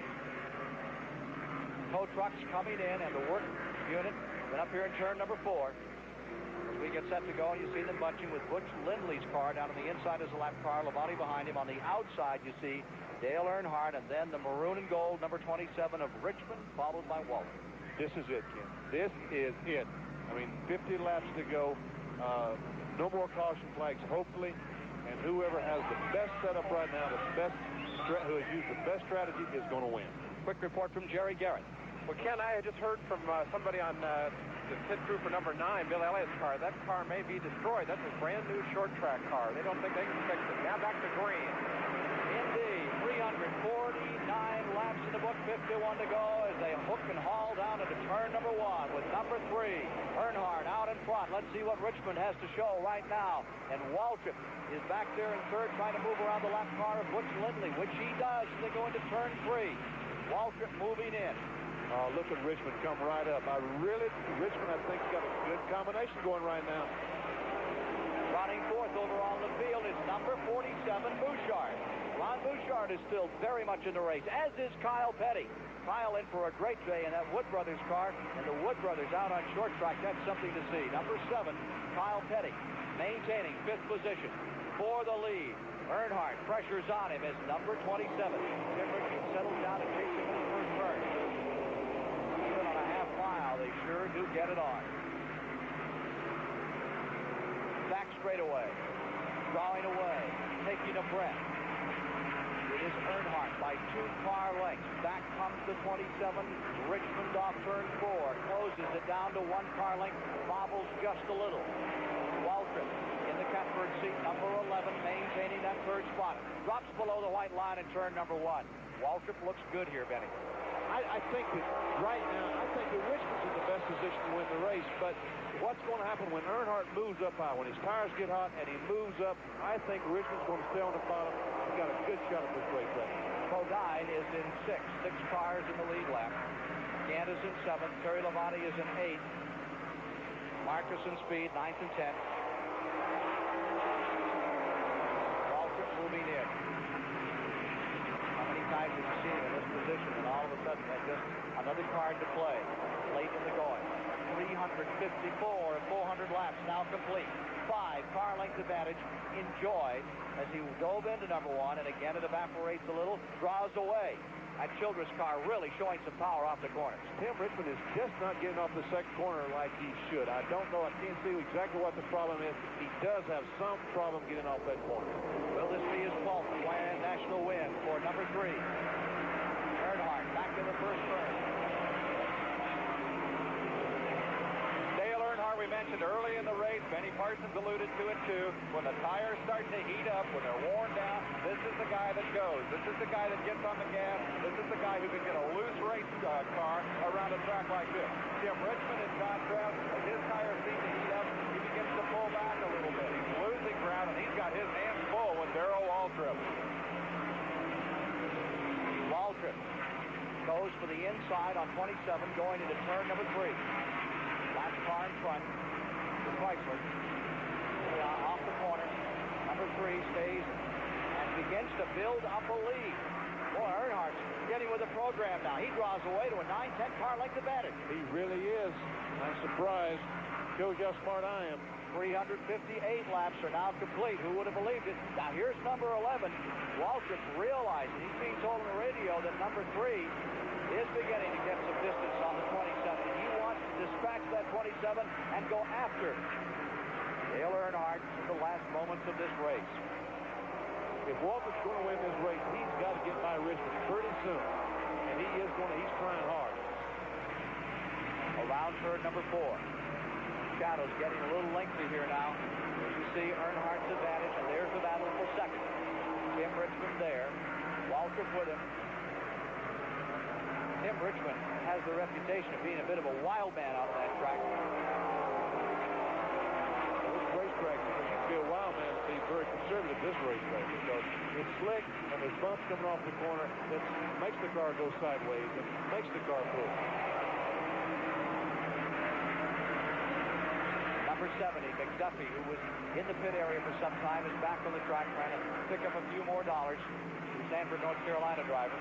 Tow trucks coming in, and the work unit been up here in turn number 4. As we get set to go, you see them bunching with Butch Lindley's car. Down on the inside is a lap car, Labonte behind him. On the outside, you see Dale Earnhardt, and then the maroon and gold number 27 of Richmond, followed by Walter. This is it, Ken. This is it. I mean, 50 laps to go. No more caution flags, hopefully. And whoever has the best setup right now, who has used the best strategy, is going to win. Quick report from Jerry Garrett. Well, Ken, I just heard from somebody on the pit crew for number 9, Bill Elliott's car. That car may be destroyed. That's a brand new short track car. They don't think they can fix it. Now back to green. Indeed, 349 laps in the book, 51 to go as they hook and haul down into turn number 1 with number 3, Earnhardt out in front. Let's see what Richmond has to show right now. And Waltrip is back there in third, trying to move around the lap car of Butch Lindley, which he does as they go into turn 3. Waltrip moving in. Look at Richmond come right up. Richmond, I think, has got a good combination going right now. Running fourth overall in the field is number 47, Bouchard. Ron Bouchard is still very much in the race, as is Kyle Petty. Kyle in for a great day in that Wood Brothers car, and the Wood Brothers out on short track. That's something to see. Number 7, Kyle Petty, maintaining 5th position for the lead. Earnhardt pressures on him as number 27. Tim Richmond settles down and takes him in the first turn. Even on a half mile, they sure do get it on. Back straightaway, drawing away, taking a breath. It is Earnhardt by 2 car lengths. Back comes the 27. Richmond off turn 4. Closes it down to 1 car length. Bobbles just a little. Waltrip in the catbird seat, number 11, maintaining that 3rd spot. Drops below the white line in turn number 1. Waltrip looks good here, Benny. I think that right now, I think that Richmond's in the best position to win the race, but what's going to happen when Earnhardt moves up high, when his tires get hot and he moves up, I think Richmond's going to stay on the bottom. He's got a good shot at this race right now. Bodine is in 6 cars in the lead lap. Gant is in 7th. Terry Labonte is in 8th. Marcus in speed, 9th and 10th. Waltrip moving in. How many times have you seen him in this position, and all of a sudden that's just another card to play late in the going. 354 and 400 laps now complete. 5 car length advantage enjoyed as he dove into number 1, and again it evaporates a little, draws away. That Childress car really showing some power off the corners. Tim Richmond is just not getting off the second corner like he should. I don't know. I can't see exactly what the problem is. He does have some problem getting off that corner. Will this be his 12th national win for number 3? Earnhardt back in the first turn. Dale Earnhardt, we mentioned early in the race. Benny Parsons alluded to it too. When the tires start to heat up, when they're worn down, this is the guy that goes. This is the guy that gets on the gas. This is the guy who can get a loose race car around a track like this. Tim Richmond, in contrast, as his tires seem to heat up, he begins to pull back a little bit. He's losing ground, and he's got his hands full with Darrell Waltrip. Waltrip goes for the inside on 27, going into turn number 3. Last car in front, the Chrysler. Off the corner, number 3 stays and begins to build up a lead. Boy, Earnhardt's getting with the program now. He draws away to a 9-10 car length advantage. He really is. I'm surprised. Shows you how smart I am. 358 laps are now complete. Who would have believed it? Now here's number 11. Waltrip realizing, he's being told on the radio that number 3 is beginning to get some distance on the 27. He wants to dispatch that 27 and go after Dale Earnhardt in the last moments of this race. If Waltrip's going to win this race, he's got to get by Richmond pretty soon. and he's trying hard. Around turn number 4. Shadows getting a little lengthy here now. As you see, Earnhardt's advantage, and there's the battle for second. Tim Richmond there. Waltrip with him. Tim Richmond has the reputation of being a bit of a wild man out on that track. This racetrack needs to be a wild man to be very conservative, this racetrack, because it's slick and there's bumps coming off the corner that makes the car go sideways and makes the car pull. Number 70, McDuffie, who was in the pit area for some time, is back on the track trying to pick up a few more dollars. The Sanford, North Carolina driver.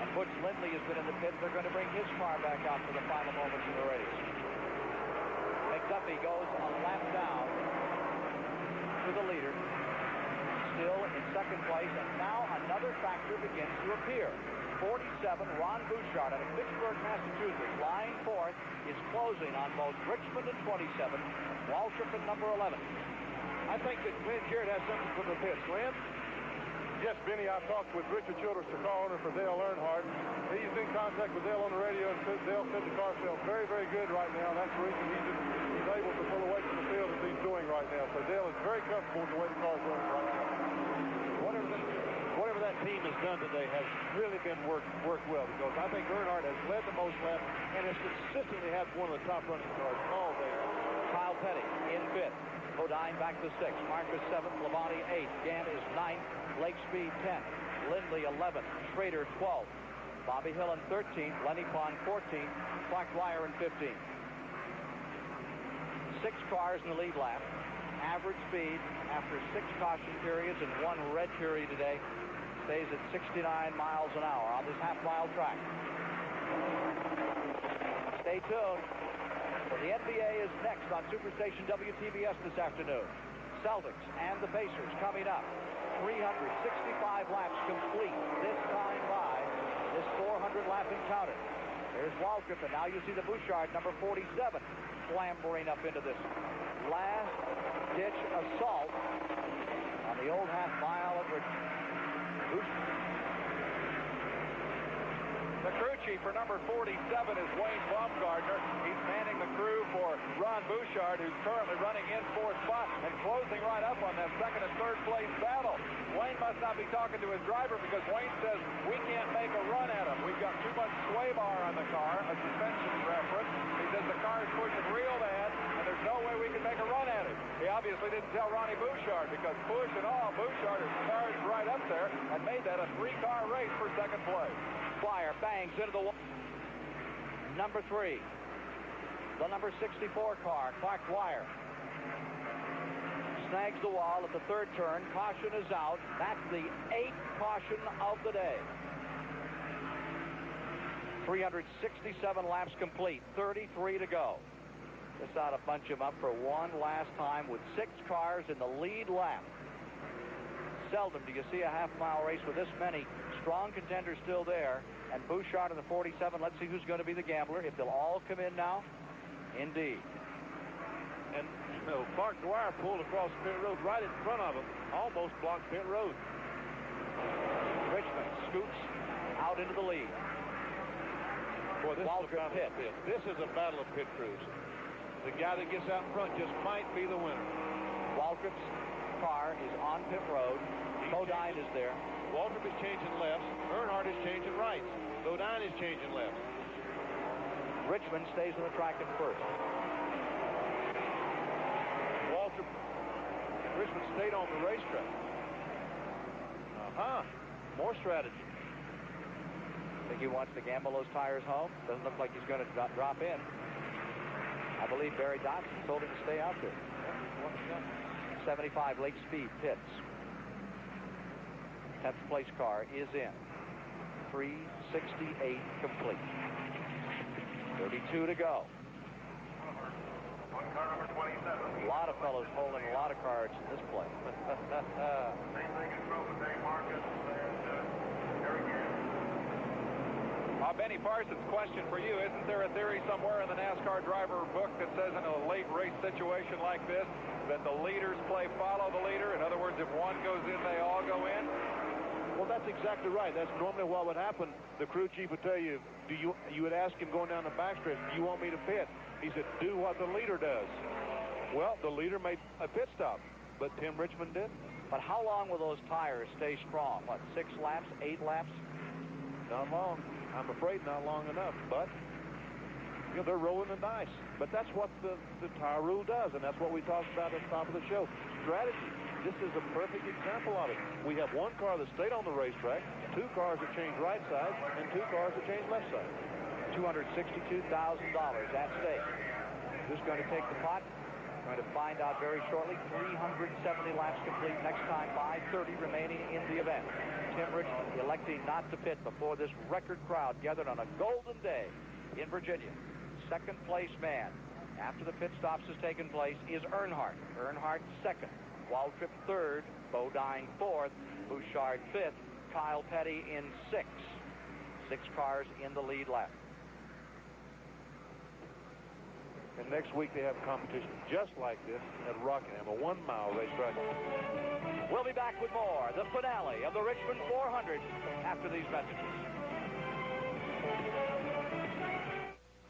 And Butch Lindley has been in the pit. They're going to bring his car back out for the final moments of the race. McDuffie goes a lap down to the leader. Still in second place, and now another factor begins to appear. 47, Ron Bouchard out of Fitchburg, Massachusetts. Line 4th is closing on both Richmond and 27, Waltrip at number 11. I think that Glenn Jarrett has something from the pits. Glenn? Yes, Benny, I've talked with Richard Childress, the car owner for Dale Earnhardt. He's in contact with Dale on the radio, and Dale said the car feels very, very good right now. That's the reason he's able to pull away from the field as he's doing right now. So Dale is very comfortable with the way the car is running right now. Whatever that team has done today has really been worked well, because I think Earnhardt has led the most laps and has consistently had one of the top running cars all day. Kyle Petty in fifth. Bodine back to 6th. Marcus 7th. Labonte 8th. Gann is 9th. Lake Speed 10th. Lindley 11th. Schrader 12th. Bobby Hillin 13th. Lenny Pond 14th. Clark Dwyer in 15th. 6 cars in the lead lap. Average speed after 6 caution periods and 1 red period today stays at 69 miles an hour on this half-mile track. Stay tuned. For the NBA is next on Superstation WTBS this afternoon. Celtics and the Pacers coming up. 365 laps complete this time by this 400-lap encounter. There's Waltrip, and now you see the Bouchard, number 47, clambering up into this last-ditch assault on the old half-mile of Richmond. The crew chief for number 47 is Wayne Baumgartner. He's manning the crew for Ron Bouchard, who's currently running in 4th spot and closing right up on that 2nd and 3rd place battle. Wayne must not be talking to his driver, because Wayne says, we can't make a run at him. We've got too much sway bar on the car, a suspension reference. He says the car is pushing real bad, and there's no way we can make a run at it. He obviously didn't tell Ronnie Bouchard, because push and all, Bouchard has charged right up there and made that a 3-car race for 2nd place. Flyer bangs into the wall. Number 3, the number 64 car, Clark Dwyer, snags the wall at the 3rd turn. Caution is out. That's the 8th caution of the day. 367 laps complete, 33 to go. This ought to bunch him up for one last time with 6 cars in the lead lap. Seldom do you see a half-mile race with this many strong contenders still there. And Bouchard in the 47. Let's see who's going to be the gambler. If they'll all come in now. Indeed. And Clark Dwyer pulled across pit road right in front of him. Almost blocked pit road. Richmond scoots out into the lead. Boy, this is a battle of pit. This is a battle of pit crews. The guy that gets out in front just might be the winner. Waltrip's car is on pit road. Bodine is there. Waltrip is changing lefts. Earnhardt is changing rights. Bodine is changing lefts. Richmond stays on the track in first. Waltrip and Richmond stayed on the racetrack. More strategy. Think he wants to gamble those tires home? Doesn't look like he's going to drop in. I believe Barry Dodson told him to stay out there. 75 Lake Speed pits. 10th place car is in. 368 complete. 32 to go. A lot of fellows holding a lot of cards in this play. Benny Parsons, question for you. Isn't there a theory somewhere in the NASCAR driver book that says in a late race situation like this that the leaders play follow the leader? In other words, if one goes in, they all go in? Well, Well, that's exactly right. That's normally what would happen. The crew chief would tell you, you would ask him going down the backstretch, do you want me to pit? He said, do what the leader does. Well, the leader made a pit stop, but Tim Richmond didn't. But how long will those tires stay strong? What, 6 laps, 8 laps? Not long. I'm afraid not long enough, but you know, they're rolling the dice. But that's what the tire rule does, and that's what we talked about at the top of the show. Strategy. This is a perfect example of it. We have one car that stayed on the racetrack, 2 cars that changed right side, and 2 cars that changed left side. $262,000 at stake. Who's going to take the pot? Going to find out very shortly. 370 laps complete next time, 5:30 remaining in the event. Tim Richmond electing not to pit before this record crowd gathered on a golden day in Virginia. Second place man after the pit stops has taken place is Earnhardt. Earnhardt second. Waltrip third. Bodine fourth. Bouchard fifth. Kyle Petty in sixth. 6 cars in the lead lap. And next week they have competition just like this at Rockingham, a 1-mile racetrack. We'll be back with more, the finale of the Richmond 400 after these messages.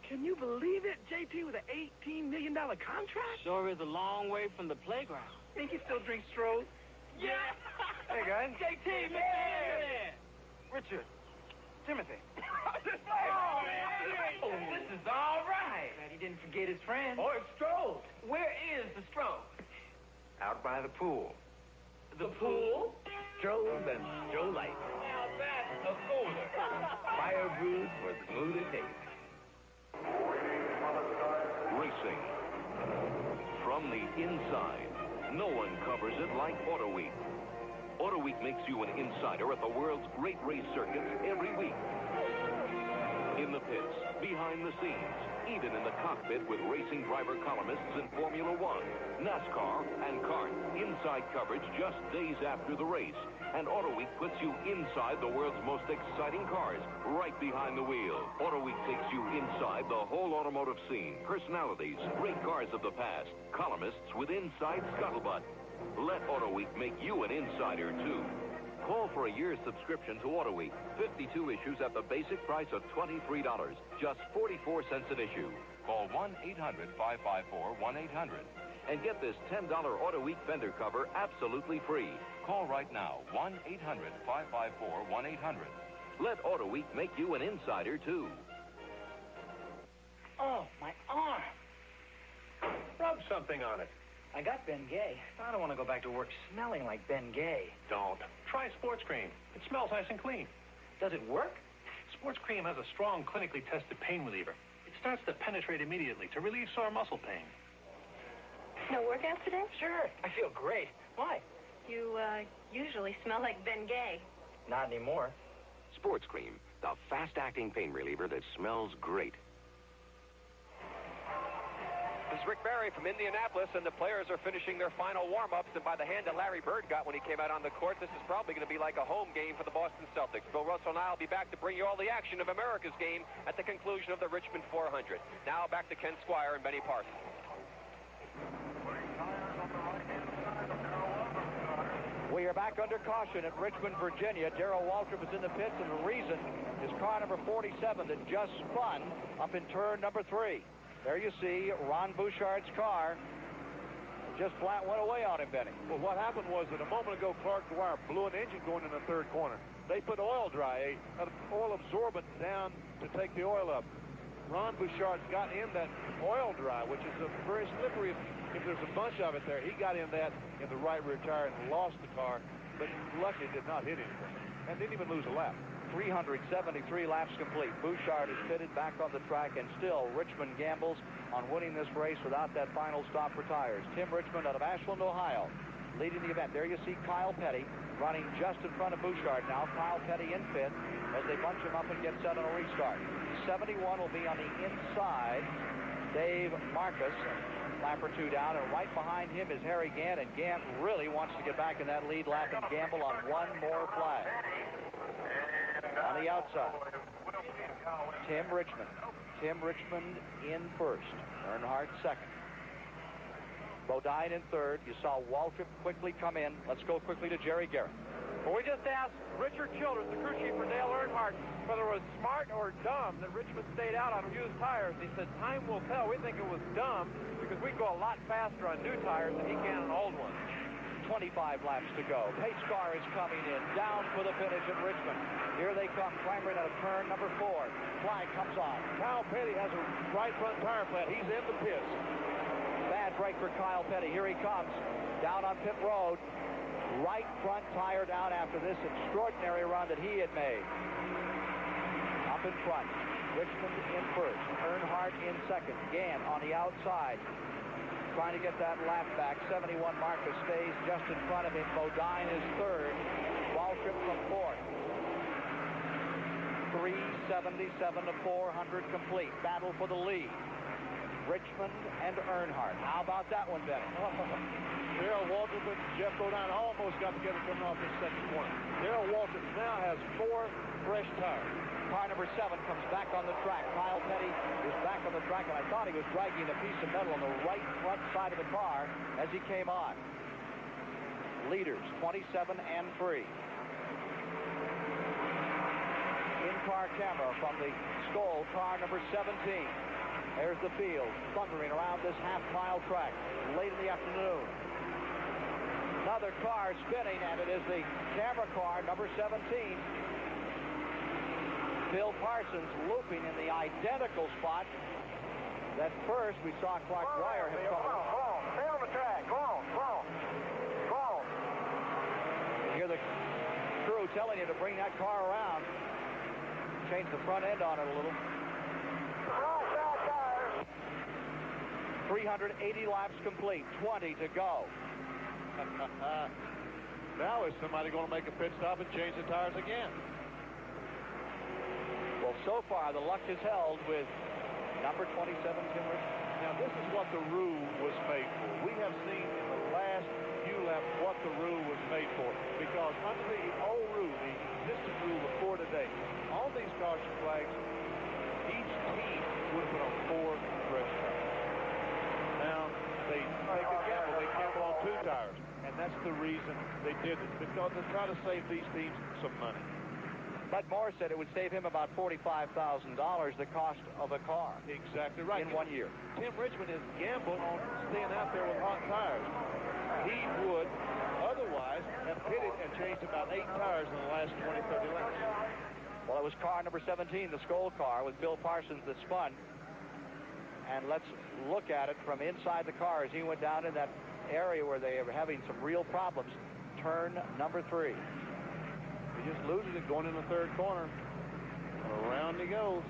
Can you believe it? JT with an $18 million contract? Sure is a long way from the playground. Think he still drinks Strohs? Yeah! Hey, guys. JT, man! Richard. Timothy. Oh, man! This is all right. Glad he didn't forget his friend. Oh, it's Stroh. Where is the Stroh? Out by the pool. The pool? Strohs and Stroh Light. Now that's a cooler. Fire brewed for smoother taste. Racing. From the inside, no one covers it like Auto Week. Auto Week makes you an insider at the world's great race circuits every week. In the pits, behind the scenes, even in the cockpit with racing driver columnists in Formula One, NASCAR, and kart. Inside coverage just days after the race. And Auto Week puts you inside the world's most exciting cars, right behind the wheel. Auto Week takes you inside the whole automotive scene. Personalities, great cars of the past, columnists with inside scuttlebutt. Let Auto Week make you an insider, too. Call for a year's subscription to Auto Week. 52 issues at the basic price of $23. Just 44 cents an issue. Call 1-800-554-1800 and get this $10 Auto Week fender cover absolutely free. Call right now, 1-800-554-1800. Let Auto Week make you an insider, too. Oh, my arm. Rub something on it. I got Ben Gay. I don't want to go back to work smelling like Ben Gay. Don't. Try Sports Cream. It smells nice and clean. Does it work? Sports Cream has a strong, clinically tested pain reliever. It starts to penetrate immediately to relieve sore muscle pain. No workout today? Sure. I feel great. Why? You, usually smell like Ben Gay. Not anymore. Sports Cream, the fast-acting pain reliever that smells great. This is Rick Barry from Indianapolis, and the players are finishing their final warm-ups, and by the hand that Larry Bird got when he came out on the court, this is probably going to be like a home game for the Boston Celtics. Bill Russell and I will be back to bring you all the action of America's game at the conclusion of the Richmond 400. Now back to Ken Squire and Benny Parsons. We are back under caution at Richmond, Virginia. Darrell Waltrip is in the pits, and the reason is car number 47 that just spun up in turn number 3. There you see Ron Bouchard's car just flat went away on him, Benny. Well, what happened was that a moment ago, Clark Dwyer blew an engine going in the third corner. They put oil dry, an oil absorbent down to take the oil up. Ron Bouchard's got in that oil dry, which is a very slippery. If there's a bunch of it there, he got in that in the right rear tire and lost the car, but luckily did not hit anything and didn't even lose a lap. 373 laps complete. Bouchard is fitted back on the track, and still Richmond gambles on winning this race without that final stop for tires. Tim Richmond out of Ashland, Ohio, leading the event. There you see Kyle Petty running just in front of Bouchard now. Kyle Petty in fifth as they bunch him up and get set on a restart. 71 will be on the inside. Dave Marcus, lap or 2 down, and right behind him is Harry Gant, and Gant really wants to get back in that lead lap and gamble on one more flag. On the outside, Tim Richmond. Tim Richmond in first. Earnhardt second. Bodine in third. You saw Waltrip quickly come in. Let's go quickly to Jerry Garrett. Well, we just asked Richard Childress, the crew chief for Dale Earnhardt, whether it was smart or dumb that Richmond stayed out on used tires. He said, time will tell. We think it was dumb because we go a lot faster on new tires than he can on old ones. 25 laps to go. Pace car is coming in, down for the finish at Richmond. Here they come, clambering out of turn number 4. Flag comes on. Kyle Petty has a right front tire flat. He's in the pits. Bad break for Kyle Petty. Here he comes, down on pit road. Right front tire down after this extraordinary run that he had made. Up in front. Richmond in first. Earnhardt in second. Gant on the outside, trying to get that lap back. 71 Marcus stays just in front of him. Bodine is third. Waltrip from fourth. 377 to 400 complete. Battle for the lead. Richmond and Earnhardt. How about that one, Benny? Darrell Waltrip and Jeff Bodine almost got together coming off this second corner. Darrell Waltrip now has 4 fresh tires. Car number 7 comes back on the track. Kyle Petty is back on the track, and I thought he was dragging a piece of metal on the right front side of the car as he came on. Leaders, 27 and 3. In-car camera from the Skoal car number 17. There's the field, thundering around this half-mile track late in the afternoon. Another car spinning, and it is the camera car, number 17. Bill Parsons looping in the identical spot that first we saw Clark Dwyer had come. Go on, stay on the track. Go on. You hear the crew telling you to bring that car around. Change the front end on it a little. 380 laps complete, 20 to go. Now is somebody going to make a pit stop and change the tires again? Well, so far the luck is held with number 27 Tim Richmond. Now this is what the rule was made for. We have seen in the last few laps what the rule was made for. Because under the old rule, the existing rule before today, on these caution flags, each team would have put on 4 fresh tires. Now, they gamble on 2 tires, and that's the reason they did it, because they're trying to save these teams some money. Bud Moore said it would save him about $45,000, the cost of a car. Exactly right. In 1 year. Tim Richmond has gambled on staying out there with hot tires. He would otherwise have pitted and changed about 8 tires in the last 20, 30 laps. Well, it was car number 17, the Skoal car, with Bill Parsons that spun. And let's look at it from inside the car as he went down in that area where they were having some real problems. Turn number 3. He just loses it going in the third corner. Around he goes.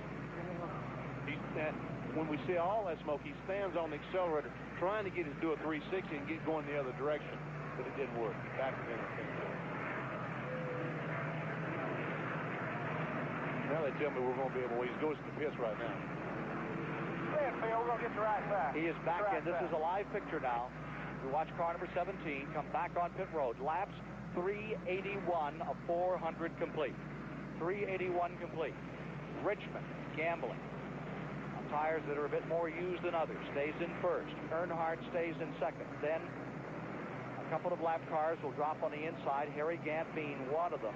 When we see all that smoke, he stands on the accelerator trying to get it to do a 360 and get going the other direction, but it didn't work. He backed it in the fence. Now they tell me we're going to be able to. He goes to the pits right now. We're going to get you right back. He is back in. This is a live picture now. We watch car number 17 come back on pit road. Laps 381 of 400 complete. 381 complete. Richmond gambling on tires that are a bit more used than others. Stays in first. Earnhardt stays in second. Then a couple of lap cars will drop on the inside. Harry Gant being one of them.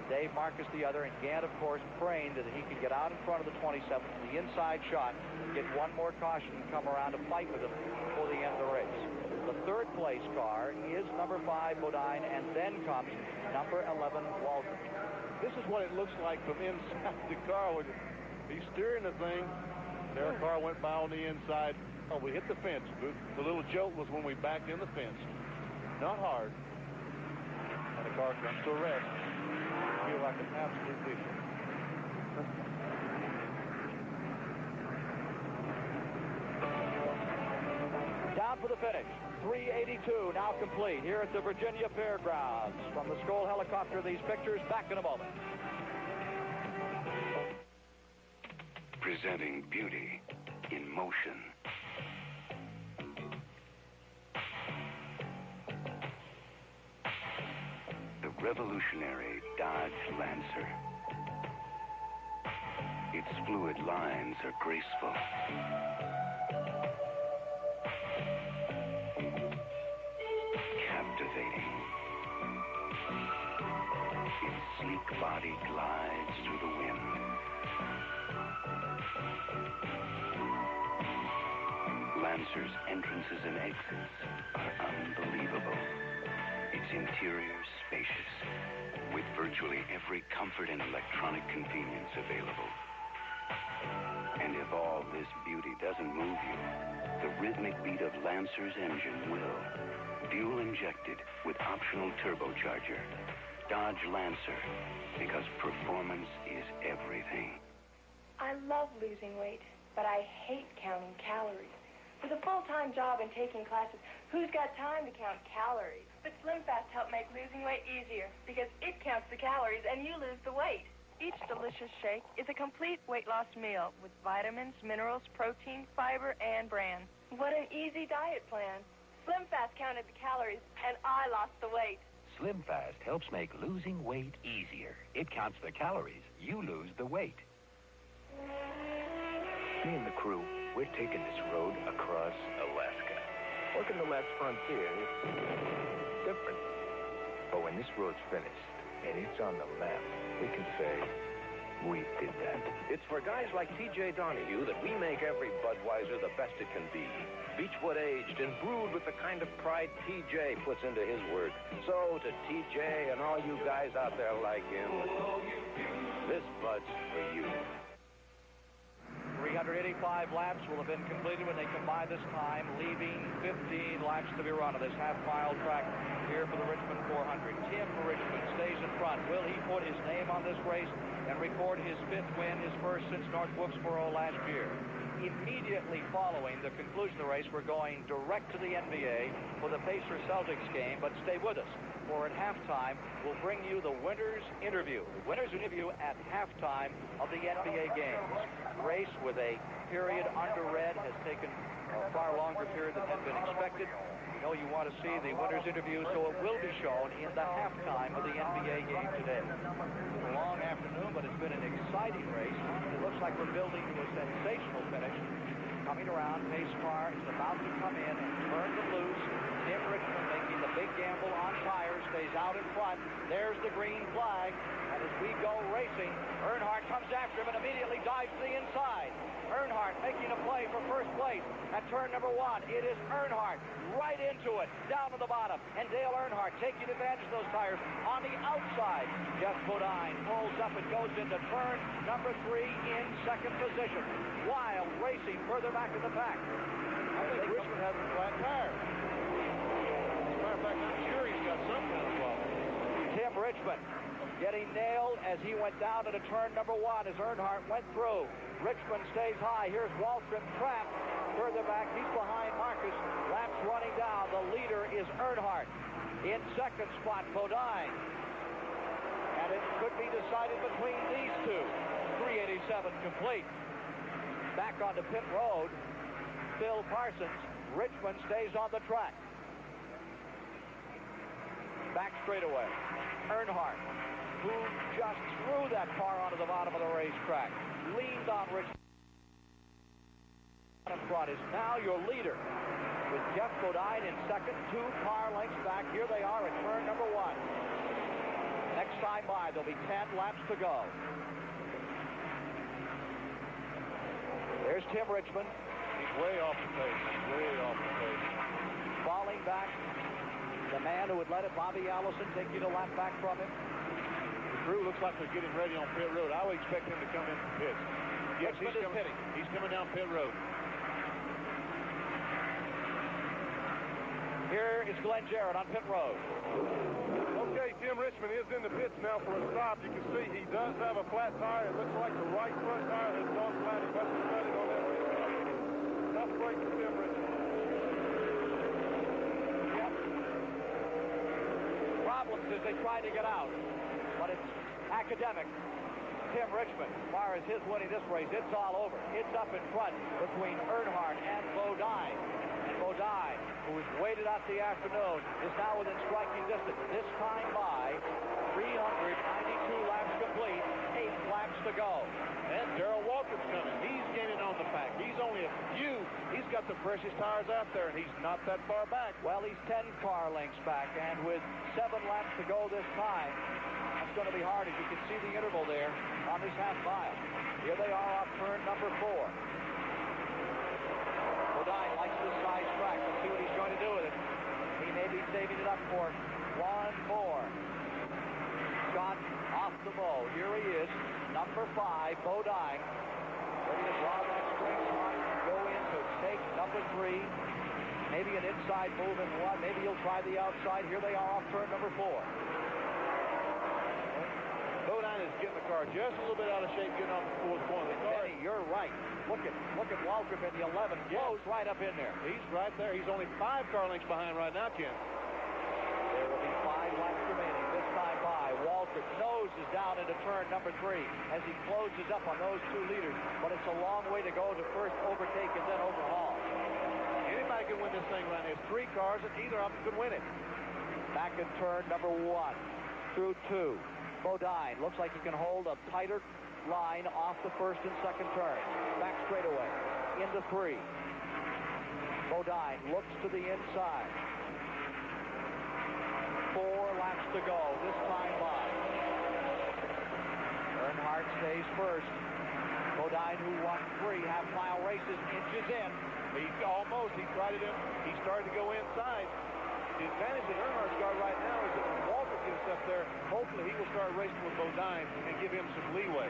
Dave Marcus the other, and Gant, of course, praying that he could get out in front of the 27, the inside shot, get one more caution and come around to fight with him before the end of the race. The third place car is number 5, Bodine, and then comes number 11, Waltrip. This is what it looks like from inside the car. He's steering the thing. Their car went by on the inside. Oh, we hit the fence. The little joke was when we backed in the fence. Not hard. And the car comes to a rest. I feel like an absolute idiot. Down for the finish. 382 now complete here at the Virginia Fairgrounds. From the Skoal helicopter, these pictures back in a moment. Presenting beauty in motion. The revolutionary Dodge Lancer. Its fluid lines are graceful. Captivating. its sleek body glides through the wind. Lancer's entrances and exits are unbelievable. Its interior spacious, with virtually every comfort and electronic convenience available. And if all this beauty doesn't move you, the rhythmic beat of Lancer's engine will. Fuel injected with optional turbocharger. Dodge Lancer, because performance is everything. I love losing weight, but I hate counting calories. With a full-time job and taking classes, who's got time to count calories? But SlimFast helped make losing weight easier because it counts the calories and you lose the weight. Each delicious shake is a complete weight loss meal with vitamins, minerals, protein, fiber, and bran. What an easy diet plan. SlimFast counted the calories and I lost the weight. SlimFast helps make losing weight easier. It counts the calories. You lose the weight. Me and the crew, we're taking this road across Alaska. Working the last frontier, it's different. But when this road's finished and it's on the map, we can say, we did that. It's for guys like T.J. Donahue that we make every Budweiser the best it can be. Beechwood aged and brewed with the kind of pride T.J. puts into his work. So to T.J. and all you guys out there like him, this Bud's for you. 385 laps will have been completed when they combine this time, leaving 15 laps to be run on this half-mile track here for the Richmond 400. Tim Richmond stays in front. Will he put his name on this race and record his 5th win, his first since North Wilkesboro last year? Immediately following the conclusion of the race, we're going direct to the NBA for the Pacers-Celtics game, but stay with us, for at halftime, we'll bring you the winner's interview. The winner's interview at halftime of the NBA games. Race with a period under red has taken a far longer period than had been expected. We know you want to see the winner's interview, so it will be shown in the halftime of the NBA game today. It's a long afternoon, but it's been an exciting race. It looks like we're building to a sensational finish. Coming around, pace car is about to come in and turn them loose. Tim Richmond making the big gamble on tires, stays out in front. There's the green flag. And as we go racing, Earnhardt comes after him and immediately dives to the inside. Earnhardt making a play for first place at turn number 1. It is Earnhardt right into it, down to the bottom. And Dale Earnhardt taking advantage of those tires on the outside. Jeff Bodine pulls up and goes into turn number 3 in second position. Wild racing further back in the pack. I think Richmond has a flat tire. As a matter of fact, I'm sure he's got some kind of problem. Tim Richmond getting nailed as he went down into turn number 1 as Earnhardt went through. Richmond stays high. Here's Waltrip trapped further back. He's behind Marcus. Laps running down. The leader is Earnhardt. In second spot, Bodine. And it could be decided between these two. 387 complete. Back onto pit road. Phil Parsons. Richmond stays on the track. Back straightaway. Earnhardt, who just threw that car onto the bottom of the racetrack, leaned on Richmond in front, is now your leader. With Jeff Bodine in second, 2 car lengths back. Here they are at turn number 1. Next time by, there'll be 10 laps to go. There's Tim Richmond. He's way off the pace. Way off the pace. Falling back. The man who would let it, Bobby Allison, taking a lap back from him. The crew looks like they're getting ready on pit road. I would expect him to come in from pits. Yes, he's coming. He's coming down pit road. Here is Glenn Jarrett on pit road. Okay, Tim Richmond is in the pits now for a stop. You can see he does have a flat tire. It looks like the right front tire has gone flat. He must have cut it on that racetrack. Tough break for Tim Richmond. Problems as they try to get out, but it's academic. Tim Richmond, as far as his winning this race, it's all over. It's up in front between Earnhardt and Bodine. And Bodine, who has waited out the afternoon, is now within striking distance. This time by 392 laps complete, 8 laps to go. And Darrell Waltrip's coming. He's getting on the pack. He's only a few. He's got the freshest tires out there, and he's not that far back. Well, he's 10 car lengths back, and with 7 laps to go this time, a going to be hard, as you can see the interval there on this half mile. Here they are off turn number 4. Bodine likes this size track. Let's see what he's going to do with it. He may be saving it up for one more. Scott off the bow. Here he is, number 5, Bodine. Ready to draw that straight shot, go in to take number 3. Maybe an inside move in 1. Maybe he'll try the outside. Here they are off turn number 4. Bodine is getting the car just a little bit out of shape getting off the 4th corner. Benny, you're right. Look at Waltrip in the 11. Close right up in there. He's right there. He's only 5 car lengths behind right now, Ken. There will be 5 laps remaining. This time by Waltrip. Nose is down into turn number 3 as he closes up on those 2 leaders. But it's a long way to go to first overtake and then overhaul. Anybody can win this thing right now. There's 3 cars and either of them could win it. Back in turn number 1 through 2. Bodine looks like he can hold a tighter line off the first and second turn. Back straightaway into 3. Bodine looks to the inside. 4 laps to go. This time by. Earnhardt stays first. Bodine, who won 3 half-mile races, inches in. He tried it in. He started to go inside. The advantage that Earnhardt's got right now is that when Waltrip gets up there, hopefully he will start racing with Bodine and give him some leeway.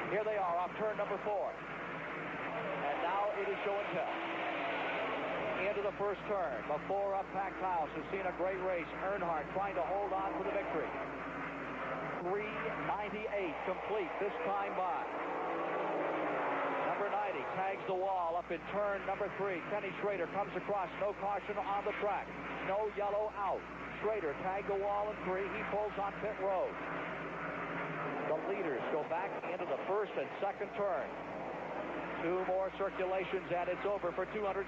Here they are off turn number 4. And now it is show and tell. Into the first turn. The 4 up-packed house has seen a great race. Earnhardt trying to hold on for the victory. 398 complete this time by. Number 90 tags the wall up in turn number 3. Kenny Schrader comes across. No caution on the track. No yellow out. Schrader tagged the wall in 3. He pulls on pit road. The leaders go back into the first and second turn. 2 more circulations and it's over for $262,000.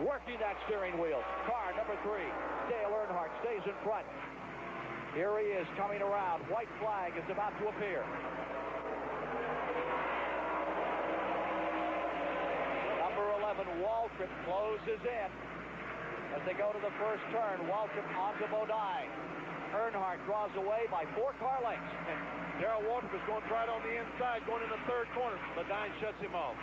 Working that steering wheel. Car number 3. Dale Earnhardt stays in front. Here he is coming around. White flag is about to appear. Number 11, Waltrip, closes in. As they go to the first turn, Waltrip onto Bodine. Earnhardt draws away by 4 car lengths. And Darrell Waltrip is going right on the inside, going in the 3rd corner. Bodine shuts him off.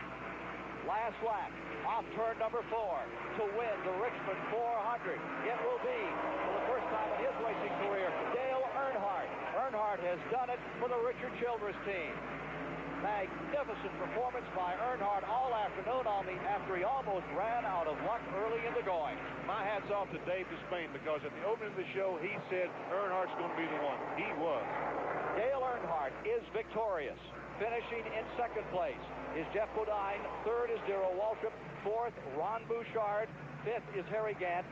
Last lap, off turn number 4 to win the Richmond 400. It will be, for the first time in his racing career, Dale Earnhardt. Earnhardt has done it for the Richard Childress team. Magnificent performance by Earnhardt all afternoon after he almost ran out of luck early in the going. My hat's off to Dave Despain because at the opening of the show, he said Earnhardt's going to be the one. He was. Dale Earnhardt is victorious. Finishing in 2nd place is Jeff Bodine. 3rd is Darrell Waltrip. 4th, Ron Bouchard. 5th is Harry Gant.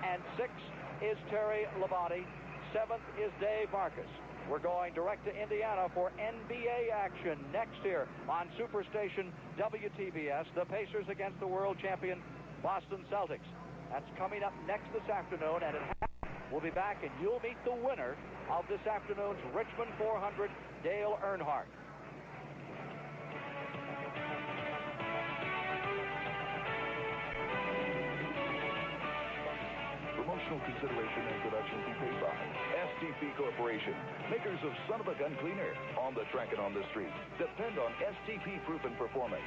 And 6th is Terry Labonte. 7th is Dave Marcus. We're going direct to Indiana for NBA action next here on Superstation WTBS. The Pacers against the world champion Boston Celtics. That's coming up next this afternoon, and at half we'll be back, and you'll meet the winner of this afternoon's Richmond 400, Dale Earnhardt. Promotional consideration and production be paid by STP Corporation, makers of Son of a Gun Cleaner, on the track and on the street. Depend on STP proven performance.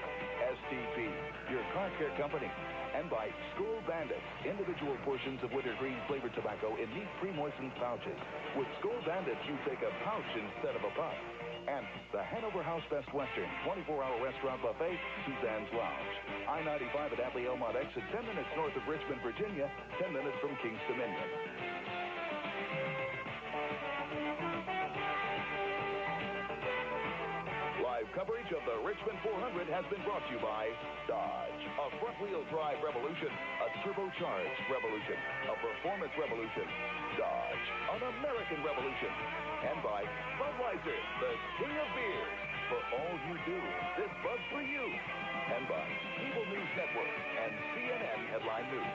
STP, your car care company. And by Skoal Bandit, individual portions of wintergreen flavored tobacco in neat pre-moistened pouches. With Skoal Bandit, you take a pouch instead of a puff. And the Hanover House Best Western 24-hour restaurant buffet, Suzanne's Lounge. I-95 at Atlee Elmont exit, 10 minutes north of Richmond, Virginia, 10 minutes from Kings Dominion. Live coverage of the Richmond 400 has been brought to you by Dodge, a front-wheel drive revolution, a turbocharged revolution, a performance revolution. Dodge, an American revolution. And by Budweiser, the king of beers. For all you do, this Bud's for you. And by Cable News Network and CNN Headline News.